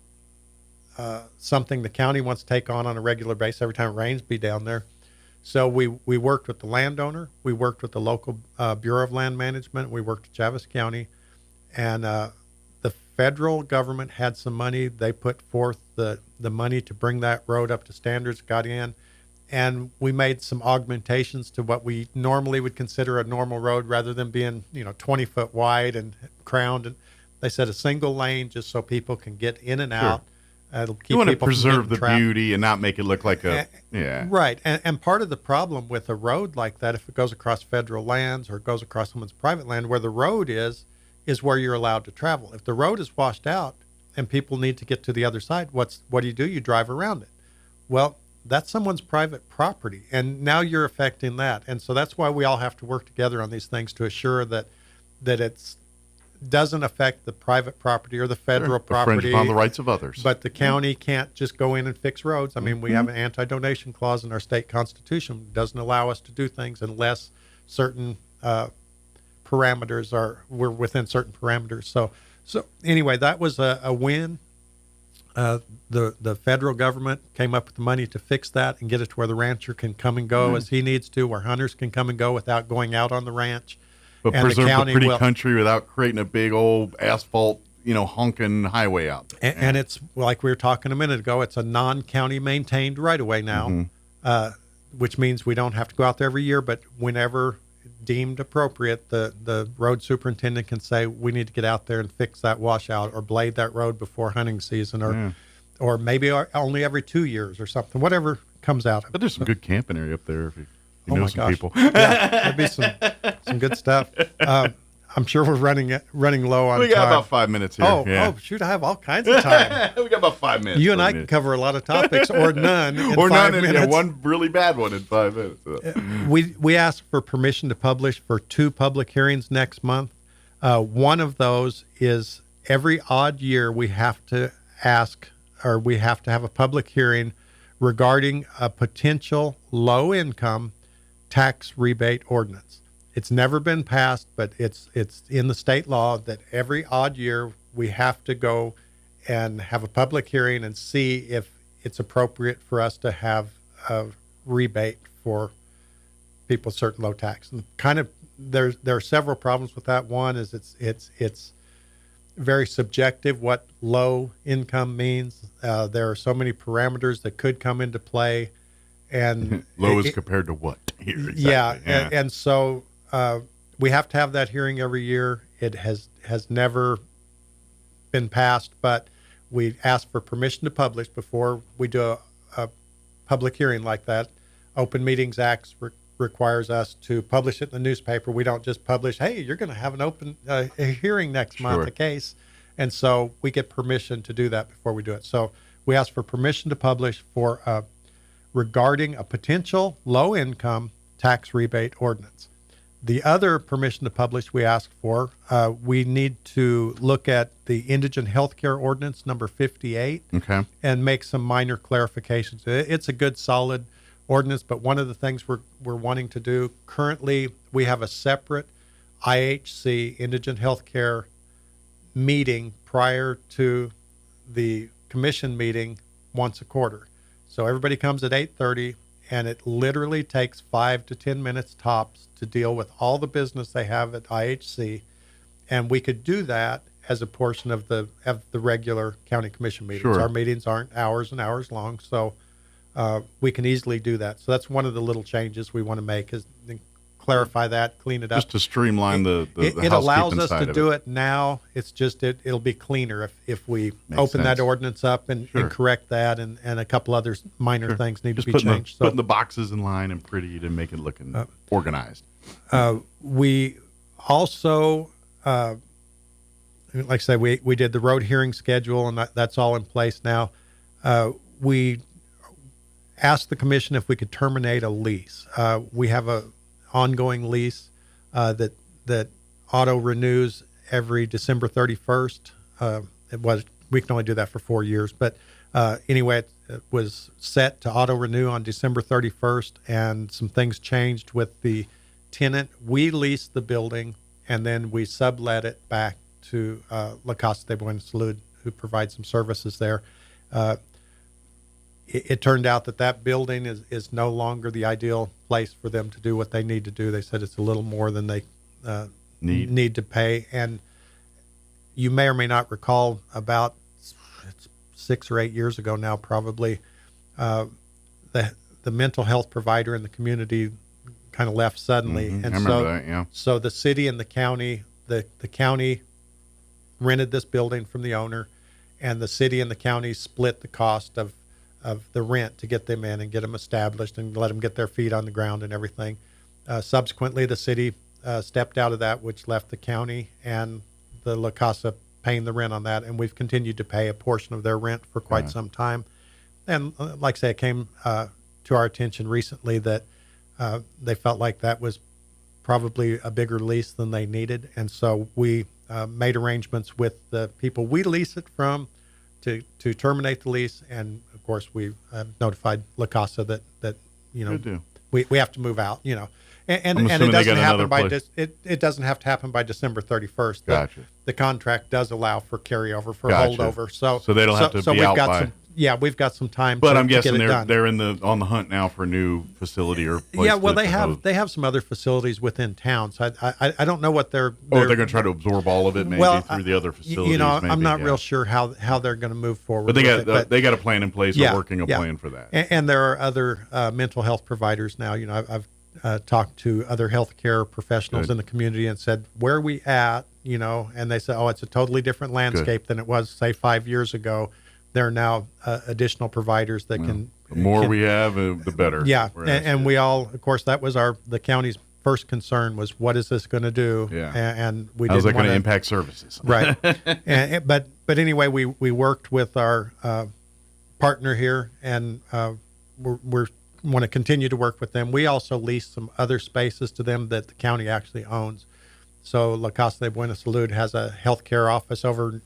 something the county wants to take on a regular basis. Every time it rains, be down there. So we worked with the landowner. We worked with the local Bureau of Land Management. We worked with Chaves County. And the federal government had some money. They put forth the money to bring that road up to standards, got in. And we made some augmentations to what we normally would consider a normal road, rather than being, 20 foot wide and crowned. And they said a single lane, just so people can get in and out. It'll keep you want to people preserve the trapped. beauty and not make it look like Right. And part of the problem with a road like that, if it goes across federal lands or it goes across someone's private land, where the road is where you're allowed to travel. If the road is washed out and people need to get to the other side, what do? You drive around it. Well, that's someone's private property, and now you're affecting that. And so that's why we all have to work together on these things to assure that it doesn't affect the private property or the federal property. Infringe upon the rights of others. But the county can't just go in and fix roads. I mean, we have an anti-donation clause in our state constitution. It doesn't allow us to do things unless certain parameters we're within certain parameters. So anyway, that was a win. The federal government came up with the money to fix that and get it to where the rancher can come and go as he needs to, where hunters can come and go without going out on the ranch. But and preserve the pretty will, country without creating a big old asphalt, honking highway out there. And it's like we were talking a minute ago, it's a non-county maintained right-of-way now, which means we don't have to go out there every year, but whenever deemed appropriate, the road superintendent can say, we need to get out there and fix that washout or blade that road before hunting season, or maybe only every 2 years or something, whatever comes out of it. But there's some good camping area up there if you know some people. Yeah, there'd be some good stuff. I'm sure we're running low on time. We got about 5 minutes here. Oh, shoot, I have all kinds of time. We got about 5 minutes. You and I can cover a lot of topics, or none in or 5 none minutes. One really bad one in 5 minutes. We asked for permission to publish for 2 public hearings next month. One of those is every odd year we have to ask, or we have to have a public hearing regarding a potential low-income tax rebate ordinance. It's never been passed, but it's in the state law that every odd year we have to go and have a public hearing and see if it's appropriate for us to have a rebate for people with certain low tax. And kind of there are several problems with that. One is it's very subjective what low income means. There are so many parameters that could come into play, and low is compared to what here? Exactly. Yeah. And so we have to have that hearing every year. It has never been passed, but we ask for permission to publish before we do a public hearing like that. Open Meetings Act requires us to publish it in the newspaper. We don't just publish, hey, you're going to have an open a hearing next month, a case. And so we get permission to do that before we do it. So we ask for permission to publish for regarding a potential low-income tax rebate ordinance. The other permission to publish we ask for, we need to look at the Indigent Healthcare Ordinance number 58 and make some minor clarifications. It's a good, solid ordinance, but one of the things we're wanting to do, currently we have a separate IHC, Indigent Healthcare, meeting prior to the commission meeting once a quarter. So everybody comes at 8:30, and it literally takes 5 to 10 minutes tops to deal with all the business they have at IHC. And we could do that as a portion of the regular county commission meetings. Sure. Our meetings aren't hours and hours long, so we can easily do that. So that's one of the little changes we want to make, is clarify that, clean it up. Just to streamline the it allows housekeeping us side to of do it now. It's just it'll be cleaner if we open that ordinance up and correct that, and a couple other minor things need to be changed. Putting the boxes in line and pretty to make it looking organized. We also, like I said, we did the road hearing schedule, and that's all in place now. We asked the commission if we could terminate a lease. We have a ongoing lease that auto renews every December 31st. We can only do that for 4 years, but anyway, it was set to auto renew on December 31st, and some things changed with the tenant. We leased the building, and then we sublet it back to La Casa de Buena Salud, who provides some services there. It turned out that building is no longer the ideal place for them to do what they need to do. They said it's a little more than they need to pay. And you may or may not recall, about 6 or 8 years ago now, probably, the mental health provider in the community kind of left suddenly. Mm-hmm. And I remember that, yeah. So the city and the county, the county rented this building from the owner, and the city and the county split the cost of the rent to get them in and get them established and let them get their feet on the ground and everything. Subsequently, the city stepped out of that, which left the county and the La Casa paying the rent on that, and we've continued to pay a portion of their rent for quite some time. And like I say, it came to our attention recently that they felt like that was probably a bigger lease than they needed, and so we made arrangements with the people we lease it from to terminate the lease, and of course we notified La Casa that we have to move out, and it doesn't happen it doesn't have to happen by December 31st. Gotcha. The contract does allow for carryover, for holdover, so they don't have to be out by. We've got some time. But I'm to guessing get it done. they're on the hunt now for a new facility or place. Yeah, well, they have some other facilities within town, so I don't know what they're going to try to absorb all of it maybe through the other facilities. I'm not real sure how they're going to move forward. But they got a plan in place. They're working a plan for that. And there are other mental health providers now. I've talked to other healthcare professionals in the community and said, where are we at? And they said, it's a totally different landscape than it was, say, 5 years ago. There are now additional providers that can. The more we have, the better. Yeah, and we all, of course, that was the county's first concern was, what is this going to do? Yeah, and we how's didn't that going to impact services? Right. But anyway, we worked with our partner here, and we're want to continue to work with them. We also lease some other spaces to them that the county actually owns. So La Casa de Buena Salud has a healthcare office over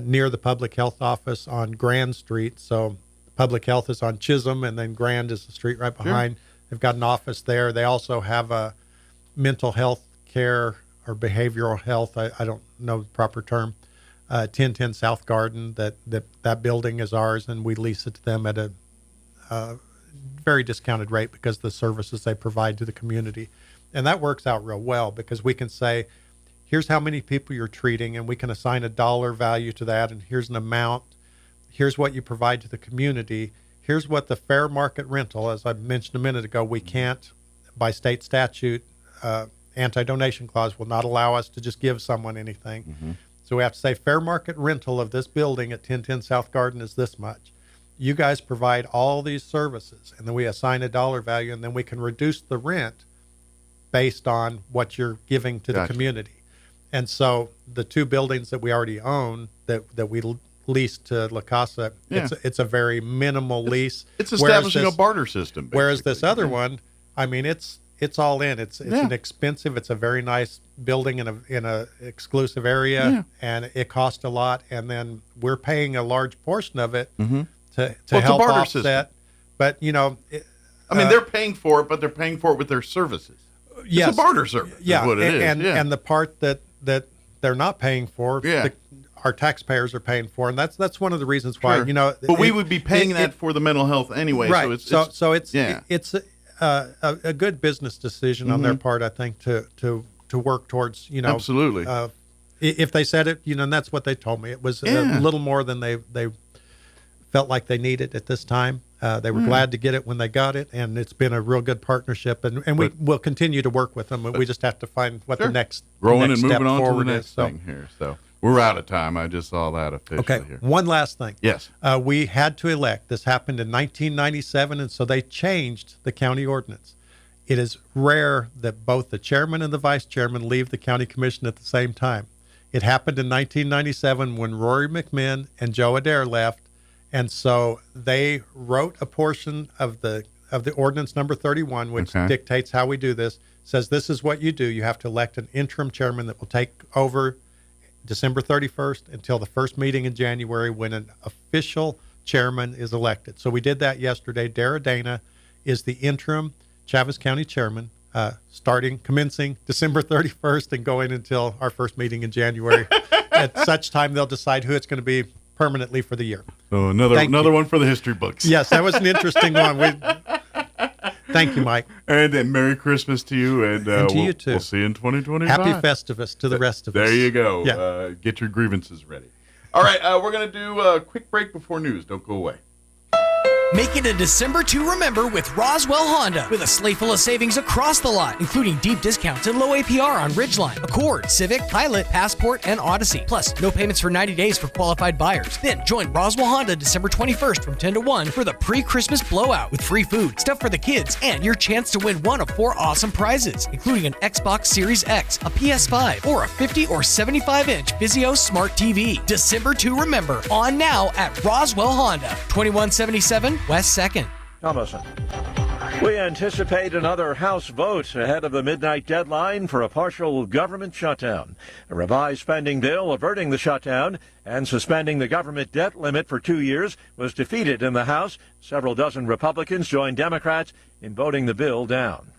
near the public health office on Grand Street. So public health is on Chisholm, and then Grand is the street right behind. Sure. They've got an office there. They also have a mental health care or behavioral health. I don't know the proper term. 1010 South Garden. That building is ours, and we lease it to them at a very discounted rate because of the services they provide to the community. And that works out real well because we can say, here's how many people you're treating, and we can assign a dollar value to that, and here's an amount. Here's what you provide to the community. Here's what the fair market rental, as I mentioned a minute ago, we can't, by state statute, anti-donation clause will not allow us to just give someone anything. Mm-hmm. So we have to say fair market rental of this building at 1010 South Garden is this much. You guys provide all these services, and then we assign a dollar value, and then we can reduce the rent based on what you're giving to the community. And so the two buildings that we already own that we lease to La Casa, it's a very minimal lease. It's establishing a barter system. Whereas this other one, I mean, it's all in. It's an expensive. It's a very nice building in a exclusive area, and it costs a lot. And then we're paying a large portion of it to help offset. System. But they're paying for it, but they're paying for it with their services. Yes. It's a barter service. Yeah, is what it is. And the part that they're not paying for, our taxpayers are paying for, and that's one of the reasons why But we would be paying that for the mental health anyway. Right. So it's a good business decision on their part, I think, to work towards absolutely. If they said it, and that's what they told me. It was a little more than they felt like they needed at this time. They were glad to get it when they got it, and it's been a real good partnership. And we will continue to work with them. We just have to find what the next growing next and step moving on to forward the next is. thing here. So we're out of time. I just saw that officially Okay, here. one last thing. Yes. We had to elect. This happened in 1997, and so they changed the county ordinance. It is rare that both the chairman and the vice chairman leave the county commission at the same time. It happened in 1997 when Rory McMinn and Joe Adair left, and so they wrote a portion of the ordinance number 31, which dictates how we do this. Says this is what you do. You have to elect an interim chairman that will take over December 31st until the first meeting in January when an official chairman is elected. So we did that yesterday. Dara Dana is the interim Chaves County chairman, commencing December 31st and going until our first meeting in January. At such time, they'll decide who it's going to be permanently for the year. So another one for the history books. Yes, that was an interesting one. Thank you, Mike. And Merry Christmas to you. And to you, too. We'll see you in 2025. Happy Festivus to the rest of us. There you go. Yeah. Get your grievances ready. All right, we're going to do a quick break before news. Don't go away. Make it a December to remember with Roswell Honda, with a slate full of savings across the lot, including deep discounts and low APR on Ridgeline, Accord, Civic, Pilot, Passport, and Odyssey. Plus, no payments for 90 days for qualified buyers. Then join Roswell Honda December 21st from 10 to 1 for the pre-Christmas blowout with free food, stuff for the kids, and your chance to win one of 4 awesome prizes, including an Xbox Series X, a PS5, or a 50 or 75-inch Vizio Smart TV. December to remember, on now at Roswell Honda, 2177 West 2nd. Thomason. We anticipate another House vote ahead of the midnight deadline for a partial government shutdown. A revised spending bill averting the shutdown and suspending the government debt limit for 2 years was defeated in the House. Several dozen Republicans joined Democrats in voting the bill down.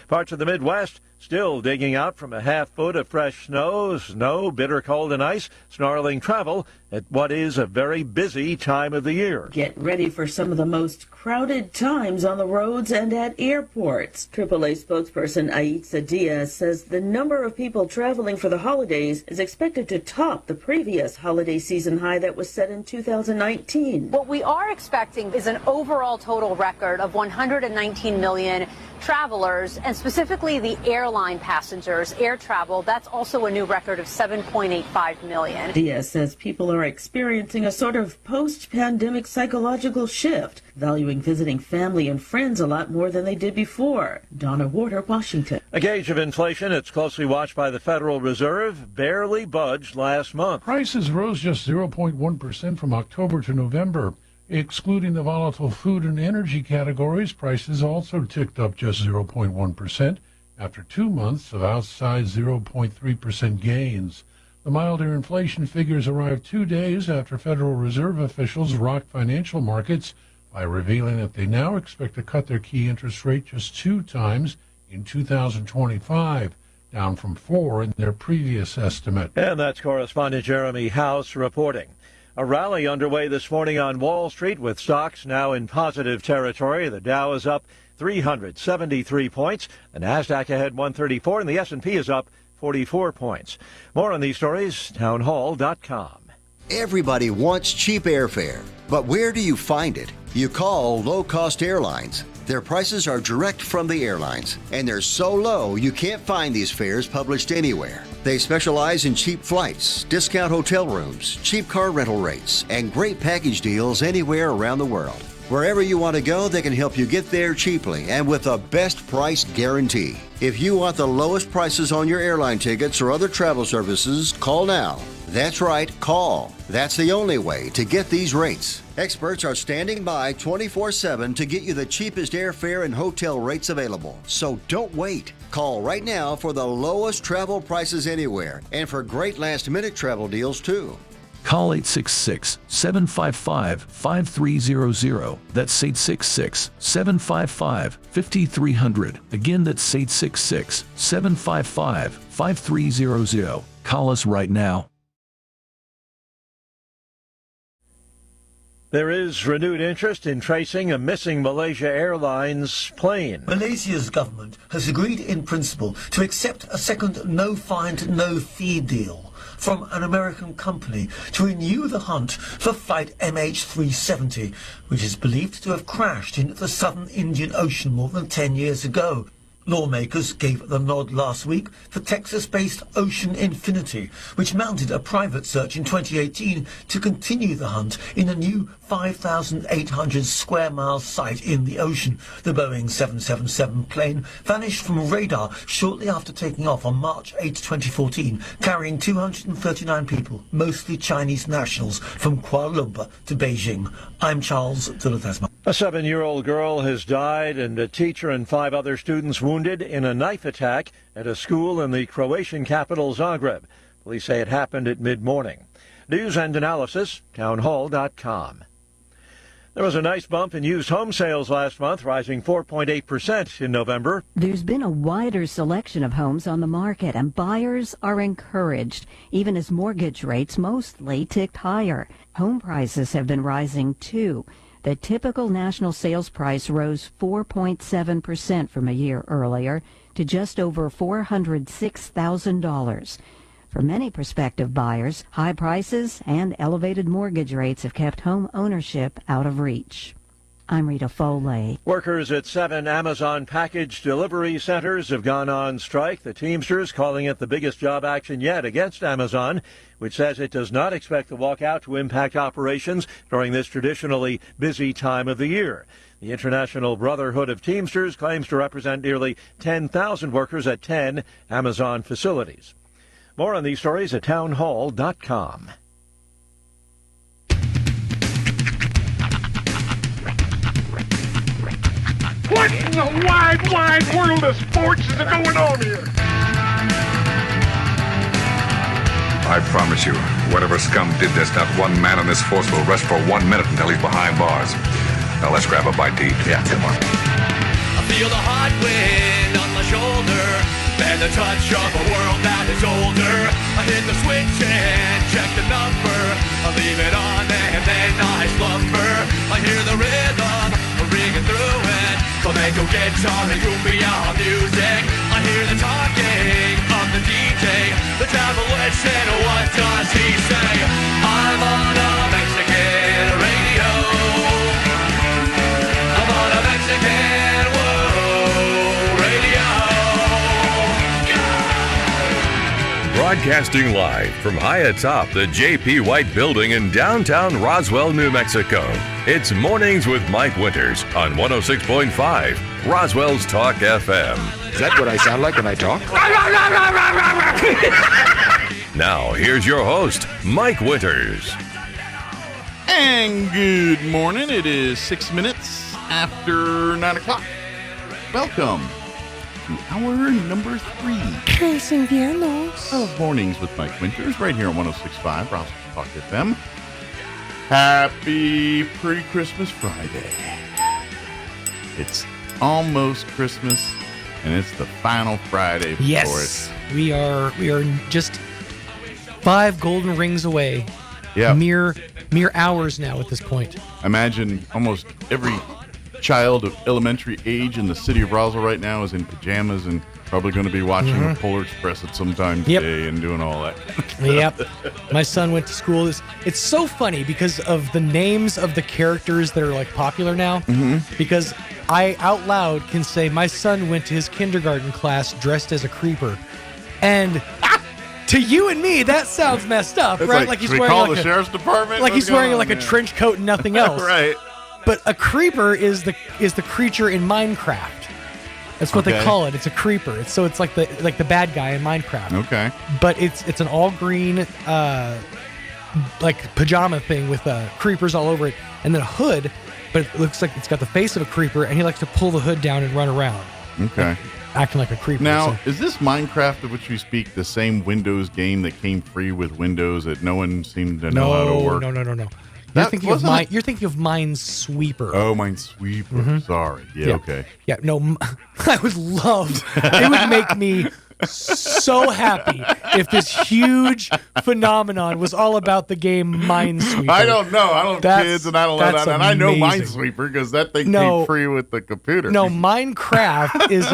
Parts of the Midwest still digging out from a half foot of fresh snow, bitter cold and ice, snarling travel at what is a very busy time of the year. Get ready for some of the most crowded times on the roads and at airports. AAA spokesperson Aitza Diaz says the number of people traveling for the holidays is expected to top the previous holiday season high that was set in 2019. What we are expecting is an overall total record of 119 million travelers, and specifically the airline passengers, air travel. That's also a new record of 7.85 million. Diaz says people are experiencing a sort of post-pandemic psychological shift, valuing visiting family and friends a lot more than they did before. Donna Warder, Washington. A gauge of inflation, it's closely watched by the Federal Reserve, barely budged last month. Prices rose just 0.1% from October to November. Excluding the volatile food and energy categories, prices also ticked up just 0.1% after 2 months of outsized 0.3% gains. The milder inflation figures arrived 2 days after Federal Reserve officials rocked financial markets by revealing that they now expect to cut their key interest rate just 2 times in 2025, down from 4 in their previous estimate. And that's correspondent Jeremy House reporting. A rally underway this morning on Wall Street with stocks now in positive territory. The Dow is up 373 points. The Nasdaq ahead 134, and the S&P is up 44 points. More on these stories, townhall.com. Everybody wants cheap airfare, but where do you find it? You call low-cost airlines. Their prices are direct from the airlines, and they're so low you can't find these fares published anywhere. They specialize in cheap flights, discount hotel rooms, cheap car rental rates, and great package deals anywhere around the world. Wherever you want to go, they can help you get there cheaply and with a best price guarantee. If you want the lowest prices on your airline tickets or other travel services, call now. That's right, call. That's the only way to get these rates. Experts are standing by 24/7 to get you the cheapest airfare and hotel rates available. So don't wait. Call right now for the lowest travel prices anywhere and for great last-minute travel deals too. Call 866-755-5300. That's 866-755-5300. Again, that's 866-755-5300. Call us right now. There is renewed interest in tracing a missing Malaysia Airlines plane. Malaysia's government has agreed in principle to accept a second no-find, no-fee deal. from an American company to renew the hunt for Flight MH370, which is believed to have crashed into the southern Indian Ocean more than 10 years ago. Lawmakers gave the nod last week for Texas-based Ocean Infinity, which mounted a private search in 2018 to continue the hunt in a new 5,800 square mile site in the ocean. The Boeing 777 plane vanished from radar shortly after taking off on March 8, 2014, carrying 239 people, mostly Chinese nationals, from Kuala Lumpur to Beijing. I'm Charles de la Tasman. A 7-year-old girl has died and a teacher and 5 other students wounded in a knife attack at a school in the Croatian capital Zagreb. Police say it happened at mid-morning. News and analysis, townhall.com. There was a nice bump in used home sales last month, rising 4.8% in November. There's been a wider selection of homes on the market, and buyers are encouraged, even as mortgage rates mostly ticked higher. Home prices have been rising, too. The typical national sales price rose 4.7% from a year earlier to just over $406,000. For many prospective buyers, high prices and elevated mortgage rates have kept home ownership out of reach. I'm Rita Foley. Workers at 7 Amazon package delivery centers have gone on strike. The Teamsters calling it the biggest job action yet against Amazon, which says it does not expect the walkout to impact operations during this traditionally busy time of the year. The International Brotherhood of Teamsters claims to represent nearly 10,000 workers at 10 Amazon facilities. More on these stories at townhall.com. What in the wide, wide world of sports is going on here? I promise you, whatever scum did this, not one man in this force will rest for 1 minute until he's behind bars. Now let's grab a bite to eat. Yeah, come on. I feel the hot wind on my shoulder and the touch of a world that is older. I hit the switch and check the number. I leave it on and then I slumber. I hear the rhythm ringing through it. Flamenco guitar and cumbia music. I hear the talking of the DJ. The travel listen, what does he say? I'm on a Mexican radio. I'm on a Mexican radio. Broadcasting live from high atop the J.P. White Building in downtown Roswell, New Mexico. It's Mornings with Mike Winters on 106.5 Roswell's Talk FM. Is that what I sound like when I talk? Now, here's your host, Mike Winters. And good morning. It is 6 minutes after 9 o'clock. Welcome to hour number 3 of Mornings with Mike Winters, right here on 106.5 Roswell Talk FM. Happy pre-Christmas Friday. It's almost Christmas, and it's the final Friday before Yes, we are just 5 golden rings away. Yeah, mere hours now at this point. Imagine almost every child of elementary age in the city of Roswell right now is in pajamas and probably going to be watching the Polar Express at some time today and doing all that. Yep. My son went to school. It's so funny because of the names of the characters that are like popular now. Because I out loud can say my son went to his kindergarten class dressed as a creeper. And to you and me, that sounds messed up, It's right? like he's we wearing call like the sheriff's department. like What's he's wearing going like on a here? trench coat and nothing else. Right. But a creeper is the creature in Minecraft. That's what they call it. It's a creeper. It's like the bad guy in Minecraft. Okay. But it's an all green like pajama thing with creepers all over it, and then a hood. But it looks like it's got the face of a creeper, and he likes to pull the hood down and run around. Okay. Acting like a creeper. Now, is this Minecraft of which we speak the same Windows game that came free with Windows that no one seemed to know how to work? No. You're thinking of Minesweeper. Oh, Minesweeper. Sorry. Yeah, okay. Yeah, no, I would love, it would make me so happy if this huge phenomenon was all about the game Minesweeper. I don't know. I don't have kids and I don't know that. And I know Minesweeper because that thing came free with the computer. No, Minecraft is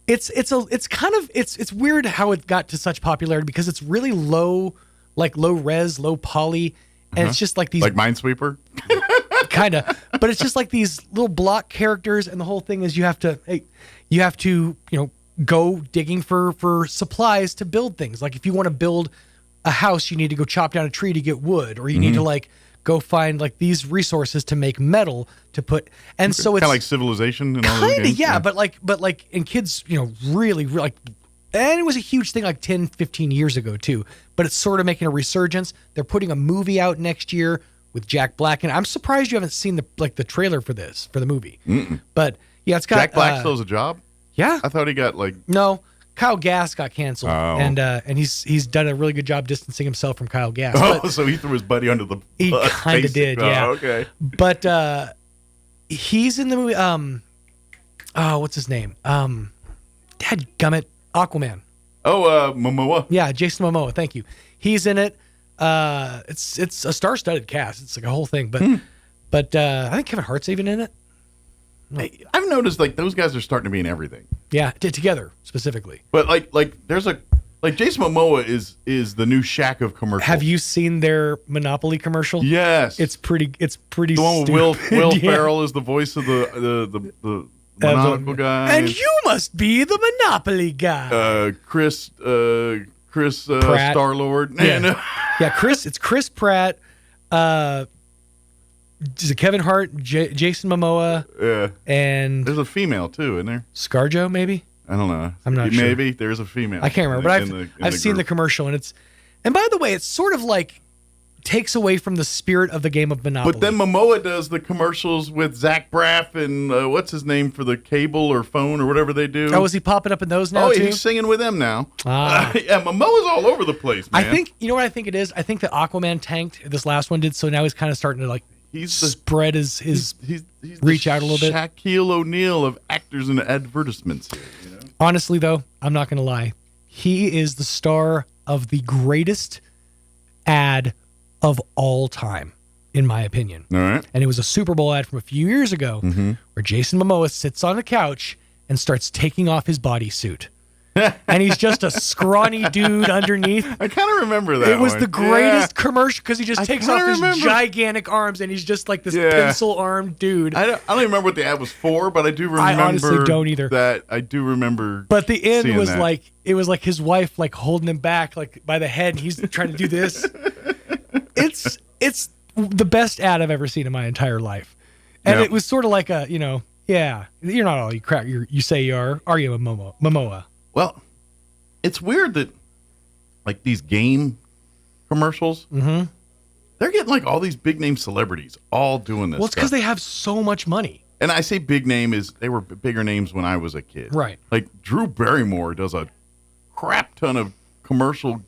it's weird how it got to such popularity because it's really low like low res, low poly, and it's just like these like Minesweeper, kind of. But it's just like these little block characters, and the whole thing is you have to go digging for supplies to build things. Like if you want to build a house, you need to go chop down a tree to get wood, or you need to like go find like these resources to make metal to put. And so it's kind of like Civilization and all those games. Yeah, but like, and kids, really like, and it was a huge thing like 10, 15 years ago too. But it's sort of making a resurgence. They're putting a movie out next year with Jack Black, and I'm surprised you haven't seen the trailer for the movie. But yeah, it's got Jack Black still has a job. Yeah, I thought he got like no. Kyle Gass got canceled, and he's done a really good job distancing himself from Kyle Gass. Oh, so he threw his buddy under the bus. He kind of did, yeah. Oh, okay. But he's in the movie. What's his name? Dadgummit, Aquaman. Oh, Momoa. Yeah, Jason Momoa. Thank you. He's in it. It's a star-studded cast. It's like a whole thing. But I think Kevin Hart's even in it. I've noticed like those guys are starting to be in everything. Yeah, together specifically. But like there's Jason Momoa is the new Shaq of commercials. Have you seen their Monopoly commercial? Yes, it's pretty. The one with Will Ferrell is the voice of the monocle guy, and you must be the Monopoly guy. Chris Star-Lord. Yeah, Chris. It's Chris Pratt. Is it Kevin Hart, Jason Momoa? Yeah. And there's a female too, isn't there? ScarJo, maybe? I don't know. I'm not sure. Maybe there's a female. I can't remember, but I've seen the commercial, and by the way, it's sort of like takes away from the spirit of the game of Monopoly. But then Momoa does the commercials with Zach Braff and what's his name for the cable or phone or whatever they do. Oh, is he popping up in those now too? He's singing with them now. Yeah, Momoa's all over the place, man. I think, you know what I think it is? I think that Aquaman tanked. This last one did, so now he's kind of starting to like spread his reach out a little bit. Shaquille O'Neal of actors and advertisements here, Honestly, though, I'm not going to lie. He is the star of the greatest ad of all time, in my opinion. All right. And it was a Super Bowl ad from a few years ago where Jason Momoa sits on the couch and starts taking off his bodysuit. And he's just a scrawny dude underneath. I kind of remember that. It was the greatest commercial because he just takes off his gigantic arms and he's just like this pencil-armed dude. I don't even remember what the ad was for, but I do remember. I honestly don't either. That I do remember. But the end was like it was like his wife like holding him back like by the head, and he's trying to do this. It's the best ad I've ever seen in my entire life, and it was sort of like a you're not all you say you are you a Momoa? Well, it's weird that like these game commercials, they're getting like all these big name celebrities all doing this. Well, it's because they have so much money. And I say big name they were bigger names when I was a kid. Right. Like Drew Barrymore does a crap ton of commercials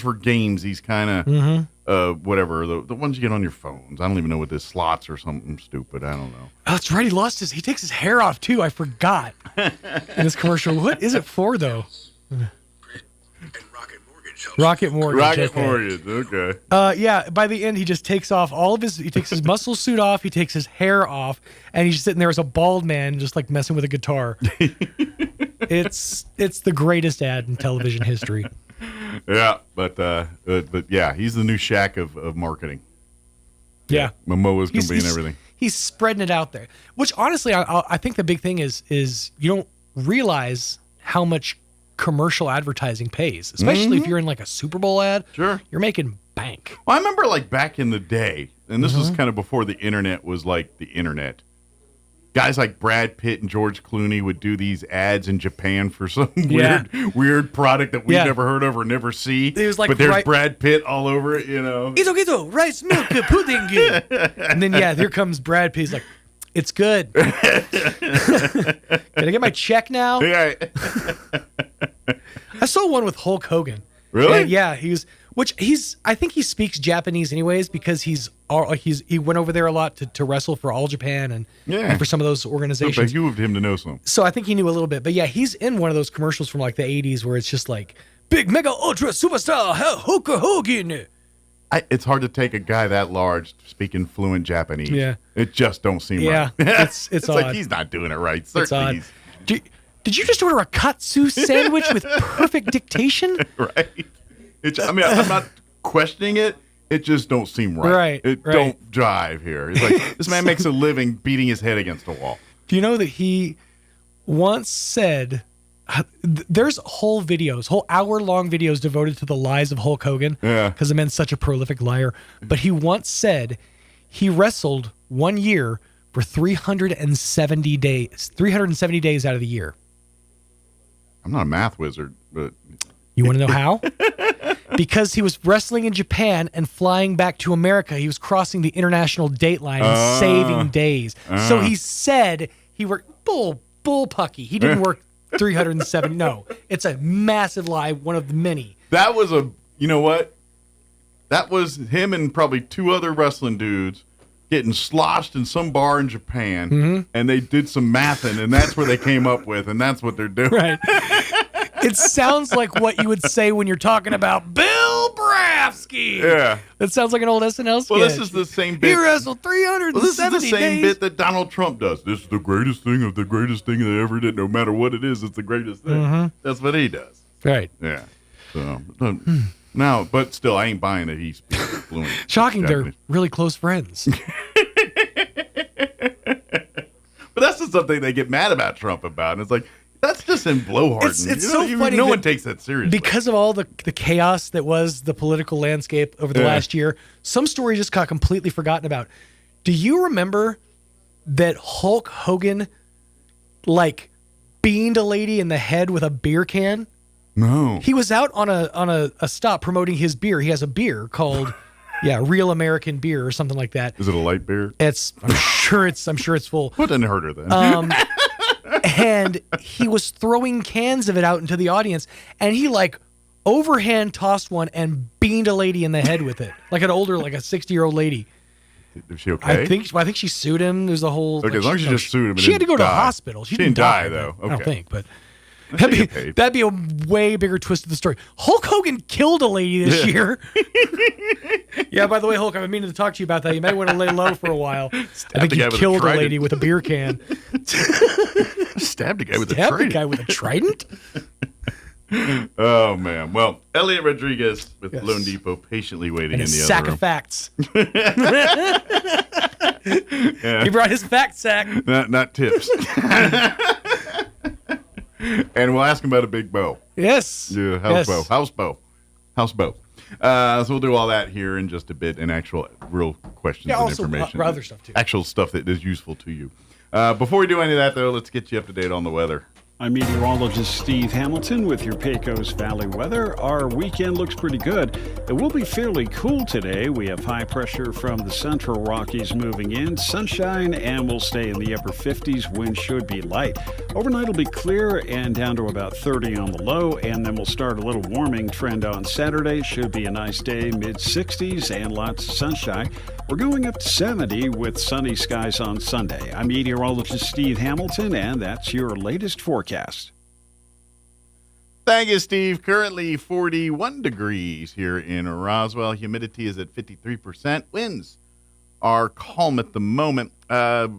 for games. These kind of whatever the ones you get on your phones. I don't even know what this slots or something stupid. I don't know. Oh, that's right. He takes his hair off too. I forgot in this commercial. What is it for though? Rocket Mortgage. Okay. Yeah. By the end, he just takes off he takes his muscle suit off. He takes his hair off, and he's sitting there as a bald man, just like messing with a guitar. It's the greatest ad in television history. Yeah, but yeah, he's the new Shaq of marketing. Yeah. Momoa's gonna be in everything. He's spreading it out there, which honestly, I think the big thing is you don't realize how much commercial advertising pays, especially if you're in like a Super Bowl ad. Sure, you're making bank. Well, I remember like back in the day, and this was kind of before the internet was like the internet. Guys like Brad Pitt and George Clooney would do these ads in Japan for some weird product that we've never heard of or never see. It was like, but there's Brad Pitt all over it, Ito, rice milk pudding. And then here comes Brad Pitt. He's like, it's good. Can I get my check now? Yeah. I saw one with Hulk Hogan. Really? And I think he speaks Japanese anyways because he went over there a lot to wrestle for All Japan and for some of those organizations. But you of him to know some. So I think he knew a little bit. But yeah, he's in one of those commercials from like the 80s where it's just like big mega ultra superstar Hulk Hogan. It's hard to take a guy that large speaking fluent Japanese. Yeah. It just don't seem right. Yeah, it's odd. Like he's not doing it right. It's odd. Did you just order a katsu sandwich with perfect dictation? Right. I'm not questioning it. It just don't seem right. Right. It don't jive here. It's like this man makes a living beating his head against a wall. Do you know that he once said, there's whole hour-long videos devoted to the lies of Hulk Hogan because the man's such a prolific liar. But he once said he wrestled 1 year for 370 days out of the year. I'm not a math wizard, but... You want to know how? Because he was wrestling in Japan and flying back to America. He was crossing the international date line and saving days. So he said he worked bullpucky. He didn't work 370. No, it's a massive lie, one of the many. That was you know what? That was him and probably two other wrestling dudes getting sloshed in some bar in Japan, and they did some mathing, and that's where they came up with, and that's what they're doing. Right. It sounds like what you would say when you're talking about Bill Brafsky. Yeah. That sounds like an old SNL sketch. Well, this is the same bit. He wrestled 370 This is the same days. bit that Donald Trump does. This is the greatest thing of the greatest thing they ever did. No matter what it is, it's the greatest thing. That's what he does. Right. Yeah. So, now, but still, I ain't buying that he speaks fluent. Shocking, Japanese. they're really close friends. But that's just something they get mad about Trump about. And it's like, that's just in blowhard. It's so funny. No one takes that seriously. Because of all the chaos that was the political landscape over the last year, some stories just got completely forgotten about. Do you remember that Hulk Hogan, beamed a lady in the head with a beer can? No. He was out on a stop promoting his beer. He has a beer called Real American Beer or something like that. Is it a light beer? I'm sure it's full. What didn't hurt her then? And he was throwing cans of it out into the audience, and he overhand tossed one and beamed a lady in the head with it, like a 60-year-old lady. Is she okay? I think she sued him. There's a whole. Okay, as long as she just sued him. And she had to go to the die. hospital. She didn't die though. Okay. I don't think, but that'd be a way bigger twist of the story. Hulk Hogan killed a lady this year. Yeah, by the way, Hulk, I've been meaning to talk to you about that. You might want to lay low for a while. I think you killed a lady with a beer can. Stabbed a guy with a trident. Oh, man. Well, Elliot Rodriguez with Lone Depot patiently waiting in the other sack room. of facts. He brought his fact sack. Not tips. And we'll ask him about a big bow. Yes. Yeah, house bow. So we'll do all that here in just a bit, and actual real questions and also information. other stuff, too. Actual stuff that is useful to you. Before we do any of that, though, let's get you up to date on the weather. I'm meteorologist Steve Hamilton with your Pecos Valley weather. Our weekend looks pretty good. It will be fairly cool today. We have high pressure from the central Rockies moving in, sunshine, and we'll stay in the upper 50s. Wind should be light. Overnight will be clear and down to about 30 on the low, and then we'll start a little warming trend on Saturday. Should be a nice day, mid-60s and lots of sunshine. We're going up to 70 with sunny skies on Sunday. I'm meteorologist Steve Hamilton, and that's your latest forecast. Thank you, Steve. Currently 41 degrees here in Roswell. Humidity is at 53%. Winds are calm at the moment. The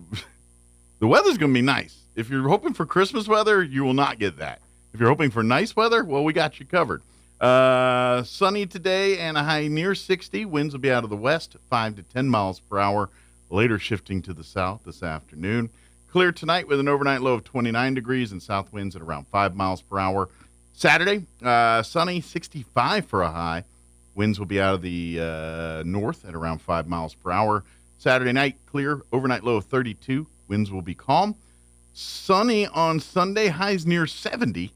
weather's going to be nice. If you're hoping for Christmas weather, you will not get that. If you're hoping for nice weather, well, we got you covered. Sunny today and a high near 60. Winds will be out of the west, 5 to 10 miles per hour. Later shifting to the south this afternoon. Clear tonight with an overnight low of 29 degrees and south winds at around 5 miles per hour. Saturday, sunny, 65 for a high. Winds will be out of the north at around 5 miles per hour. Saturday night, clear, overnight low of 32. Winds will be calm. Sunny on Sunday, highs near 70.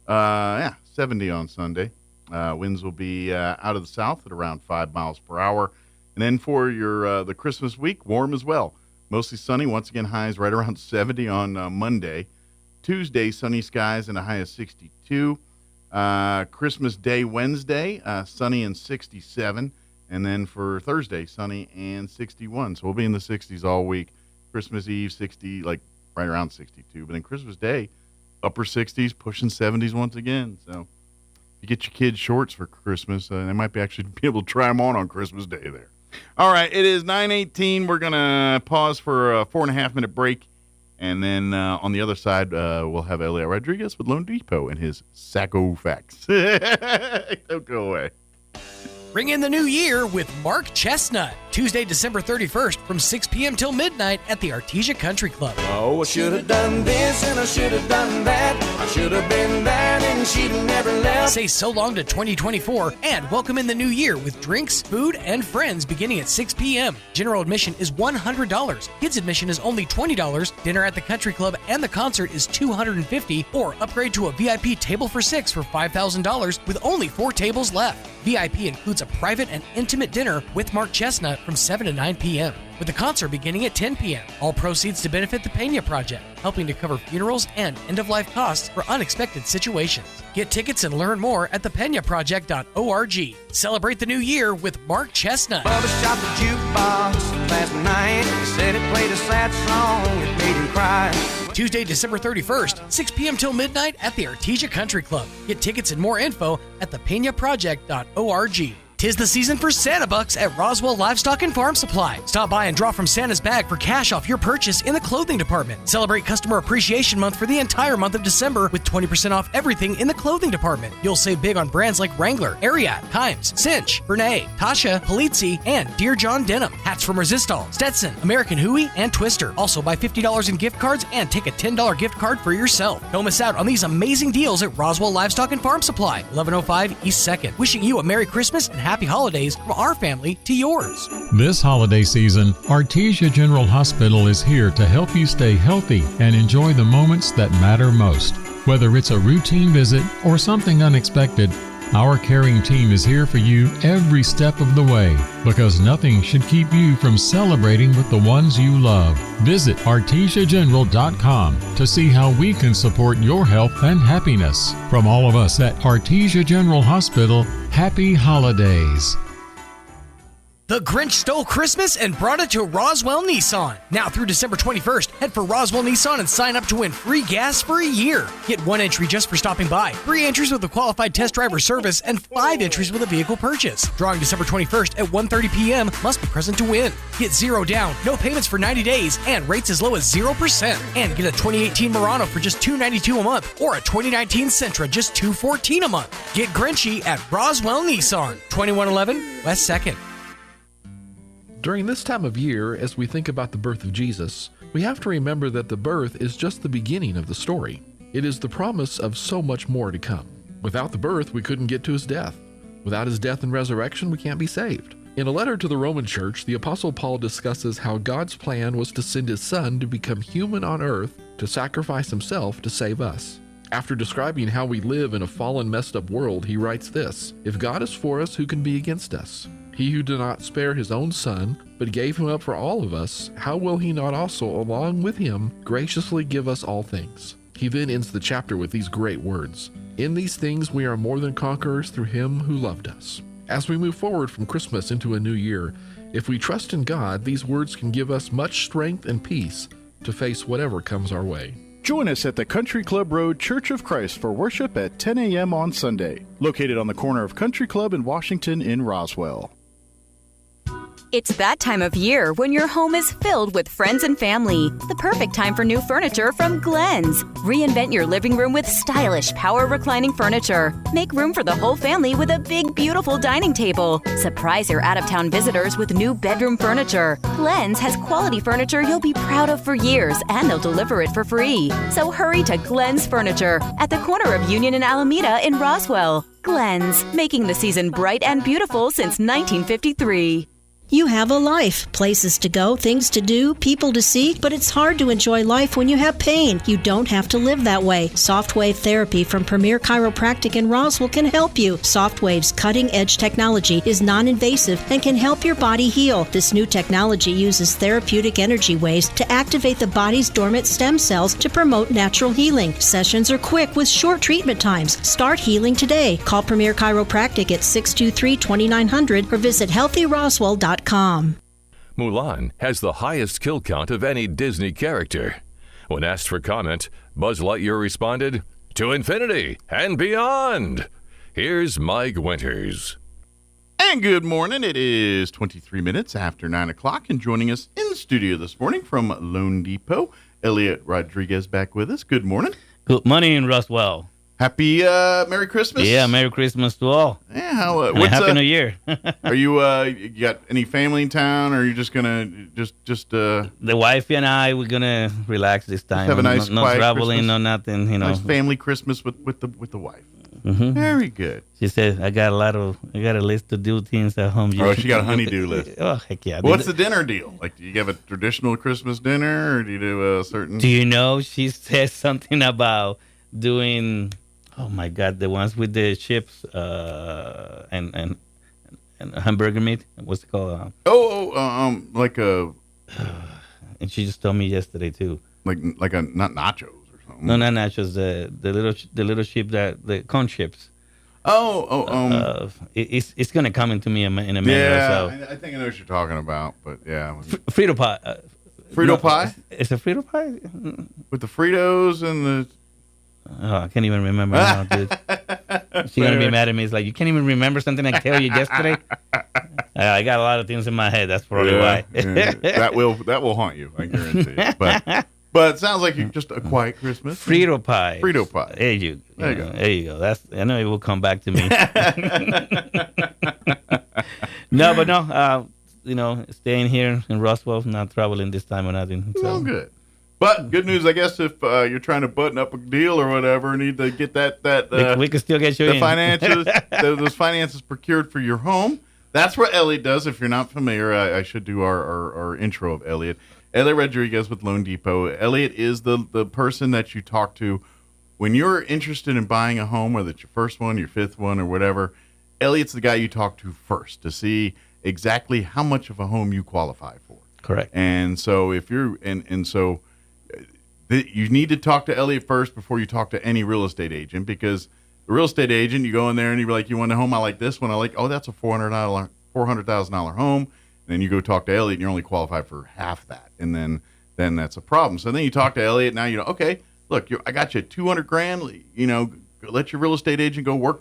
70 on Sunday. Winds will be out of the south at around 5 miles per hour. And then for your the Christmas week, warm as well. Mostly sunny. Once again, highs right around 70 on Monday. Tuesday, sunny skies and a high of 62. Christmas Day, Wednesday, sunny and 67. And then for Thursday, sunny and 61. So we'll be in the 60s all week. Christmas Eve, 60, right around 62. But then Christmas Day, upper 60s, pushing 70s once again. So you get your kids shorts for Christmas. They might be actually be able to try them on Christmas Day there. All right, it is 9:18. We're going to pause for a 4.5-minute break. And then on the other side, we'll have Elliot Rodriguez with Lone Depot and his Sacco Facts. Don't go away. Ring in the new year with Mark Chestnut. Tuesday, December 31st from 6 p.m. till midnight at the Artesia Country Club. Oh, I should have done this and I should have done that. I should have been that and she'd have never left. Say so long to 2024 and welcome in the new year with drinks, food, and friends beginning at 6 p.m. General admission is $100. Kids admission is only $20. Dinner at the Country Club and the concert is $250, or upgrade to a VIP table for 6 for $5,000 with only 4 tables left. VIP includes a private and intimate dinner with Mark Chestnut from 7 to 9 p.m., with the concert beginning at 10 p.m. All proceeds to benefit the Pena Project, helping to cover funerals and end-of-life costs for unexpected situations. Get tickets and learn more at thepenaproject.org. Celebrate the new year with Mark Chestnut. Bubba shot the jukebox last night. Said it played a sad song, it made him cry. Tuesday, December 31st, 6 p.m. till midnight at the Artesia Country Club. Get tickets and more info at thepenaproject.org. 'Tis the season for Santa Bucks at Roswell Livestock and Farm Supply. Stop by and draw from Santa's bag for cash off your purchase in the clothing department. Celebrate Customer Appreciation Month for the entire month of December with 20% off everything in the clothing department. You'll save big on brands like Wrangler, Ariat, Kimes, Cinch, Bernay, Tasha, Polizzi, and Dear John Denim. Hats from Resistol, Stetson, American Hooey, and Twister. Also buy $50 in gift cards and take a $10 gift card for yourself. Don't miss out on these amazing deals at Roswell Livestock and Farm Supply, 1105 East 2nd. Wishing you a Merry Christmas and Happy Holidays from our family to yours. This holiday season, Artesia General Hospital is here to help you stay healthy and enjoy the moments that matter most. Whether it's a routine visit or something unexpected, our caring team is here for you every step of the way, because nothing should keep you from celebrating with the ones you love. Visit artesiageneral.com to see how we can support your health and happiness. From all of us at Artesia General Hospital, happy holidays. The Grinch stole Christmas and brought it to Roswell Nissan. Now through December 21st, head for Roswell Nissan and sign up to win free gas for a year. Get 1 entry just for stopping by, 3 entries with a qualified test driver service, and 5 entries with a vehicle purchase. Drawing December 21st at 1:30 p.m. Must be present to win. Get 0 down, no payments for 90 days, and rates as low as 0%. And get a 2018 Murano for just $292 a month, or a 2019 Sentra just $214 a month. Get Grinchy at Roswell Nissan, 2111 West 2nd. During this time of year, as we think about the birth of Jesus, we have to remember that the birth is just the beginning of the story. It is the promise of so much more to come. Without the birth, we couldn't get to his death. Without his death and resurrection, we can't be saved. In a letter to the Roman Church, the Apostle Paul discusses how God's plan was to send his Son to become human on earth, to sacrifice himself to save us. After describing how we live in a fallen, messed up world, he writes this: "If God is for us, who can be against us? He who did not spare his own Son, but gave him up for all of us, how will he not also, along with him, graciously give us all things?" He then ends the chapter with these great words: "In these things we are more than conquerors through him who loved us." As we move forward from Christmas into a new year, if we trust in God, these words can give us much strength and peace to face whatever comes our way. Join us at the Country Club Road Church of Christ for worship at 10 a.m. on Sunday, located on the corner of Country Club and Washington in Roswell. It's that time of year when your home is filled with friends and family. The perfect time for new furniture from Glenn's. Reinvent your living room with stylish power reclining furniture. Make room for the whole family with a big, beautiful dining table. Surprise your out-of-town visitors with new bedroom furniture. Glenn's has quality furniture you'll be proud of for years, and they'll deliver it for free. So hurry to Glenn's Furniture at the corner of Union and Alameda in Roswell. Glenn's, making the season bright and beautiful since 1953. You have a life, places to go, things to do, people to see, but it's hard to enjoy life when you have pain. You don't have to live that way. Softwave Therapy from Premier Chiropractic in Roswell can help you. Softwave's cutting-edge technology is non-invasive and can help your body heal. This new technology uses therapeutic energy waves to activate the body's dormant stem cells to promote natural healing. Sessions are quick with short treatment times. Start healing today. Call Premier Chiropractic at 623-2900 or visit healthyroswell.com. Mulan has the highest kill count of any Disney character. When asked for comment, Buzz Lightyear responded, "To infinity and beyond." Here's Mike Winters. And good morning. It is 23 minutes after 9 o'clock, and joining us in the studio this morning from Lone Depot, Elliot Rodriguez back with us. Good morning. Good morning, Roswell. Happy Merry Christmas. Yeah, Merry Christmas to all. Yeah, how? And Happy New Year. Are you? You got any family in town, or are you just gonna just? The wife and I, we're gonna relax this time. Have a nice, no traveling, Christmas. no nothing. Nice family Christmas with the wife. Mm-hmm. Very good. She said, I got a list to do things at home. Oh, she got a honey-do list. Oh, heck yeah. What's the dinner deal? Like, do you have a traditional Christmas dinner, or do you do a certain? Do you know, she said something about doing, oh my God, the ones with the chips and hamburger meat. What's it called? Like a. And she just told me yesterday, too. Like a, not nachos. No, not nachos. The little chip, the corn chips. It's gonna come into me in a minute. Yeah, so. I think I know what you're talking about, but yeah. Frito pie. Frito pie? It's a Frito pie with the Fritos and the. Oh, I can't even remember now, dude. She's gonna be mad at me. It's like you can't even remember something I tell you yesterday. I got a lot of things in my head. That's probably why. Yeah. That will haunt you. I guarantee it. But it sounds like just a quiet Christmas. Frito pie. Frito pie. There you go. I know it will come back to me. No, staying here in Roswell, not traveling this time or nothing. So. Oh, good. But good news, I guess, if you're trying to button up a deal or whatever, need to get that we can still get you the in. Finances, those finances procured for your home. That's what Elliot does. If you're not familiar, I should do our intro of Elliot. Elliot Rodriguez with Loan Depot. Elliot is the person that you talk to when you're interested in buying a home, whether it's your first one, your fifth one, or whatever. Elliot's the guy you talk to first to see exactly how much of a home you qualify for. Correct. And so if you're you need to talk to Elliot first before you talk to any real estate agent, because the real estate agent, you go in there and you're like, you want a home? I like this one. I like, that's a $400,000 home. And then you go talk to Elliot and you're only qualified for half that. And then that's a problem. So then you talk to Elliot. Now, okay, look, I got you $200,000, let your real estate agent go work,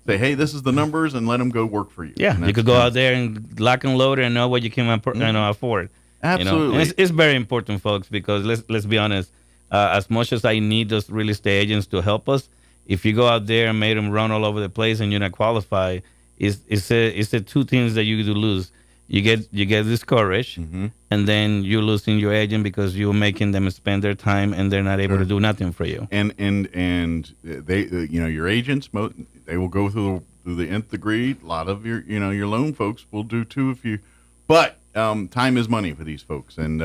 say, hey, this is the numbers, and let them go work for you. Yeah, you could go out there and lock and load and know what you can afford. Absolutely. And it's very important, folks, because let's be honest, as much as I need those real estate agents to help us, if you go out there and make them run all over the place and you're not qualified, it's the two things that you do lose. You get discouraged, and then you're losing your agent because you're making them spend their time and they're not able to do nothing for you. And they, your agents, they will go through the nth degree. A lot of your loan folks will do too but time is money for these folks, and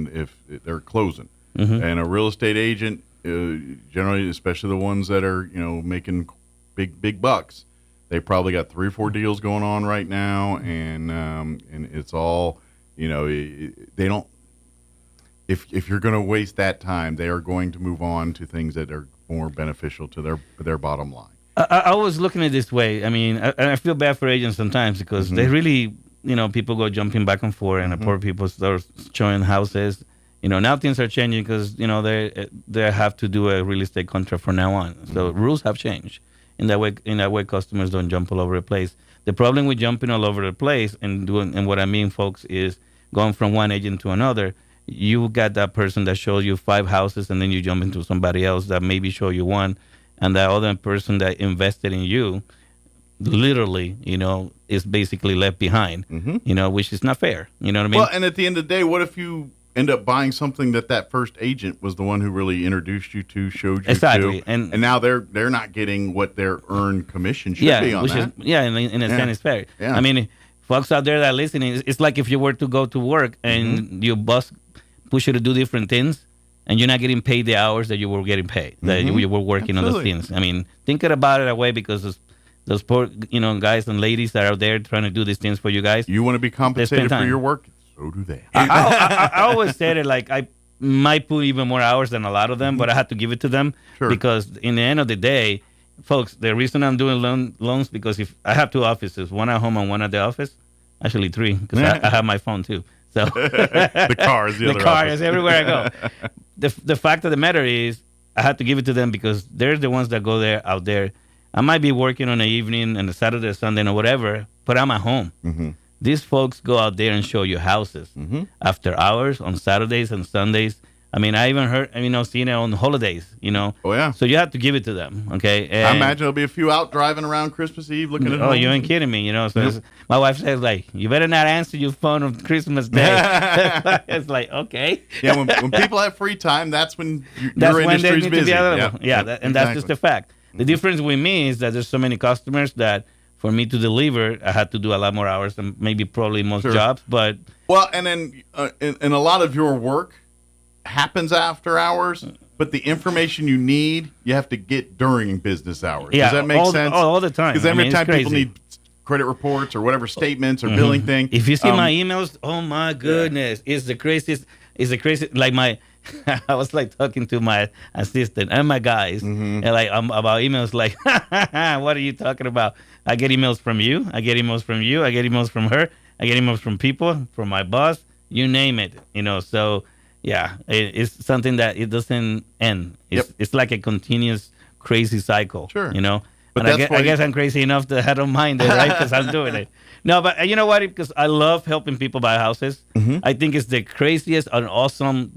if they're closing, and a real estate agent, generally, especially the ones that are making big bucks. They probably got 3 or 4 deals going on right now, and it's all, they don't. If you're going to waste that time, they are going to move on to things that are more beneficial to their bottom line. I was looking at it this way. I mean, I feel bad for agents sometimes because they really, people go jumping back and forth, and the poor people start showing houses. Now things are changing because they have to do a real estate contract from now on. So rules have changed. In that way, customers don't jump all over the place. The problem with jumping all over the place and what I mean, folks, is going from one agent to another. You got that person that shows you 5 houses, and then you jump into somebody else that maybe show you 1, and that other person that invested in you, literally, is basically left behind. Which is not fair. You know what I mean? Well, and at the end of the day, what if you end up buying something that first agent was the one who really introduced you to, showed you exactly. to, and now they're not getting what their earned commission should be on that. In a sense, it's fair. Yeah. I mean, folks out there that are listening, it's like if you were to go to work and your boss push you to do different things, and you're not getting paid the hours that you were getting paid, that you were working on those things. I mean, thinking about it that way, because those poor guys and ladies that are out there trying to do these things for you guys. You want to be compensated for your work? So do they. I always said it like I might put even more hours than a lot of them, but I had to give it to them because in the end of the day, folks, the reason I'm doing loans because if I have 2 offices, one at home and one at the office, actually 3 because I have my phone too. So the car is the car is everywhere I go. The fact of the matter is I had to give it to them because they're the ones that go out there. I might be working on an evening and a Saturday, Sunday, or whatever, but I'm at home. These folks go out there and show you houses after hours on Saturdays and Sundays I mean, I even heard, seen it on holidays, Oh, yeah. So you have to give it to them, okay? And I imagine there'll be a few out driving around Christmas Eve looking at Oh, you ain't kidding me, So my wife says, like, you better not answer your phone on Christmas Day. It's like, okay. Yeah, when people have free time, that's when That's your when industry's they need busy. to be available. Yeah, And that's just a fact. The difference with me is that there's so many customers that for me to deliver, I had to do a lot more hours than maybe probably most jobs. But well, and then in a lot of your work happens after hours, but the information you need, you have to get during business hours. Yeah, Does that make sense? All the time. Because every time people crazy. need credit reports or whatever statements or billing thing. If you see my emails, oh my goodness, it's the craziest. It's the craziest. Like I was like talking to my assistant and my guys, and like about emails. Like, what are you talking about? I get emails from you. I get emails from you. I get emails from her. I get emails from people, from my boss. You name it. So yeah, it's something that it doesn't end. It's like a continuous crazy cycle. Sure. But I guess I'm crazy enough that I don't mind it, right? Because I'm doing it. No, but you know what? Because I love helping people buy houses. I think it's the craziest and awesome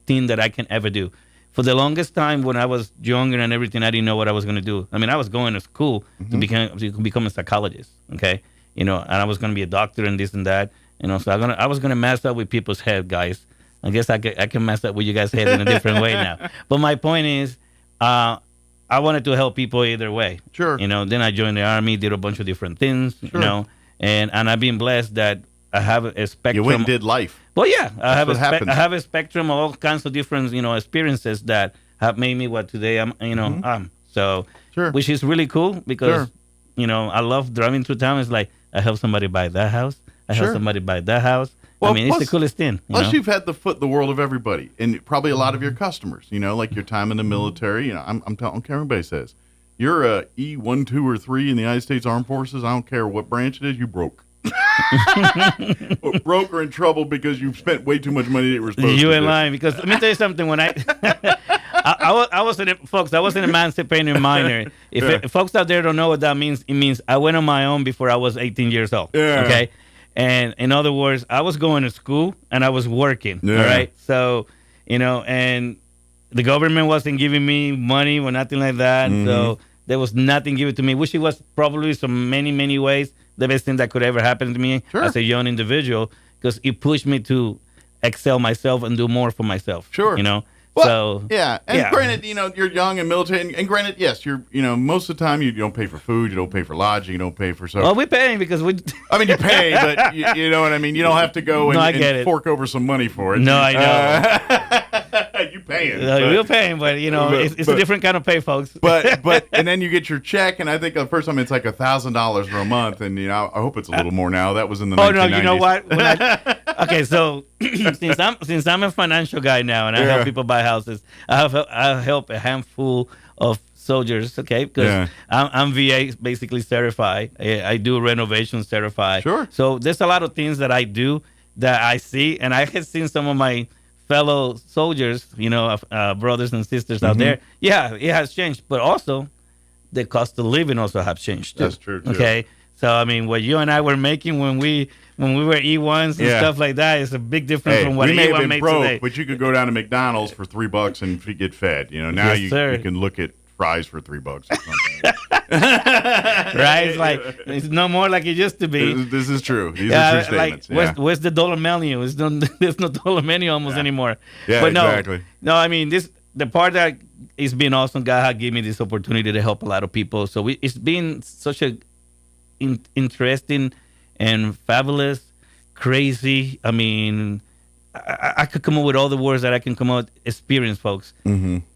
thing that I can ever do. For the longest time when I was younger and everything, I didn't know what I was going to do. I mean, I was going to school to become a psychologist, okay? And I was going to be a doctor and this and that. So I was going to mess up with people's head, guys. I guess I can mess up with you guys' head in a different way now. But my point is, I wanted to help people either way. Sure. Then I joined the Army, did a bunch of different things, and I've been blessed that I have a spectrum. You went and did life. Well, yeah, I have happens. a spectrum of all kinds of different, experiences that have made me what today I'm, So, which is really cool because, I love driving through town. It's like I help somebody buy that house. I help somebody buy that house. Well, it's the coolest thing. Plus, you've had the foot in the world of everybody, and probably a lot of your customers. Like your time in the military. I don't care what anybody says. You're a E1, 2, or 3 in the United States Armed Forces. I don't care what branch it is. You broke. Broke or in trouble because you've spent way too much money that you were supposed to. You ain't lying, because let me tell you something. When I was an emancipated minor. If folks out there don't know what that means, it means I went on my own before I was 18 years old. Yeah. Okay. And in other words, I was going to school and I was working. Yeah. All right. So, and the government wasn't giving me money or nothing like that. So there was nothing given to me, which it was probably some many ways the best thing that could ever happen to me as a young individual, because it pushed me to excel myself and do more for myself. Sure. Well, granted, you're young and military, and granted, yes, you're, most of the time you don't pay for food, you don't pay for lodging, you don't pay for Well, we're paying because we. I mean, you pay, but you know what I mean. You don't have to go and fork over some money for it. No, I know. You paying? We're paying, but it's a different kind of pay, folks. But and then you get your check, and I think the first time it's like $1,000 for a month, and I hope it's a little more now. That was in the 1990s. No, you know what? Okay, so since I'm a financial guy now, and I help people buy houses, I help a handful of soldiers, okay? Because I'm VA basically certified. I do renovation certified. Sure. So there's a lot of things that I do that I see, and I have seen some of my fellow soldiers, brothers and sisters out there. Yeah, it has changed, but also the cost of living also have changed too. That's true too. Okay. So I mean, what you and I were making when we were E1s and stuff like that is a big difference from what we may E1 have been makes broke, today. but you could go down to McDonald's for $3 and get fed. Now Yes, you sir. can look at fries for $3 or something. Right? It's like it's no more like it used to be. This is true. These are true statements. Where's the dollar menu? There's no dollar menu almost anymore. Yeah, but no, exactly. No, I mean the part that is being awesome. God had given me this opportunity to help a lot of people. So it's been such a interesting and fabulous, crazy. I mean, I could come up with all the words that I can come up with. Experience, folks.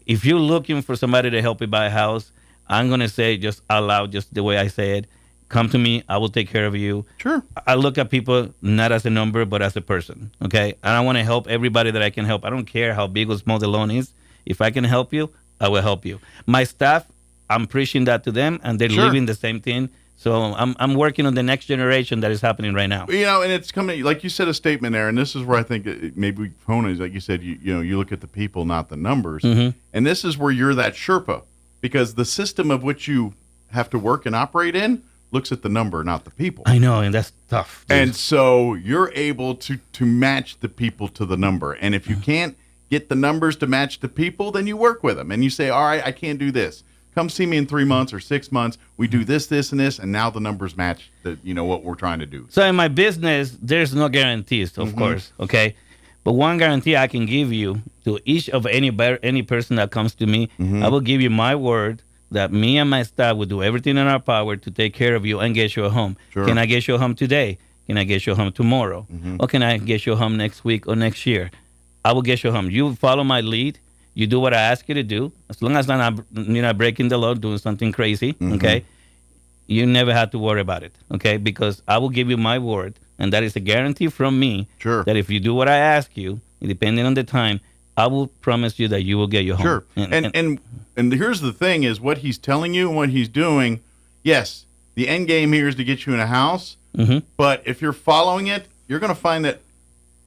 If you're looking for somebody to help you buy a house, I'm going to say just out loud, just the way I say it, come to me. I will take care of you. Sure. I look at people not as a number, but as a person. Okay. And I want to help everybody that I can help. I don't care how big or small the loan is. If I can help you, I will help you. My staff, I'm preaching that to them, and they're living the same thing. So I'm working on the next generation that is happening right now. And it's coming, like you said, a statement there, and this is where I think maybe phone is, like you said, you look at the people, not the numbers. And this is where you're that Sherpa, because the system of which you have to work and operate in looks at the number, not the people. I know, and that's tough. And so you're able to match the people to the number. And if you can't get the numbers to match the people, then you work with them and you say, all right, I can't do this. Come see me in 3 months or 6 months. We do this, this, and this, and now the numbers match what we're trying to do. So in my business, there's no guarantees, of course, okay? But one guarantee I can give you to each of any person that comes to me, I will give you my word that me and my staff will do everything in our power to take care of you and get you a home. Sure. Can I get you a home today? Can I get you a home tomorrow? Or can I get you a home next week or next year? I will get you a home. You follow my lead. You do what I ask you to do. As long as I'm not breaking the law, doing something crazy, okay? You never have to worry about it, okay? Because I will give you my word, and that is a guarantee from me that if you do what I ask you, depending on the time, I will promise you that you will get your home. Sure. And here's the thing is what he's telling you and what he's doing, yes, the end game here is to get you in a house, but if you're following it, you're going to find that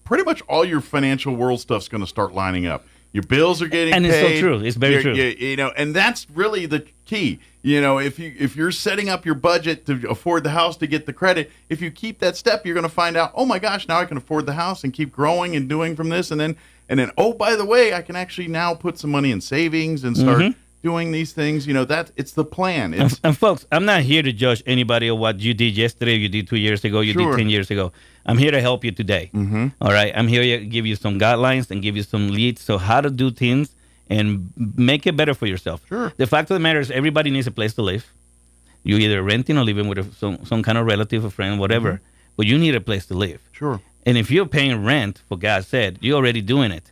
pretty much all your financial world stuff's going to start lining up. Your bills are getting paid. And it's so true. It's very true. And that's really the key. If you're setting up your budget to afford the house to get the credit, if you keep that step, you're going to find out, oh my gosh, now I can afford the house and keep growing and doing from this, and then oh, by the way, I can actually now put some money in savings and start doing these things. That it's the plan. And folks, I'm not here to judge anybody on what you did yesterday, you did 2 years ago, you did 10 years ago. I'm here to help you today. All right, I'm here to give you some guidelines and give you some leads so how to do things and make it better for yourself. Sure. The fact of the matter is everybody needs a place to live. You either renting or living with some kind of relative, a friend, whatever. But you need a place to live. Sure. And if you're paying rent, for God's sake, you're already doing it.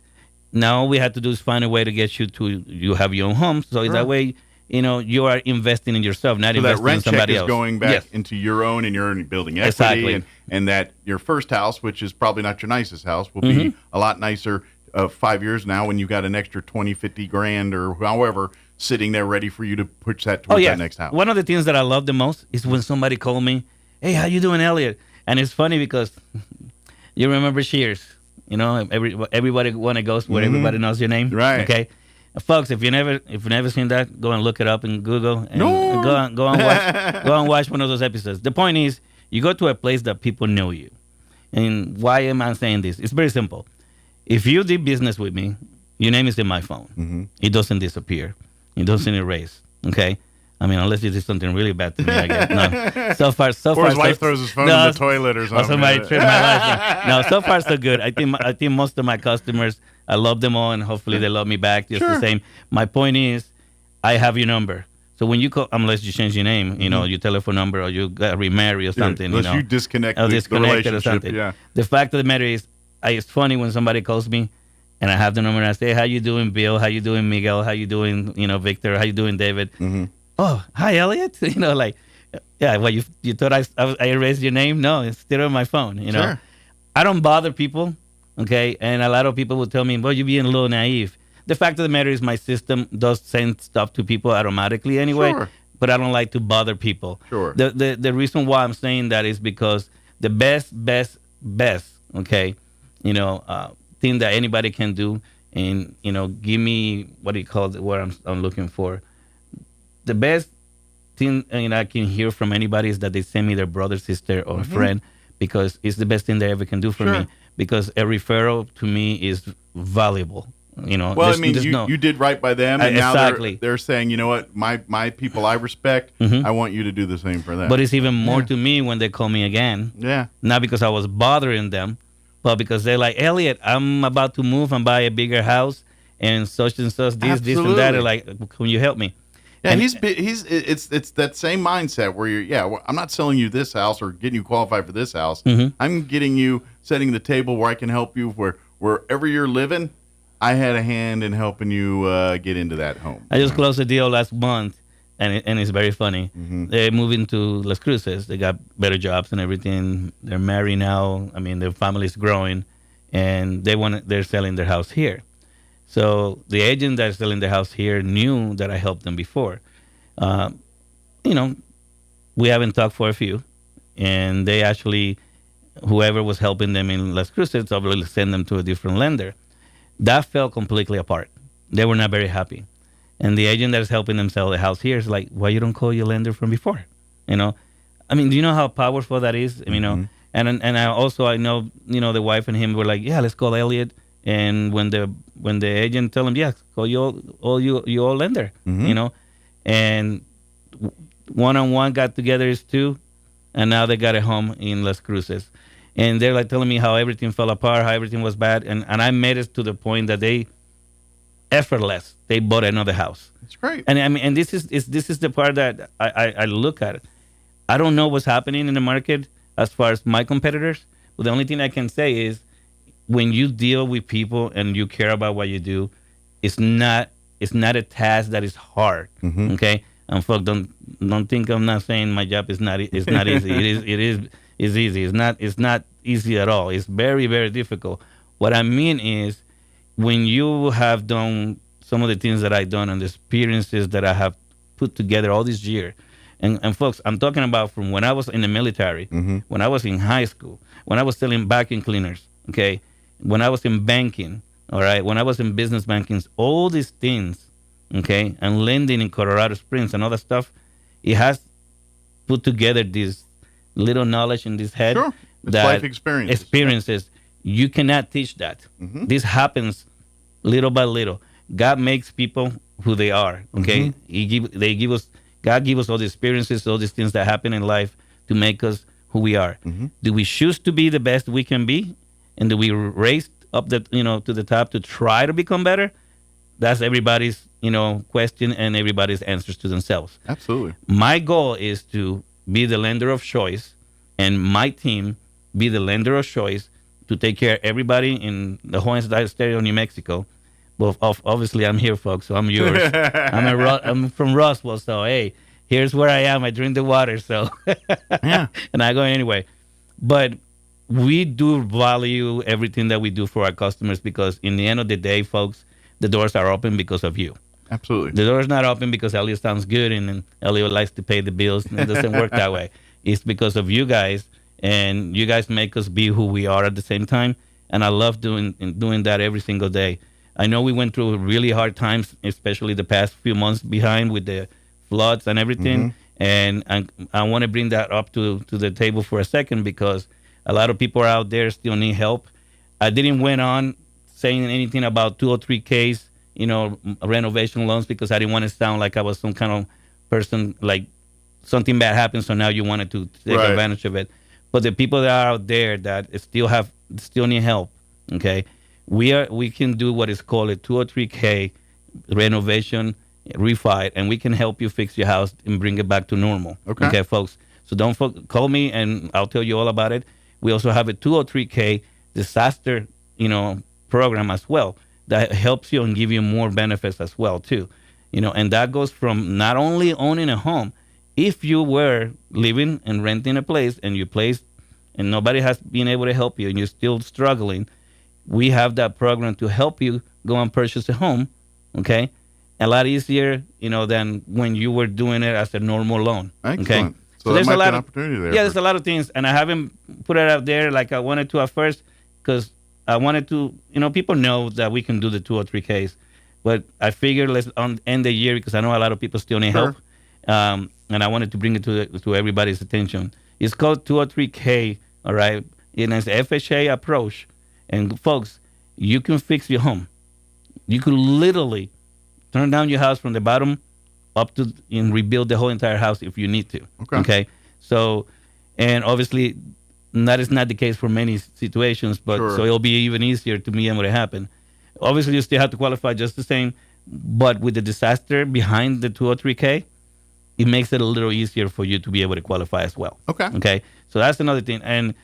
Now all we have to do is find a way to get you have your own home. So that way, you are investing in yourself, not investing in somebody else. So that rent check is going back into your own, and you're building equity. Exactly. And that your first house, which is probably not your nicest house, will be a lot nicer 5 years now when you got an extra 20, 50 grand or however sitting there ready for you to push that towards that next house. One of the things that I love the most is when somebody called me, hey, how you doing, Elliot? And it's funny because you remember Cheers. Everybody want to go where everybody knows your name. Right. Okay. Folks, if you've never seen that, go and look it up in Google and go and watch one of those episodes. The point is, you go to a place that people know you. And why am I saying this? It's very simple. If you did business with me, your name is in my phone. It doesn't disappear. It doesn't erase. Okay. I mean, unless you did something really bad to me, I guess. No. So far, or his wife throws his phone in the toilet or something. Or somebody tripped my life. No, so far so good. I think most of my customers, I love them all, and hopefully they love me back just the same. My point is, I have your number. So when you call, unless you change your name, your telephone number, or you got remarried or something, unless you disconnect the relationship. Or something. Yeah. The fact of the matter is, it's funny when somebody calls me, and I have the number, and I say, "How you doing, Bill? How you doing, Miguel? How you doing, Victor? How you doing, David?" Oh, hi, Elliot. Well, you thought I erased your name? No, it's still on my phone. Sure. I don't bother people, okay? And a lot of people will tell me, well, you're being a little naive. The fact of the matter is my system does send stuff to people automatically anyway, but I don't like to bother people. Sure. The reason why I'm saying that is because the best, okay, thing that anybody can do, and, give me, what I'm looking for. The best thing I can hear from anybody is that they send me their brother, sister, or friend, because it's the best thing they ever can do for me. Because a referral to me is valuable. Well, you did right by them, and now they're saying, you know what, my people I respect, I want you to do the same for them. But it's even more to me when they call me again. Yeah. Not because I was bothering them, but because they're like, Elliot, I'm about to move and buy a bigger house, and such, this, and that. They're like, can you help me? Yeah, and it's that same mindset where I'm not selling you this house or getting you qualified for this house. I'm getting you, setting the table where I can help you wherever you're living. I had a hand in helping you get into that home. I just closed a deal last month, and it's very funny. They're moving to Las Cruces. They got better jobs and everything. They're married now. I mean, their family's growing, and they're selling their house here. So the agent that's selling the house here knew that I helped them before. We haven't talked for a few, and they actually, whoever was helping them in Las Cruces, obviously sent them to a different lender. That fell completely apart. They were not very happy. And the agent that is helping them sell the house here is like, why you don't call your lender from before? I mean, do you know how powerful that is? And I know, the wife and him were like, yeah, let's call Elliot. And when the agent tell him, yeah, call your lender, you know, and one-on-one got together as two, and now they got a home in Las Cruces. And they're like telling me how everything fell apart, how everything was bad. And I made it to the point that they bought another house. That's great. And I mean, and this is the part that I look at. I don't know what's happening in the market as far as my competitors, but the only thing I can say is when you deal with people and you care about what you do, it's not a task that is hard. Okay? And folks, don't think I'm not saying my job is not easy. It is easy. It's not easy at all. It's very, very difficult. What I mean is when you have done some of the things that I've done and the experiences that I have put together all these years, and folks, I'm talking about from when I was in the military, when I was in high school, when I was selling vacuum cleaners, okay, when I was in banking, all right, when I was in business banking, all these things, okay, and lending in Colorado Springs and all that stuff, it has put together this little knowledge in this head. Sure. It's that life experiences. You cannot teach that. This happens little by little. God makes people who they are, okay? God give us all the experiences, all these things that happen in life to make us who we are. Do we choose to be the best we can be? And do we raise up to the top to try to become better? That's everybody's, question and everybody's answers to themselves. Absolutely. My goal is to be the lender of choice and my team be the lender of choice to take care of everybody in the whole state of New Mexico. Well, obviously, I'm here, folks, so I'm yours. I'm from Roswell, so, hey, here's where I am. I drink the water, so. Yeah. And I go anyway. But we do value everything that we do for our customers because in the end of the day, folks, the doors are open because of you. Absolutely. The door's not open because Elliot sounds good and Elliot likes to pay the bills. It doesn't work that way. It's because of you guys, and you guys make us be who we are at the same time. And I love doing that every single day. I know we went through really hard times, especially the past few months behind with the floods and everything. And I want to bring that up to the table for a second because a lot of people out there still need help. I didn't went on saying anything about 203Ks, renovation loans because I didn't want to sound like I was some kind of person, like something bad happened, so now you wanted to take advantage of it. But the people that are out there that still need help, okay, we can do what is called a 203K renovation refi, and we can help you fix your house and bring it back to normal. Okay, folks. So don't call me, and I'll tell you all about it. We also have a 203K disaster, program as well that helps you and give you more benefits as well too. And that goes from not only owning a home. If you were living and renting a place and and nobody has been able to help you and you're still struggling, we have that program to help you go and purchase a home, okay? A lot easier, than when you were doing it as a normal loan. Excellent. Okay? So there's a lot of opportunity there. Yeah, there's a lot of things, and I haven't put it out there like I wanted to at first because I wanted to, people know that we can do the 203Ks, but I figured let's end the year because I know a lot of people still need help. And I wanted to bring it to everybody's attention. It's called 203K, all right? And it's an FHA approach. And folks, you can fix your home. You could literally turn down your house from the bottom up to and rebuild the whole entire house if you need to. Okay? So, and obviously, that is not the case for many situations, but so it'll be even easier to be able to happen. Obviously, you still have to qualify just the same, but with the disaster behind the 203K, it makes it a little easier for you to be able to qualify as well. Okay. So that's another thing. And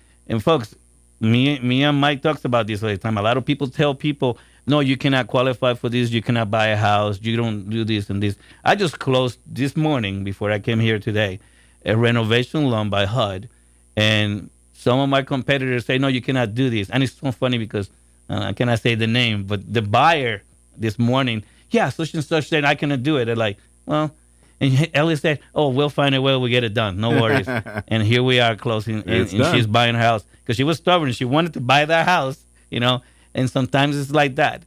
folks, me and Mike talks about this all the time. A lot of people tell people, no, you cannot qualify for this. You cannot buy a house. You don't do this and this. I just closed this morning before I came here today a renovation loan by HUD. And some of my competitors say, no, you cannot do this. And it's so funny because I cannot say the name, but the buyer this morning, such and such said I cannot do it. They're like, well, and Ellie said, oh, we'll find a way, we'll get it done. No worries. And here we are closing, and she's buying her house. Because she was stubborn. She wanted to buy that house, and sometimes it's like that.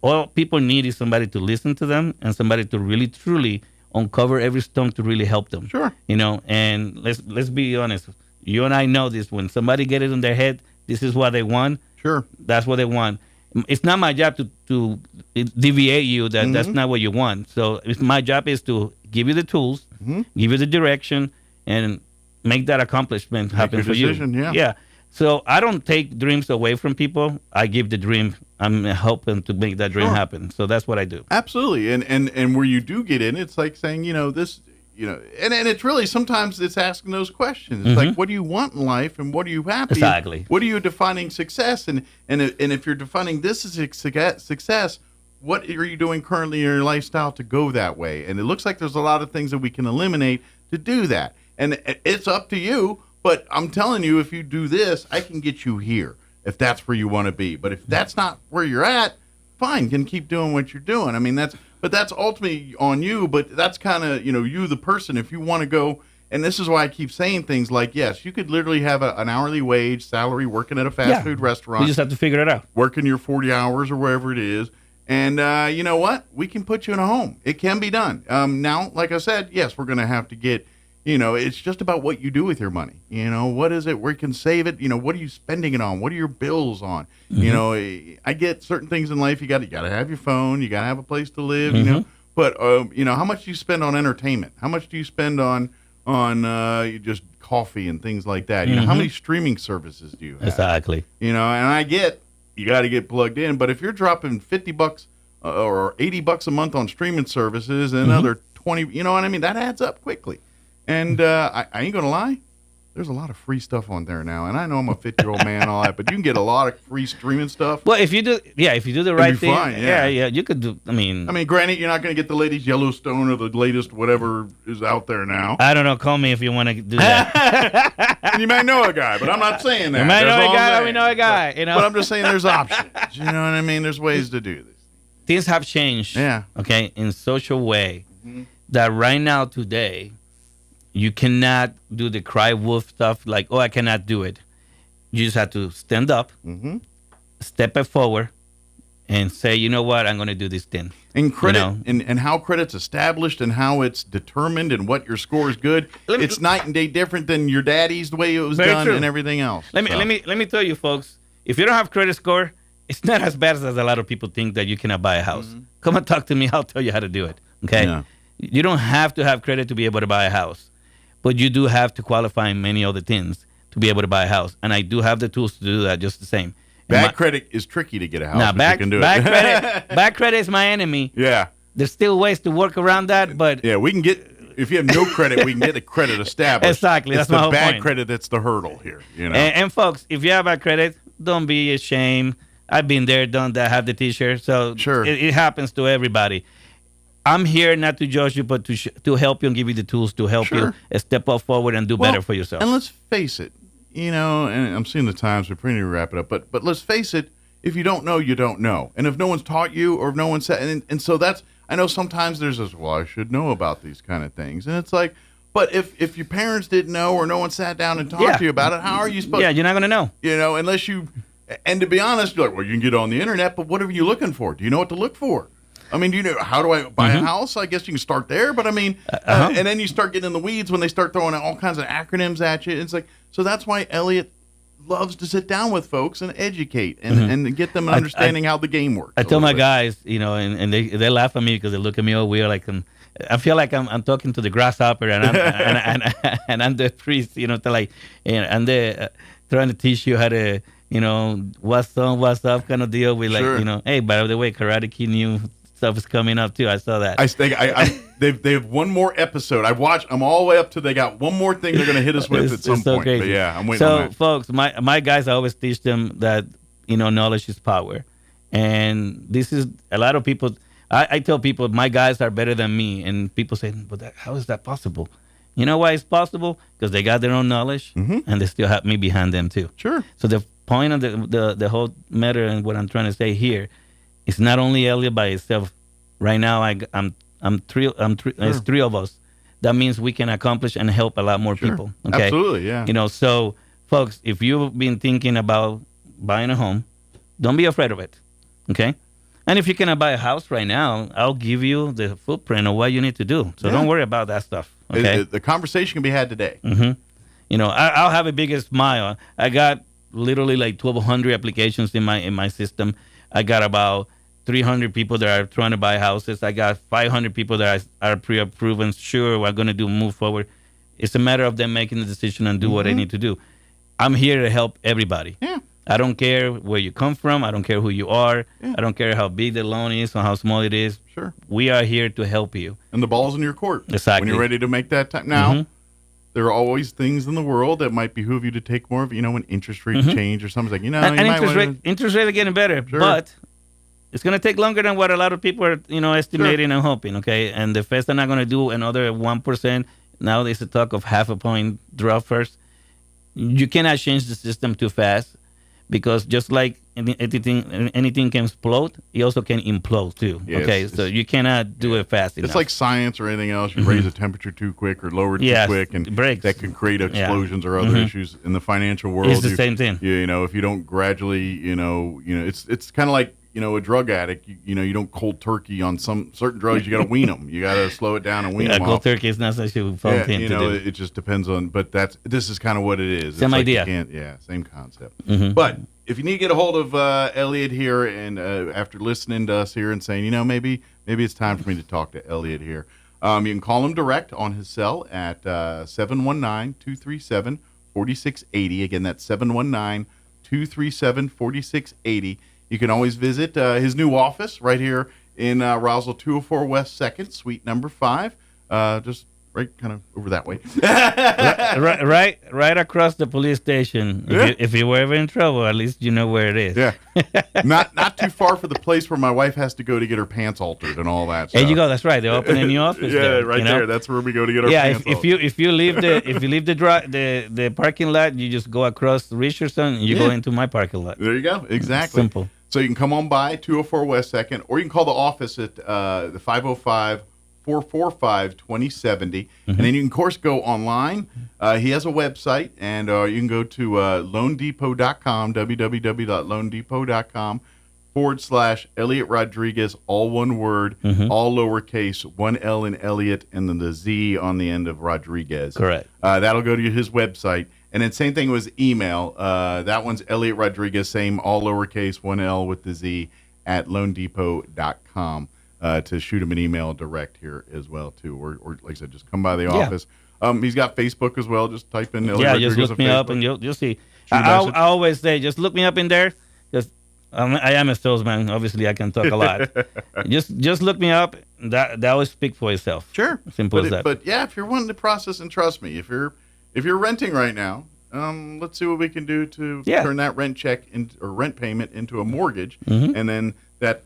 All people need is somebody to listen to them and somebody to really, truly uncover every stone to really help them. And let's be honest. You and I know this. When somebody get it in their head, this is what they want. That's what they want. It's not my job to deviate you that that's not what you want. So my job is to give you the tools, give you the direction, and make that accomplishment happen for decision, you. Yeah. So I don't take dreams away from people. I give the dream. I'm helping to make that dream happen. So that's what I do. Absolutely. And where you do get in, it's like saying, this, and it's really, sometimes it's asking those questions. It's like, what do you want in life and what are you happy? Exactly. What are you defining success? And if you're defining this as success, what are you doing currently in your lifestyle to go that way? And it looks like there's a lot of things that we can eliminate to do that. And it's up to you. But I'm telling you, if you do this, I can get you here if that's where you want to be. But if that's not where you're at, fine, can keep doing what you're doing. I mean, that's ultimately on you. But that's kind of, you, the person, if you want to go. And this is why I keep saying things like, yes, you could literally have an hourly wage salary working at a fast food restaurant. You just have to figure it out. Working your 40 hours or wherever it is. And you know what? We can put you in a home. It can be done. Now, like I said, yes, we're going to have to get. It's just about what you do with your money. What is it? Where you can save it? What are you spending it on? What are your bills on? I get certain things in life. You got to have your phone. You got to have a place to live. But how much do you spend on entertainment? How much do you spend on just coffee and things like that? How many streaming services do you have? Exactly. And I get you got to get plugged in. But if you're dropping $50 or $80 a month on streaming services and another 20, what I mean? That adds up quickly. And I ain't going to lie, there's a lot of free stuff on there now. And I know I'm a 50-year-old man and all that, but you can get a lot of free streaming stuff. Well, if you do the right thing, fine, you could do, I mean, granted, you're not going to get the latest Yellowstone or the latest whatever is out there now. I don't know. Call me if you want to do that. And you might know a guy, but I'm not saying that. You might know a guy, or we know a guy. But I'm just saying there's options. You know what I mean? There's ways to do this. Things have changed. Yeah. Okay, in such a way that right now, today, you cannot do the cry wolf stuff like, I cannot do it. You just have to stand up, step it forward, and say, you know what, I'm going to do this thing. And credit, and how credit's established and how it's determined and what your score is good, it's night and day different than your daddy's, the way it was done, and everything else. Let me tell you, folks, if you don't have credit score, it's not as bad as a lot of people think that you cannot buy a house. Come and talk to me. I'll tell you how to do it. Okay? Yeah. You don't have to have credit to be able to buy a house. But you do have to qualify in many other things to be able to buy a house. And I do have the tools to do that just the same. Bad credit is tricky to get a house, but you can do it. Bad credit is my enemy. Yeah. There's still ways to work around that, but... Yeah, we can get... If you have no credit, we can get the credit established. Exactly. That's it's my the whole bad point. credit that's the hurdle here. And folks, if you have bad credit, don't be ashamed. I've been there, done that, have the T-shirt. So sure. It happens to everybody. I'm here not to judge you, but to help you and give you the tools to help you step up forward and do better for yourself. And let's face it, and I'm seeing the times, we're pretty to wrap it up, but let's face it, if you don't know, you don't know. And if no one's taught you or if no one said, and so that's, I know sometimes there's this, I should know about these kind of things. And it's like, but if your parents didn't know or no one sat down and talked to you about it, how are you supposed to? Yeah, you're not going to know. Unless you, and to be honest, you're like, you can get on the internet, but what are you looking for? Do you know what to look for? I mean, how do I buy a house? I guess you can start there, but I mean, and then you start getting in the weeds when they start throwing all kinds of acronyms at you. It's like, so that's why Elliot loves to sit down with folks and educate and get them understanding how the game works. I tell my guys, and they laugh at me because they look at me all weird, like I feel like I'm talking to the grasshopper and I'm the priest, and they're trying to teach you how to, what's up kind of deal with hey, by the way, Karate Kid new stuff is coming up too. I saw that. I think they have one more episode. I'm all the way up to they got one more thing they're going to hit us with at some point. Crazy. But yeah, I'm waiting on that. So folks, my guys, I always teach them that knowledge is power, and this is a lot of people. I tell people my guys are better than me, and people say, but how is that possible? You know why it's possible? Because they got their own knowledge, and they still have me behind them too. Sure. So the point of the whole matter and what I'm trying to say here, it's not only Elliot by itself. Right now, there's three of us. That means we can accomplish and help a lot more people. Okay? Absolutely, yeah. So folks, if you've been thinking about buying a home, don't be afraid of it. Okay. And if you cannot buy a house right now, I'll give you the footprint of what you need to do. So don't worry about that stuff. Okay. The conversation can be had today. I'll have a bigger smile. I got literally like 1,200 applications in my system. I got about 300 people that are trying to buy houses. I got 500 people that are pre-approved and sure we're going to move forward. It's a matter of them making the decision and do what they need to do. I'm here to help everybody. Yeah. I don't care where you come from. I don't care who you are. Yeah. I don't care how big the loan is or how small it is. Sure. We are here to help you. And the ball's in your court. Exactly. When you're ready to make that time. Now, there are always things in the world that might behoove you to take more of, when interest rates change or something's like, and interest rates are getting better, but it's going to take longer than what a lot of people are, estimating and hoping, okay? And the Feds are not going to do another 1%. Now there's a talk of 0.5 point drop first. You cannot change the system too fast because just like anything can explode, it also can implode too, okay? So you cannot do it fast enough. It's like science or anything else. You raise the temperature too quick or lower it too quick, and that can create explosions or other issues in the financial world. It's the same thing. If you don't gradually, it's kind of like, a drug addict, you don't cold turkey on some certain drugs. You got to wean them. You got to slow it down and wean them off. Cold turkey is not such a fun thing to do. It just depends on, but this is kind of what it is. Same idea. Same concept. But if you need to get a hold of Elliot here, and after listening to us here and saying, maybe it's time for me to talk to Elliot here, you can call him direct on his cell at 719-237-4680. Again, that's 719-237-4680. You can always visit his new office right here in Roswell 204 West 2nd, suite number 5. Just right kind of over that way. right across the police station. If you were ever in trouble, at least you know where it is. Yeah. Not too far from the place where my wife has to go to get her pants altered and all that stuff. There you go. That's right. They're opening the office. There. There. That's where we go to get our pants altered. If you leave the parking lot, you just go across Richardson and you go into my parking lot. There you go. Exactly. Simple. So you can come on by 204 West 2nd, or you can call the office at the 505-445-2070. And then you can, of course, go online. He has a website, and you can go to loandepot.com, www.loandepot.com/Elliot Rodriguez, all one word, all lowercase, one L in Elliot, and then the Z on the end of Rodriguez. Correct. That'll go to his website. And then same thing with email. That one's Elliot Rodriguez, same all lowercase, one L with the Z, at loandepot.com to shoot him an email direct here as well, too. Or like I said, just come by the office. He's got Facebook as well. Just type in Elliot Rodriguez just look me up and you'll see. I always say, just look me up in there. Because I am a salesman. Obviously, I can talk a lot. just look me up. That will speak for itself. Sure. Simple as that. But yeah, if you're wanting to process, and trust me, if you're renting right now, let's see what we can do to turn that rent check or rent payment into a mortgage, and then that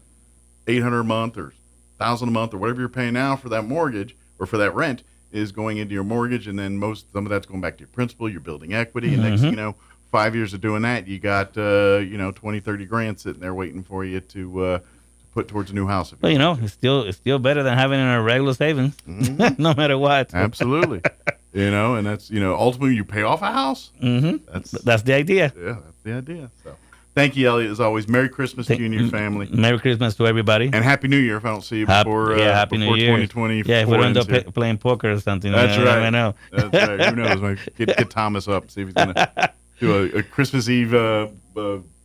$800 a month or $1,000 a month or whatever you're paying now for that mortgage or for that rent is going into your mortgage, and then some of that's going back to your principal. You're building equity, and next 5 years of doing that, you got 20-30 grand sitting there waiting for you to put towards a new house. Well, it's still better than having it in a regular savings, no matter what. Absolutely. And that's, ultimately you pay off a house. That's the idea. Yeah, that's the idea. So thank you, Elliot, as always. Merry Christmas to you and your family. Merry Christmas to everybody. And Happy New Year if I don't see you before Happy New Year. 2020. Yeah, if we don't end up playing poker or something. That's right. I know. That's right. Who knows? Get Thomas up, see if he's going to do a Christmas Eve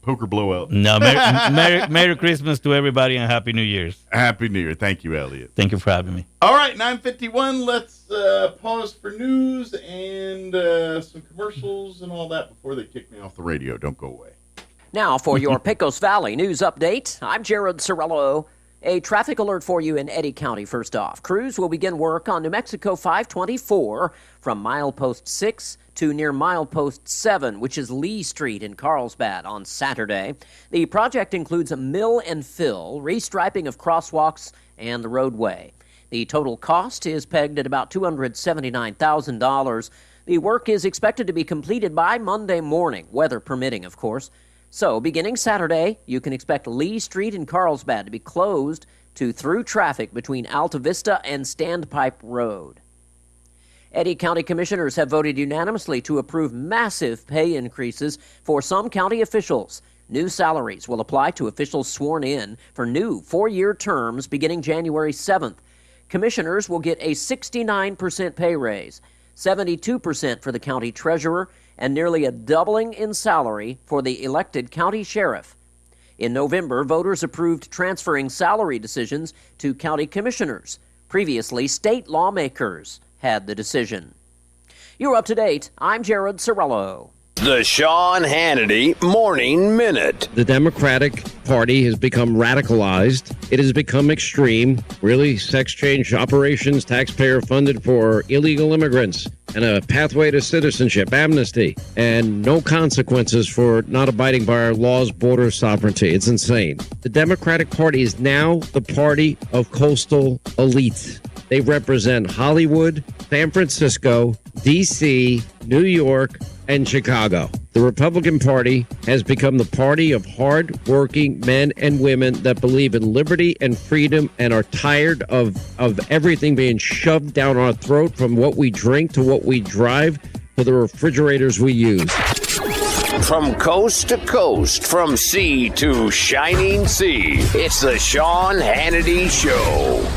poker blowout. No, Merry Christmas to everybody and Happy New Year's. Happy New Year. Thank you, Elliot. Thank you for having me. All right, 9:51. Let's pause for news and some commercials and all that before they kick me off the radio. Don't go away. Now for your Pecos Valley news update. I'm Jared Sorello. A traffic alert for you in Eddy County. First off, crews will begin work on New Mexico 524 from milepost 6 to near milepost 7, which is Lee Street in Carlsbad, on Saturday. The project includes a mill and fill, restriping of crosswalks, and the roadway. The total cost is pegged at about $279,000. The work is expected to be completed by Monday morning, weather permitting, of course. So, beginning Saturday, you can expect Lee Street in Carlsbad to be closed to through traffic between Alta Vista and Standpipe Road. Eddy County Commissioners have voted unanimously to approve massive pay increases for some county officials. New salaries will apply to officials sworn in for new 4-year terms beginning January 7th. Commissioners will get a 69% pay raise, 72% for the county treasurer, and nearly a doubling in salary for the elected county sheriff. In November, voters approved transferring salary decisions to county commissioners. Previously, state lawmakers had the decision. You're up to date. I'm Jared Sorello. The Sean Hannity Morning Minute. The Democratic Party has become radicalized. It has become extreme. Really, sex change operations, taxpayer funded for illegal immigrants, and a pathway to citizenship, amnesty, and no consequences for not abiding by our laws, border sovereignty. It's insane. The Democratic Party is now the party of coastal elites. They represent Hollywood, San Francisco, D.C., New York, and Chicago. The Republican Party has become the party of hard-working men and women that believe in liberty and freedom and are tired of everything being shoved down our throat, from what we drink to what we drive to the refrigerators we use. From coast to coast, from sea to shining sea, it's the Sean Hannity Show.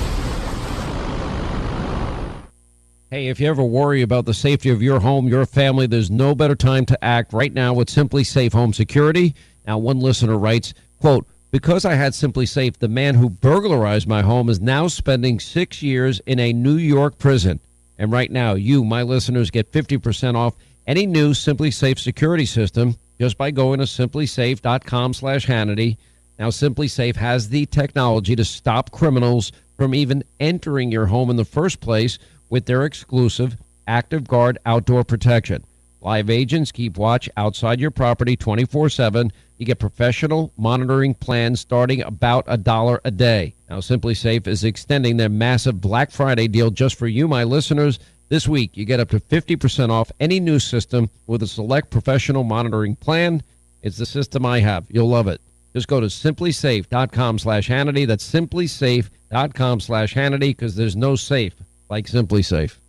Hey, if you ever worry about the safety of your home, your family, there's no better time to act right now with Simply Safe Home Security. Now, one listener writes, quote, "Because I had Simply Safe, the man who burglarized my home is now spending 6 years in a New York prison. And right now, you, my listeners, get 50% off any new Simply Safe security system just by going to simplysafe.com/Hannity. Now, Simply Safe has the technology to stop criminals from even entering your home in the first place with their exclusive Active Guard outdoor protection. Live agents keep watch outside your property 24/7. You get professional monitoring plans starting about $1 a day. Now, Simply Safe is extending their massive Black Friday deal just for you, my listeners. This week, you get up to 50% off any new system with a select professional monitoring plan. It's the system I have. You'll love it. Just go to simplysafe.com/Hannity. That's simplysafe.com/Hannity, because there's no safe like Simply Safe.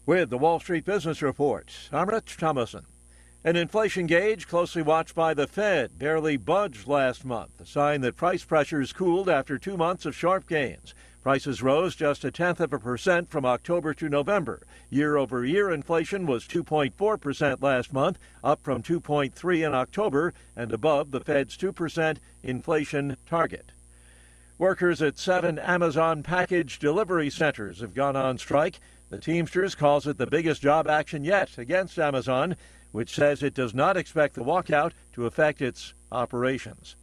With the Wall Street Business Report, I'm Rich Thomason. An inflation gauge closely watched by the Fed barely budged last month, a sign that price pressures cooled after 2 months of sharp gains. Prices rose just 0.1% from October to November. Year-over-year inflation was 2.4% last month, up from 2.3% in October and above the Fed's 2% inflation target. Workers at 7 Amazon package delivery centers have gone on strike. The Teamsters calls it the biggest job action yet against Amazon, which says it does not expect the walkout to affect its operations.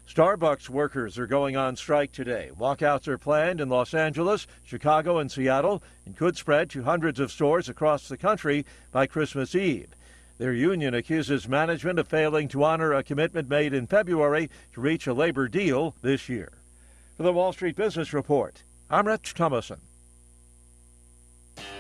Starbucks workers are going on strike today. Walkouts are planned in Los Angeles, Chicago, and Seattle, and could spread to hundreds of stores across the country by Christmas Eve. Their union accuses management of failing to honor a commitment made in February to reach a labor deal this year. For the Wall Street Business Report, I'm Rich Thomason.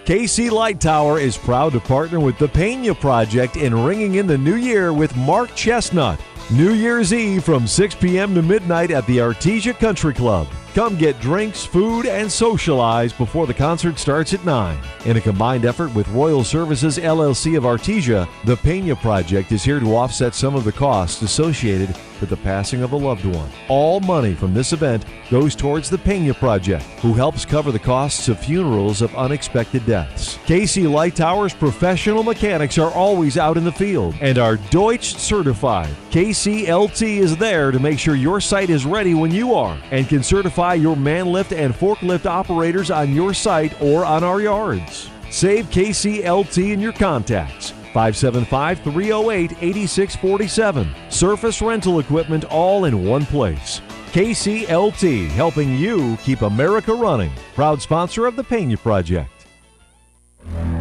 KC Light Tower is proud to partner with the Pena Project in ringing in the new year with Mark Chestnut. New Year's Eve from 6 p.m. to midnight at the Artesia Country Club. Come get drinks, food, and socialize before the concert starts at 9. In a combined effort with Royal Services LLC of Artesia, the Pena Project is here to offset some of the costs associated with the passing of a loved one. All money from this event goes towards the Pena Project, who helps cover the costs of funerals of unexpected deaths. KC Light Tower's professional mechanics are always out in the field and are Deutsch certified. KCLT is there to make sure your site is ready when you are and can certify your man lift and forklift operators on your site or on our yards. Save KCLT in your contacts. 575-308-8647. Surface rental equipment all in one place. KCLT, helping you keep America running. Proud sponsor of the Pena Project.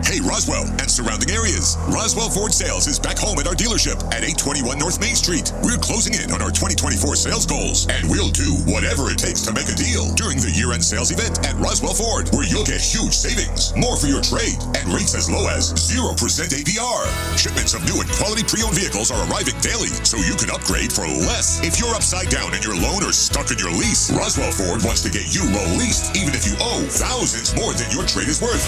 Hey, Roswell and surrounding areas. Roswell Ford Sales is back home at our dealership at 821 North Main Street. We're closing in on our 2024 sales goals, and we'll do whatever it takes to make a deal during the year-end sales event at Roswell Ford, where you'll get huge savings, more for your trade, and rates as low as 0% APR. Shipments of new and quality pre-owned vehicles are arriving daily, so you can upgrade for less. If you're upside down in your loan or stuck in your lease, Roswell Ford wants to get you low leased, even if you owe thousands more than your trade is worth.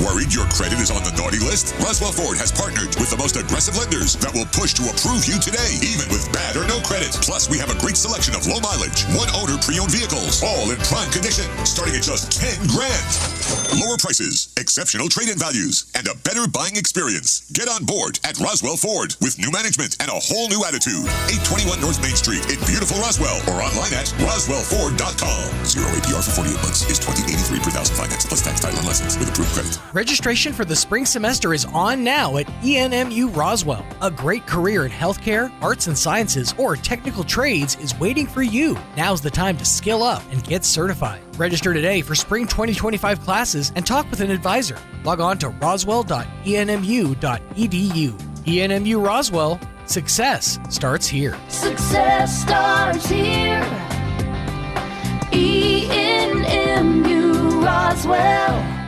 Worried your credit is on On the naughty list, Roswell Ford has partnered with the most aggressive lenders that will push to approve you today, even with bad or no credit. Plus, we have a great selection of low mileage, one-owner pre-owned vehicles, all in prime condition, starting at just $10,000. Lower prices, exceptional trade-in values, and a better buying experience. Get on board at Roswell Ford with new management and a whole new attitude. 821 North Main Street in beautiful Roswell, or online at roswellford.com. 0 APR for 48 months is $20.83 per thousand finance plus tax, title, and license with approved credit. Registration for the spring semester is on now at ENMU Roswell. A great career in healthcare, arts and sciences, or technical trades is waiting for you. Now's the time to skill up and get certified. Register today for spring 2025 classes and talk with an advisor. Log on to roswell.enmu.edu. ENMU Roswell, success starts here. Success starts here. ENMU Roswell.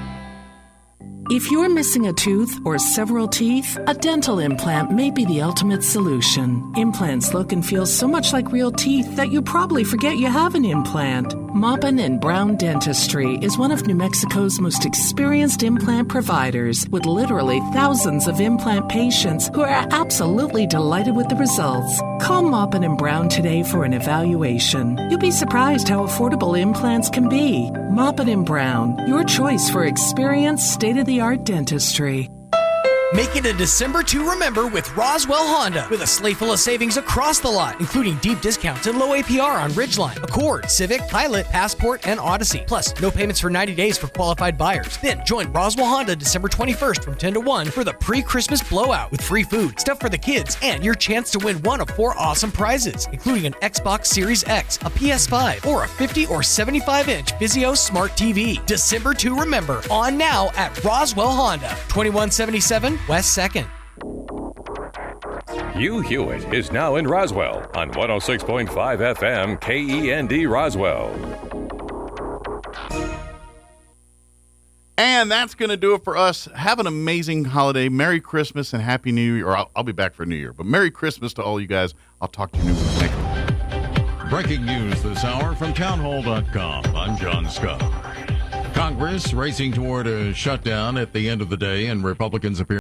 If you're missing a tooth or several teeth, a dental implant may be the ultimate solution. Implants look and feel so much like real teeth that you probably forget you have an implant. Maupin & Brown Dentistry is one of New Mexico's most experienced implant providers, with literally thousands of implant patients who are absolutely delighted with the results. Call Maupin & Brown today for an evaluation. You'll be surprised how affordable implants can be. Maupin & Brown, your choice for experienced, state-of-the-art dentistry. Make it a December to remember with Roswell Honda, with a sleigh full of savings across the lot, including deep discounts and low APR on Ridgeline, Accord, Civic, Pilot, Passport, and Odyssey. Plus, no payments for 90 days for qualified buyers. Then join Roswell Honda December 21st from 10 to 1 for the pre-Christmas blowout with free food, stuff for the kids, and your chance to win one of 4 awesome prizes, including an Xbox Series X, a PS5, or a 50 or 75-inch Vizio Smart TV. December to remember, on now at Roswell Honda, 2177 West 2nd. Hugh Hewitt is now in Roswell on 106.5 FM KEND Roswell. And that's going to do it for us. Have an amazing holiday. Merry Christmas and Happy New Year. Or I'll be back for New Year. But Merry Christmas to all you guys. I'll talk to you next week. Breaking news this hour from townhall.com. I'm John Scott. Congress racing toward a shutdown at the end of the day, and Republicans appear